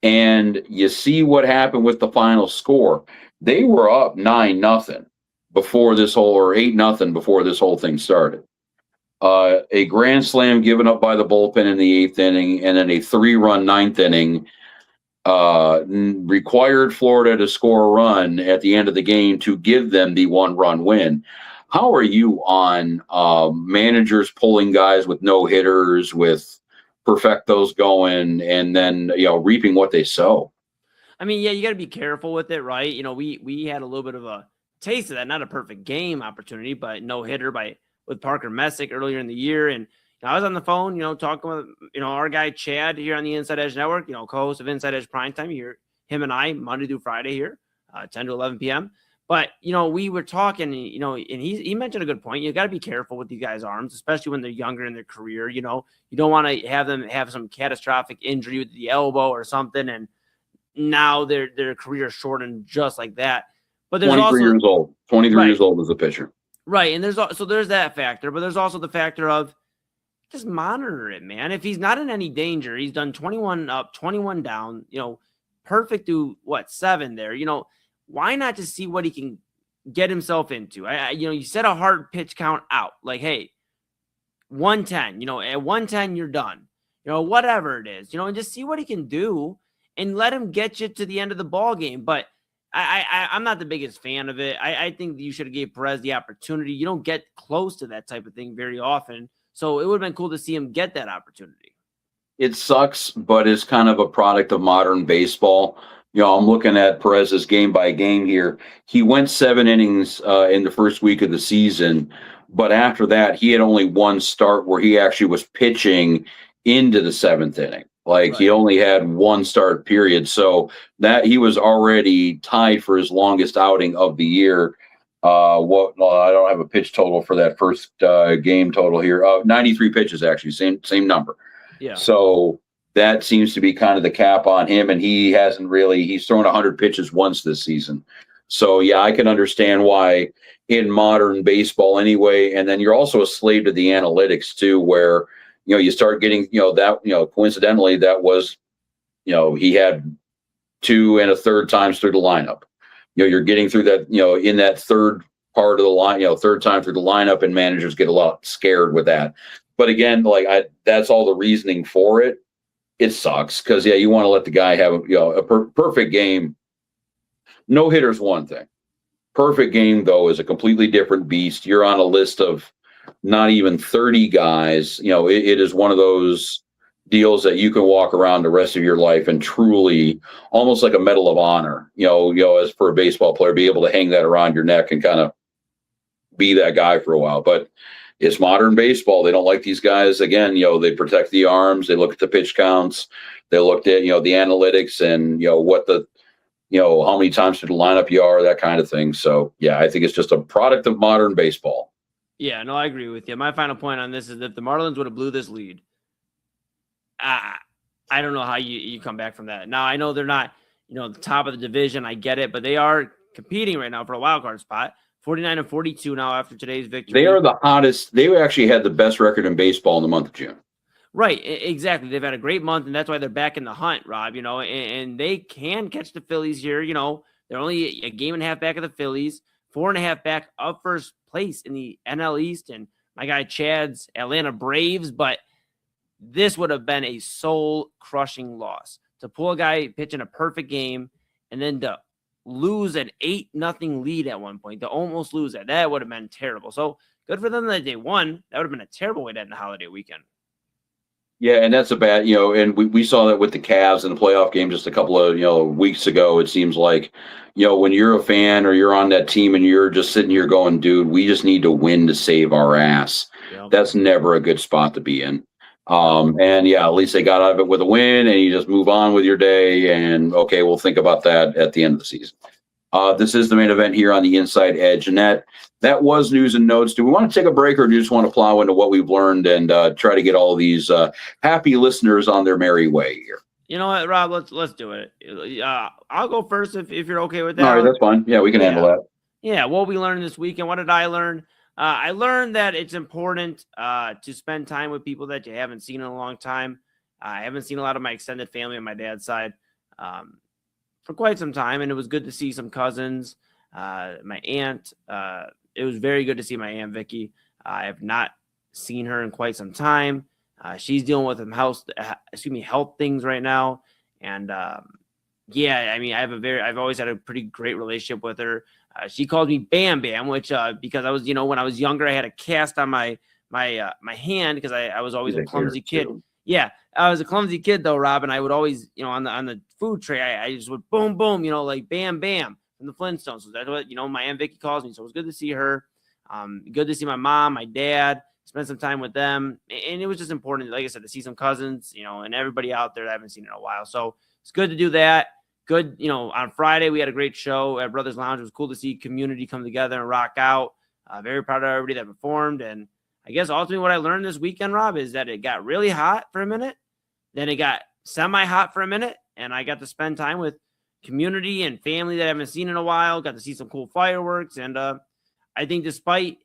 And you see what happened with the final score. They were up 9-0 before this whole, or 8-0 before this whole thing started. A grand slam given up by the bullpen in the 8th inning, and then a 3-run 9th inning required Florida to score a run at the end of the game to give them the 1-run win. How are you on managers pulling guys with no hitters, with perfectos going, and then reaping what they sow? I mean, yeah, you got to be careful with it, right? We had a little bit of a taste of that, not a perfect game opportunity, but no hitter with Parker Messick earlier in the year. And I was on the phone, talking with, our guy Chad here on the Inside Edge Network, co-host of Inside Edge Primetime. You hear him and I Monday through Friday here, 10 to 11 p.m. But, we were talking, and he mentioned a good point. You got to be careful with these guys' arms, especially when they're younger in their career. You don't want to have them have some catastrophic injury with the elbow or something, and now their career is shortened just like that. But there's 23 years old. 23 years old as a pitcher. Right, and there's that factor, but there's also the factor of just monitor it, man. If he's not in any danger, he's done 21 up, 21 down, perfect through 7 there. Why not just see what he can get himself into? You set a hard pitch count out, like, hey, 110. At 110 you're done. Whatever it is, and just see what he can do and let him get you to the end of the ball game. But I'm not the biggest fan of it. I think you should have gave Perez the opportunity. You don't get close to that type of thing very often. So it would have been cool to see him get that opportunity. It sucks, but it's kind of a product of modern baseball. I'm looking at Perez's game by game here. He went 7 innings in the first week of the season, but after that, he had only one start where he actually was pitching into the 7th inning. He only had one start period. So that he was already tied for his longest outing of the year. I don't have a pitch total for that first game total here. 93 pitches, actually, same number. Yeah. So that seems to be kind of the cap on him. And he's thrown 100 pitches once this season. So yeah, I can understand why in modern baseball anyway. And then you're also a slave to the analytics too, where you start getting, coincidentally, that was, he had 2 1/3 times through the lineup. You're getting through that, in that third part of the line, third time through the lineup, and managers get a lot scared with that. But again, that's all the reasoning for it. it sucks because, you want to let the guy have a perfect game. No hitter's one thing. Perfect game, though, is a completely different beast. You're on a list of not even 30 guys. It is one of those deals that you can walk around the rest of your life and truly, almost like a Medal of Honor, as for a baseball player, be able to hang that around your neck and kind of be that guy for a while. But it's modern baseball. They don't like these guys. Again, they protect the arms. They look at the pitch counts. They looked at, the analytics and, what the, how many times to the lineup you are, that kind of thing. So, yeah, I think it's just a product of modern baseball. Yeah, no, I agree with you. My final point on this is if the Marlins would have blew this lead, I don't know how you come back from that. Now, I know they're not, the top of the division. I get it, but they are competing right now for a wild card spot. 49-42 now after today's victory. They are the hottest. They actually had the best record in baseball in the month of June. Right, exactly. They've had a great month, and that's why they're back in the hunt, Rob, and they can catch the Phillies here. They're only a game and a half back of the Phillies, 4.5 back of first place in the NL East, and my guy Chad's Atlanta Braves, but this would have been a soul-crushing loss. To pull a guy pitching a perfect game and then to lose an 8-0 lead at one point, to almost lose that would have been terrible. So good for them that they won. That would have been a terrible way to end the holiday weekend. Yeah, and that's a bad, and we saw that with the Cavs in the playoff game just a couple of, weeks ago. It seems like, when you're a fan or you're on that team and you're just sitting here going, dude, we just need to win to save our ass. Yep. That's never a good spot to be in. And yeah, at least they got out of it with a win and you just move on with your day and okay, we'll think about that at the end of the season. This is the main event here on the Inside Edge, and that was news and notes. Do we want to take a break or do you just want to plow into what we've learned and try to get all these happy listeners on their merry way here? You know what, Rob? Let's do it. I'll go first if you're okay with that. All right, that's fine. Yeah, we can handle that. Yeah, what we learned this week and what did I learn? I learned that it's important to spend time with people that you haven't seen in a long time. I haven't seen a lot of my extended family on my dad's side for quite some time, and it was good to see some cousins, my aunt. It was very good to see my Aunt Vicky. I have not seen her in quite some time. She's dealing with some health things right now, and yeah, I mean, I've always had a pretty great relationship with her. She called me Bam Bam, which because I was, when I was younger, I had a cast on my hand because I was always a clumsy kid. Yeah, I was a clumsy kid though, Rob, and I would always, on the food tray, I just would boom boom, like Bam Bam from the Flintstones. So that's what my Aunt Vicky calls me. So it was good to see her. Good to see my mom, my dad, spend some time with them, and it was just important, like I said, to see some cousins, and everybody out there that I haven't seen in a while. So it's good to do that. Good, on Friday we had a great show at Brothers Lounge. It was cool to see community come together and rock out. Very proud of everybody that performed. And I guess ultimately what I learned this weekend, Rob, is that it got really hot for a minute, then it got semi-hot for a minute, and I got to spend time with community and family that I haven't seen in a while. Got to see some cool fireworks, and I think despite,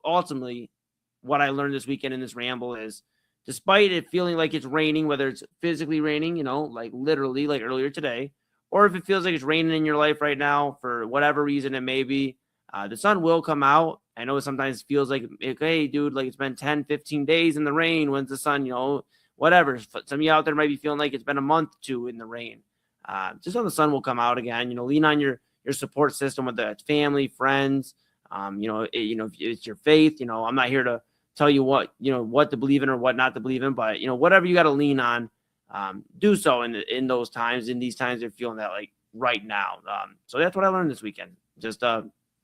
ultimately what I learned this weekend in this ramble is, despite it feeling like it's raining, whether it's physically raining, like literally like earlier today, or if it feels like it's raining in your life right now for whatever reason it may be, the sun will come out. I know it sometimes feels like, hey, dude, like it's been 10, 15 days in the rain. When's the sun, whatever. Some of you out there might be feeling like it's been a month or two in the rain. Just know the sun will come out again. Lean on your support system, whether it's family, friends, if it's your faith. I'm not here to tell you what to believe in or what not to believe in, but whatever you got to lean on, do so in those times, in these times you're feeling that like right now. So that's what I learned this weekend. Just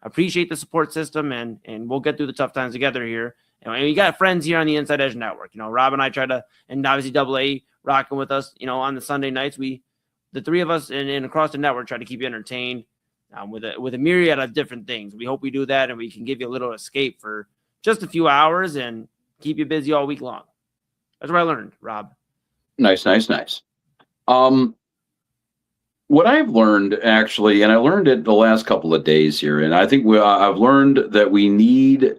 appreciate the support system, and we'll get through the tough times together here. And we got friends here on the Inside Edge Network. Rob and I try to, and obviously AA rocking with us, on the Sunday nights. The three of us and across the network try to keep you entertained with a myriad of different things. We hope we do that, and we can give you a little escape for just a few hours and keep you busy all week long. That's what I learned, Rob. Nice. What I've learned, actually, and I learned it the last couple of days here, and I think I've learned that we need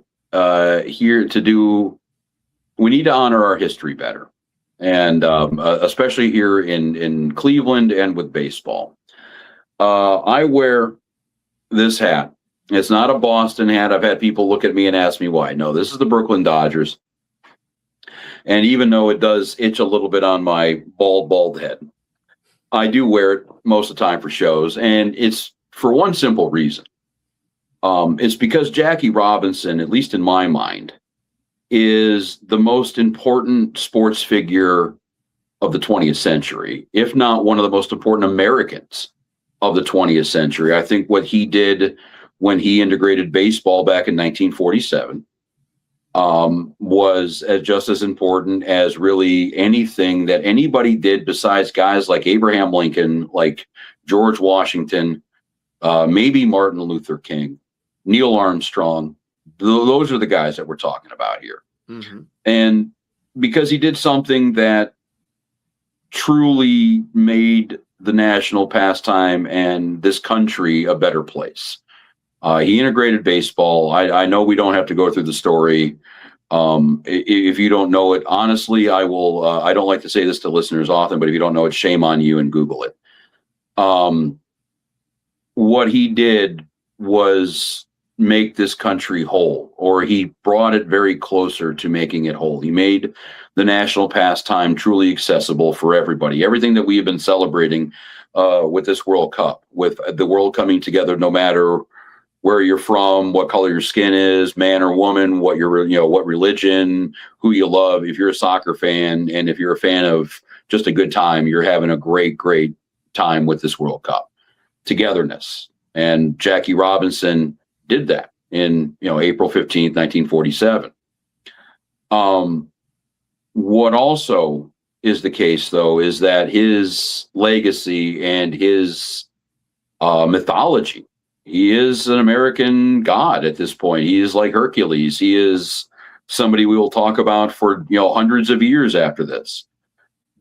we need to honor our history better, and especially here in Cleveland and with baseball. I wear this hat. It's not a Boston hat. I've had people look at me and ask me why. No, this is the Brooklyn Dodgers. And even though it does itch a little bit on my bald head, I do wear it most of the time for shows. And it's for one simple reason. It's because Jackie Robinson, at least in my mind, is the most important sports figure of the 20th century, if not one of the most important Americans of the 20th century. I think what he did when he integrated baseball back in 1947 was just as important as really anything that anybody did besides guys like Abraham Lincoln, like George Washington, maybe Martin Luther King, Neil Armstrong. Those are the guys that we're talking about here. Mm-hmm. And because he did something that truly made the national pastime and this country a better place. He integrated baseball. I know we don't have to go through the story. If you don't know it, honestly, I will. I don't like to say this to listeners often, but if you don't know it, shame on you and Google it. What he did was make this country whole, or he brought it very closer to making it whole. He made the national pastime truly accessible for everybody. Everything that we have been celebrating with this World Cup, with the world coming together, no matter where you're from, what color your skin is, man or woman, what what religion, who you love. If you're a soccer fan, and if you're a fan of just a good time, you're having a great, great time with this World Cup. Togetherness. And Jackie Robinson did that in April 15th, 1947. What also is the case, though, is that his legacy and his mythology. He is an American god at this point. He is like Hercules. He is somebody we will talk about for hundreds of years after this.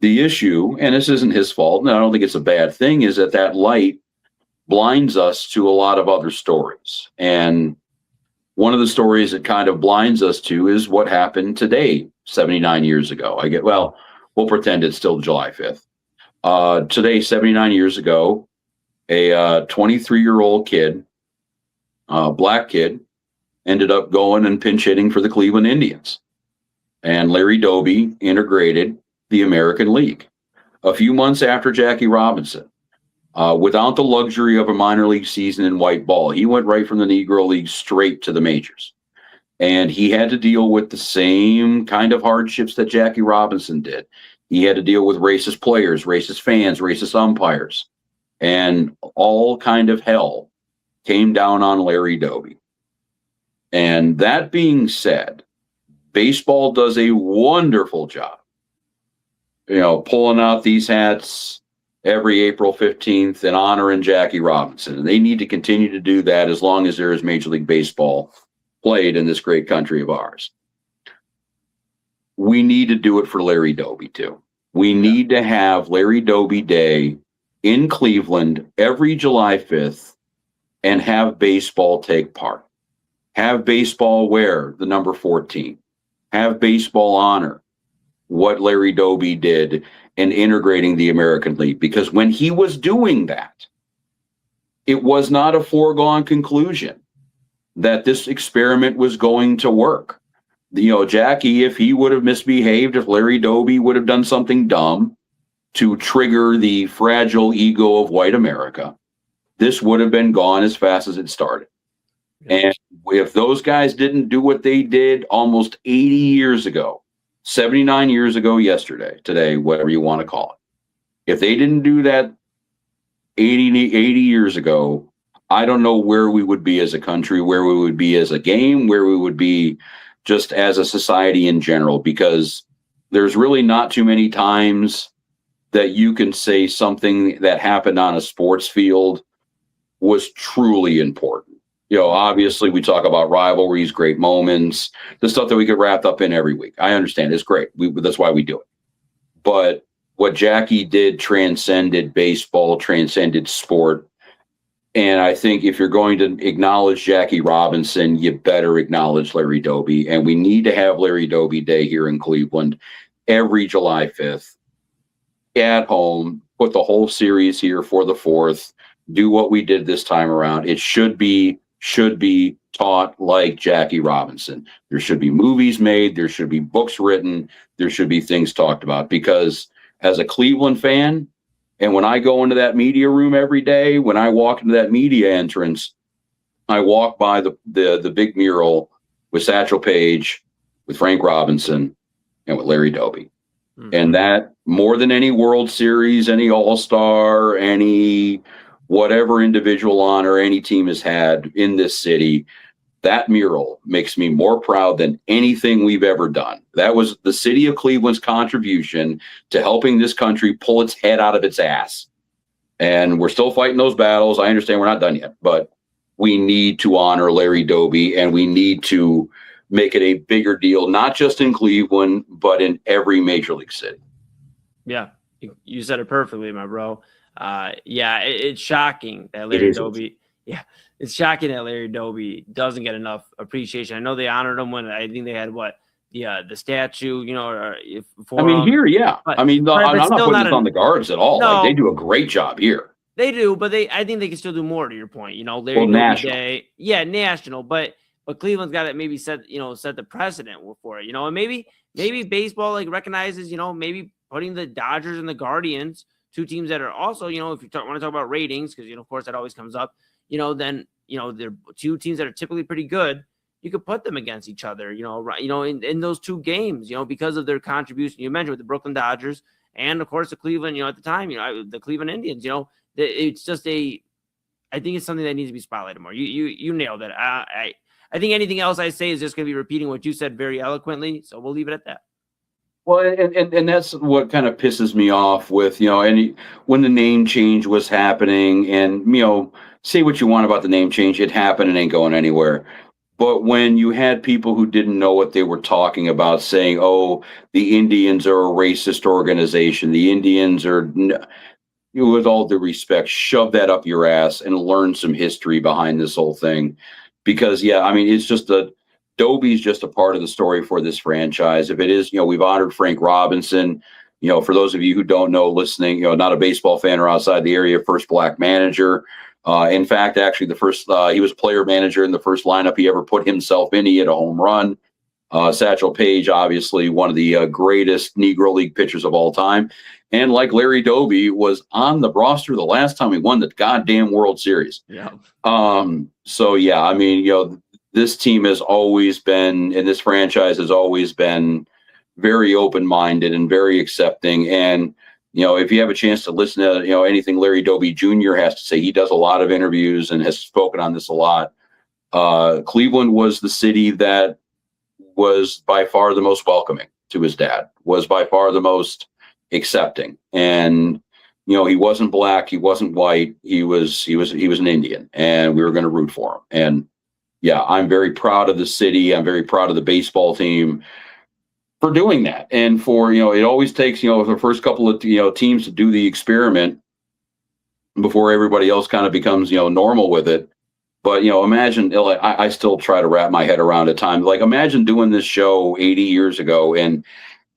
The issue, and this isn't his fault, and I don't think it's a bad thing, is that light blinds us to a lot of other stories. And one of the stories that kind of blinds us to is what happened today, 79 years ago. We'll pretend it's still July 5th. Today, 79 years ago, a 23-year-old kid, black kid, ended up going and pinch hitting for the Cleveland Indians. And Larry Doby integrated the American League a few months after Jackie Robinson. Without the luxury of a minor league season in white ball. He went right from the Negro League straight to the majors. And he had to deal with the same kind of hardships that Jackie Robinson did. He had to deal with racist players, racist fans, racist umpires. And all kind of hell came down on Larry Doby. And that being said, baseball does a wonderful job, pulling out these hats every April 15th and honoring Jackie Robinson. And they need to continue to do that as long as there is Major League Baseball played in this great country of ours. We need to do it for Larry Doby, too. We need to have Larry Doby Day in Cleveland every July 5th and have baseball take part. Have baseball wear the number 14. Have baseball honor what Larry Doby did in integrating the American League. Because when he was doing that, it was not a foregone conclusion that this experiment was going to work. Jackie, if he would have misbehaved, if Larry Doby would have done something dumb to trigger the fragile ego of white America, this would have been gone as fast as it started. And if those guys didn't do what they did almost 80 years ago, 79 years ago yesterday, today, whatever you want to call it, if they didn't do that 80 years ago, I don't know where we would be as a country, where we would be as a game, where we would be just as a society in general, because there's really not too many times that you can say something that happened on a sports field was truly important. Obviously we talk about rivalries, great moments, the stuff that we get wrapped up in every week. I understand it's great. That's why we do it. But what Jackie did transcended baseball, transcended sport. And I think if you're going to acknowledge Jackie Robinson, you better acknowledge Larry Doby. And we need to have Larry Doby Day here in Cleveland every July 5th at home, put the whole series here for the 4th, do what we did this time around. It should be should be taught like Jackie Robinson. There should be movies made. There should be books written. There should be things talked about, because as a Cleveland fan, and when I go into that media room every day, when I walk into that media entrance, I walk by the big mural with Satchel Paige, with Frank Robinson, and with Larry Doby. Mm-hmm. And that, more than any World Series, any All-Star, any whatever individual honor any team has had in this city, that mural makes me more proud than anything we've ever done. That was the city of Cleveland's contribution to helping this country pull its head out of its ass. And we're still fighting those battles. I understand we're not done yet, but we need to honor Larry Doby, and we need to make it a bigger deal, not just in Cleveland, but in every major league city. Yeah, you said it perfectly, my bro. It's shocking that Larry Doby. Yeah, it's shocking that Larry Doby doesn't get enough appreciation. I know they honored him when I think they had the statue, here, yeah. But, I'm not putting this on the guards at all. No, they do a great job here. They do, but I think they can still do more, to your point. Larry Doby national. Day. Yeah, national, but Cleveland's got to maybe set the precedent for it, and maybe baseball recognizes, maybe putting the Dodgers and the Guardians, two teams that are also, if you want to talk about ratings, because of course that always comes up, then they're two teams that are typically pretty good. You could put them against each other, in those two games, because of their contribution. You mentioned with the Brooklyn Dodgers and of course the Cleveland, at the time, the Cleveland Indians. It's just I think it's something that needs to be spotlighted more. You nailed it. I think anything else I say is just going to be repeating what you said very eloquently. So we'll leave it at that. Well, and that's what kind of pisses me off with, when the name change was happening, and, say what you want about the name change, it happened and ain't going anywhere. But when you had people who didn't know what they were talking about saying, oh, the Indians are a racist organization, the Indians are, with all due respect, shove that up your ass and learn some history behind this whole thing. Because, it's just Doby's just a part of the story for this franchise. If it is, we've honored Frank Robinson. For those of you who don't know, listening, not a baseball fan or outside the area, first black manager. In fact, actually, the first he was player manager in the first lineup he ever put himself in. He hit a home run. Satchel Paige, obviously one of the greatest Negro League pitchers of all time. And like Larry Doby, was on the roster the last time we won the goddamn World Series. Yeah. This team has always been, and this franchise has always been, very open-minded and very accepting. And, if you have a chance to listen to, anything Larry Doby Jr. has to say, he does a lot of interviews and has spoken on this a lot. Cleveland was the city that was by far the most welcoming to his dad, was by far the most accepting. And, he wasn't black, he wasn't white, he was an Indian, and we were going to root for him. And yeah, I'm very proud of the city. I'm very proud of the baseball team for doing that. And for, it always takes, the first couple of, teams to do the experiment before everybody else kind of becomes, normal with it. But, imagine, I still try to wrap my head around at times. Imagine doing this show 80 years ago, and,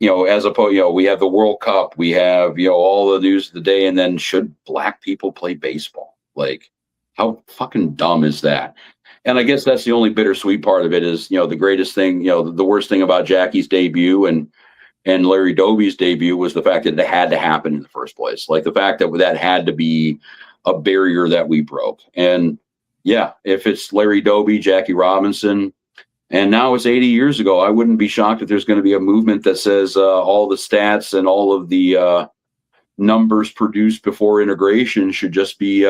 as opposed, we have the World Cup, we have, all the news of the day, and then should black people play baseball? How fucking dumb is that? And I guess that's the only bittersweet part of it is, the greatest thing, the worst thing about Jackie's debut and Larry Doby's debut was the fact that it had to happen in the first place. The fact that had to be a barrier that we broke. And yeah, if it's Larry Doby, Jackie Robinson, and now it's 80 years ago, I wouldn't be shocked if there's going to be a movement that says all the stats and all of the numbers produced before integration should just be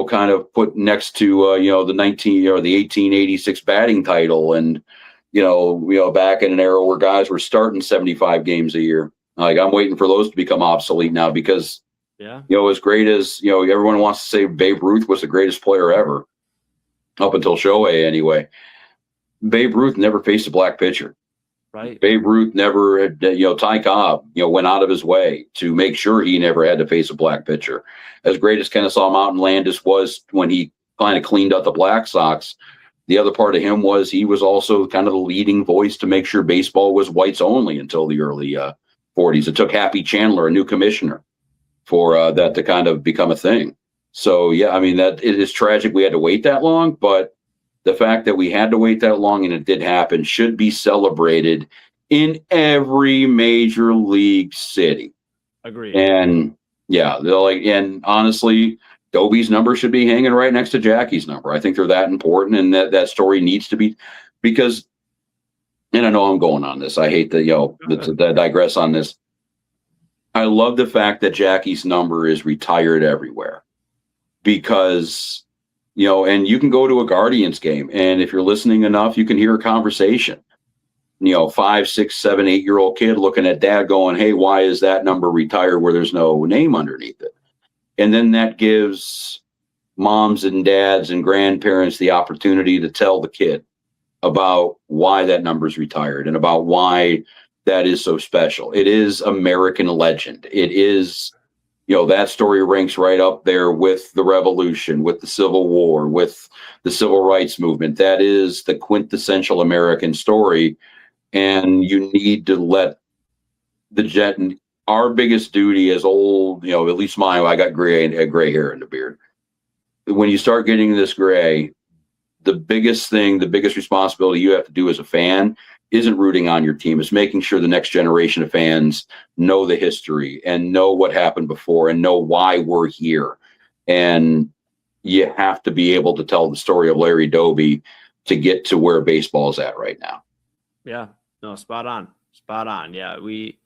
kind of put next to, the 1886 batting title. And, back in an era where guys were starting 75 games a year. I'm waiting for those to become obsolete now because, as great as, everyone wants to say Babe Ruth was the greatest player ever up until Shohei anyway. Babe Ruth never faced a black pitcher. Right. Babe Ruth never had, Ty Cobb, went out of his way to make sure he never had to face a black pitcher. As great as Kennesaw Mountain Landis was when he kind of cleaned up the Black Sox, the other part of him was he was also kind of the leading voice to make sure baseball was whites only until the early 40s. It took Happy Chandler, a new commissioner, for that to kind of become a thing. So, yeah, I mean, that it is tragic we had to wait that long, but the fact that we had to wait that long and it did happen should be celebrated in every major league city. Agreed. And yeah, and honestly, Dobie's number should be hanging right next to Jackie's number. I think they're that important, and that story needs to be, because, and I know I'm going on this. I hate to digress on this. I love the fact that Jackie's number is retired everywhere, because, and you can go to a Guardians game, and if you're listening enough, you can hear a conversation. 5, 6, 7, 8-year-old kid looking at dad going, hey, why is that number retired where there's no name underneath it? And then that gives moms and dads and grandparents the opportunity to tell the kid about why that number's retired and about why that is so special. It is American legend. It is, that story ranks right up there with the Revolution, with the Civil War, with the Civil Rights Movement. That is the quintessential American story. And you need to let the Jet, our biggest duty as old, at least mine, I got gray hair in the beard. When you start getting this gray, the biggest responsibility you have to do as a fan isn't rooting on your team. It's making sure the next generation of fans know the history and know what happened before and know why we're here. And you have to be able to tell the story of Larry Doby to get to where baseball's at right now. Yeah, no, spot on. Yeah, we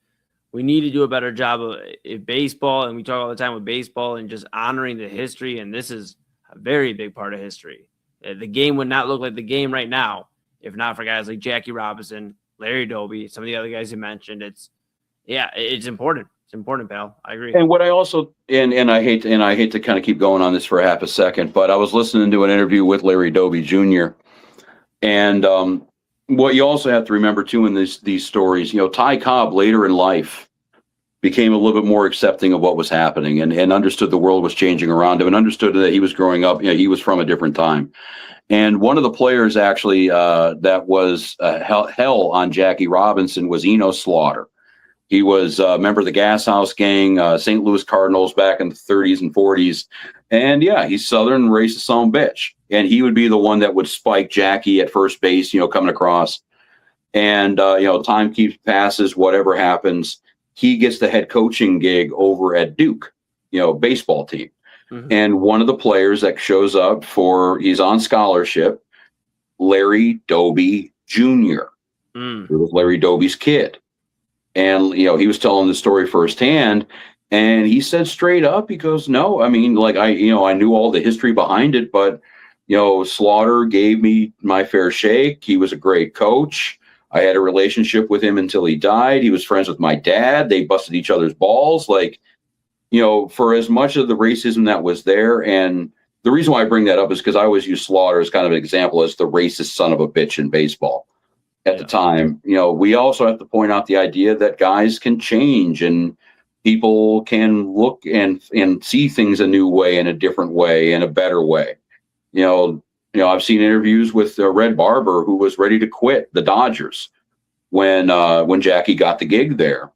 need to do a better job of baseball, and we talk all the time with baseball and just honoring the history, and this is a very big part of history. The game would not look like the game right now if not for guys like Jackie Robinson, Larry Doby, some of the other guys you mentioned. It's important. It's important, pal. I agree. And what I also and I hate to kind of keep going on this for half a second, but I was listening to an interview with Larry Doby Jr. and what you also have to remember too in these stories, Ty Cobb later in life became a little bit more accepting of what was happening and understood the world was changing around him and understood that he was growing up. He was from a different time. And one of the players actually that was hell on Jackie Robinson was Eno Slaughter. He was a member of the Gas House Gang, St. Louis Cardinals back in the 30s and 40s. And yeah, he's Southern, racist son of a bitch. And he would be the one that would spike Jackie at first base, coming across. And, time passes, whatever happens. He gets the head coaching gig over at Duke, baseball team. Mm-hmm. And one of the players that shows up he's on scholarship, Larry Doby Jr. It was Larry Doby's kid. And, he was telling the story firsthand, and he said straight up, he goes, no, I mean, I knew all the history behind it, but, Slaughter gave me my fair shake. He was a great coach. I had a relationship with him until he died. He was friends with my dad. They busted each other's balls. For as much of the racism that was there. And the reason why I bring that up is because I always use Slaughter as kind of an example as the racist son of a bitch in baseball at the time. We also have to point out the idea that guys can change and people can look and see things a new way, in a different way, in a better way. I've seen interviews with Red Barber, who was ready to quit the Dodgers when Jackie got the gig there.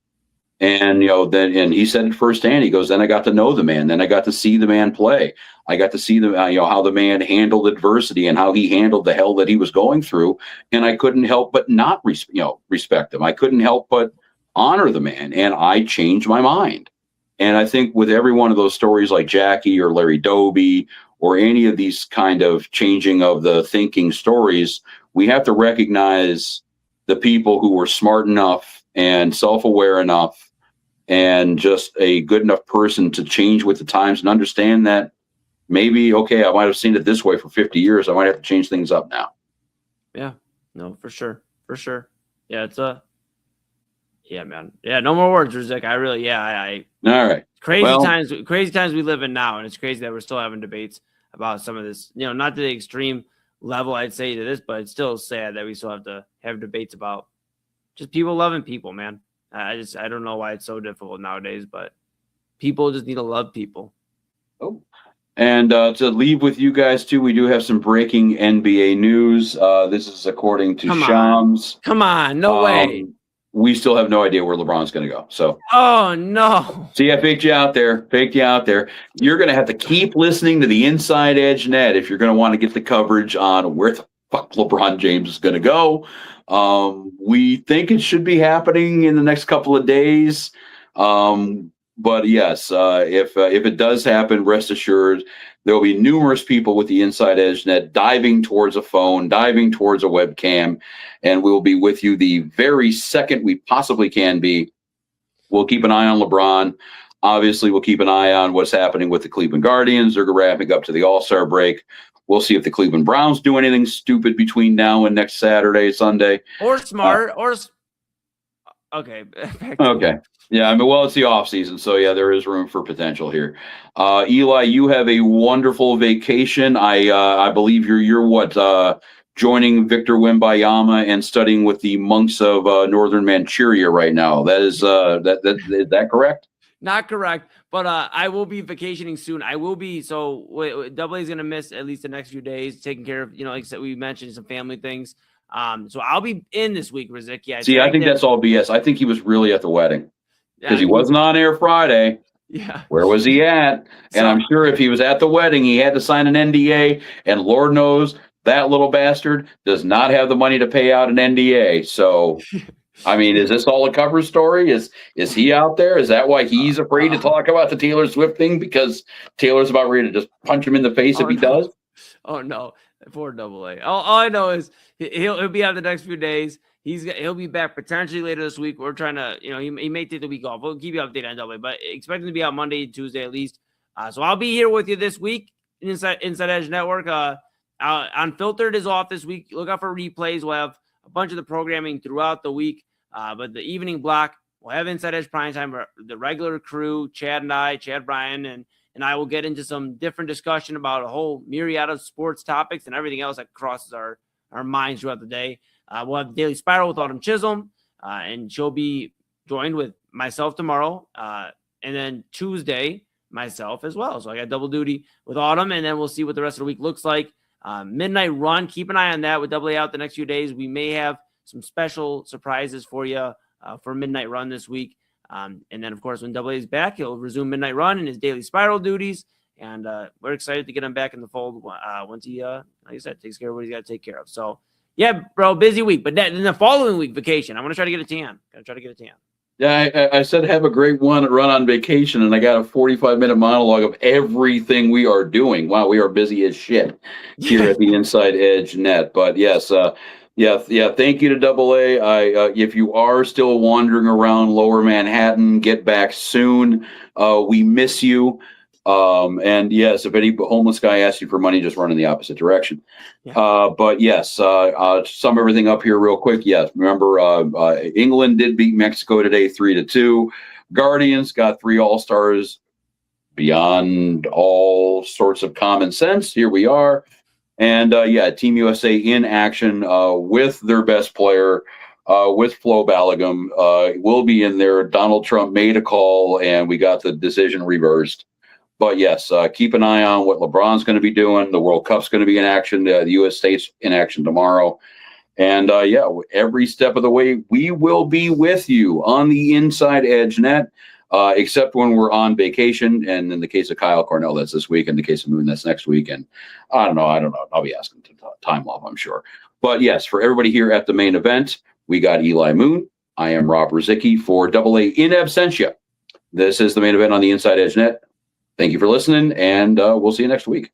And, then he said it firsthand. He goes, then I got to know the man. Then I got to see the man play. I got to see how the man handled adversity and how he handled the hell that he was going through. And I couldn't help but not respect him. I couldn't help but honor the man. And I changed my mind. And I think with every one of those stories like Jackie or Larry Doby or any of these kind of changing of the thinking stories, we have to recognize the people who were smart enough and self-aware enough and just a good enough person to change with the times and understand that maybe, okay, I might have seen it this way for 50 years. I might have to change things up now. Yeah, no, for sure. Yeah, yeah, man. Yeah, no more words, Rozycki. All right. Crazy times we live in now. And it's crazy that we're still having debates about some of this, not to the extreme level I'd say to this, but it's still sad that we still have to have debates about just people loving people, man. I don't know why it's so difficult nowadays, but people just need to love people. Oh, and to leave with you guys too, we do have some breaking NBA news. This is according to Shams. Come on, no way. we still have no idea where LeBron's going to go. So, oh no! See, I faked you out there. You're going to have to keep listening to the Inside Edge Net if you're going to want to get the coverage on where the fuck LeBron James is going to go. We think it should be happening in the next couple of days. But yes, if it does happen, rest assured, there will be numerous people with the Inside Edge Net diving towards a phone, diving towards a webcam, and we will be with you the very second we possibly can be. We'll keep an eye on LeBron. Obviously, we'll keep an eye on what's happening with the Cleveland Guardians. They're wrapping up to the All-Star break. We'll see if the Cleveland Browns do anything stupid between now and next Saturday, Sunday. Or smart, okay. Okay. Yeah, I mean, well, it's the off season, so yeah, there is room for potential here. Eli, you have a wonderful vacation. I believe you're what, joining Victor Wembanyama and studying with the monks of northern Manchuria right now. That is is that correct? Not correct, but I will be vacationing soon. I will be, so Double A is going to miss at least the next few days, taking care of, like I said, we mentioned some family things. So I'll be in this week, Rozycki. I think that's all BS. I think he was really at the wedding because he wasn't on air Friday. Yeah. Where was he at? And I'm sure if he was at the wedding, he had to sign an NDA, and Lord knows that little bastard does not have the money to pay out an NDA. So, I mean, is this all a cover story? Is he out there? Is that why he's afraid to talk about the Taylor Swift thing? Because Taylor's about ready to just punch him in the face if he does? Oh, no. Poor Double A. All I know is he'll be out the next few days. He'll be back potentially later this week. We're trying to, he may take the week off. We'll keep you updated on Double A, but expect him to be out Monday, Tuesday at least. So I'll be here with you this week. Inside Edge Network. Unfiltered is off this week. Look out for replays. We'll have a bunch of the programming throughout the week. But the evening block, we'll have Inside Edge Primetime. The regular crew, Chad, Brian, and I will get into some different discussion about a whole myriad of sports topics and everything else that crosses our minds throughout the day. We'll have the Daily Spiral with Autumn Chisholm, and she'll be joined with myself tomorrow. And then Tuesday, myself as well. So I got double duty with Autumn, and then we'll see what the rest of the week looks like. Midnight Run, keep an eye on that with Double A out the next few days. We may have some special surprises for you for Midnight Run this week. And then, of course, when Double A is back, he'll resume Midnight Run and his Daily Spiral duties. And we're excited to get him back in the fold once he, like I said, takes care of what he's got to take care of. So, yeah, bro, busy week. But then the following week, vacation. I'm going to try to get a tan. Yeah, I said have a great run on vacation, and I got a 45-minute monologue of everything we are doing. Wow, we are busy as shit here at the Inside Edge Net. But yes, thank you to Double A. If you are still wandering around Lower Manhattan, get back soon. We miss you. And yes, if any homeless guy asks you for money, just run in the opposite direction. Yeah. But yes, sum everything up here real quick. Yes, remember, England did beat Mexico today 3-2. Guardians got 3 All-Stars beyond all sorts of common sense. Here we are. And Team USA in action with their best player, with Flo Balogun, will be in there. Donald Trump made a call, and we got the decision reversed. But yes, keep an eye on what LeBron's going to be doing. The World Cup's going to be in action. The U.S. State's in action tomorrow. And every step of the way, we will be with you on the Inside Edge Net, except when we're on vacation. And in the case of Kyle Cornell, that's this week. In the case of Moon, that's next week. And I don't know. I'll be asking to time off, I'm sure. But yes, for everybody here at the main event, we got Eli Moon. I am Rob Rozycki for Double A in absentia. This is the main event on the Inside Edge Net. Thank you for listening, and we'll see you next week.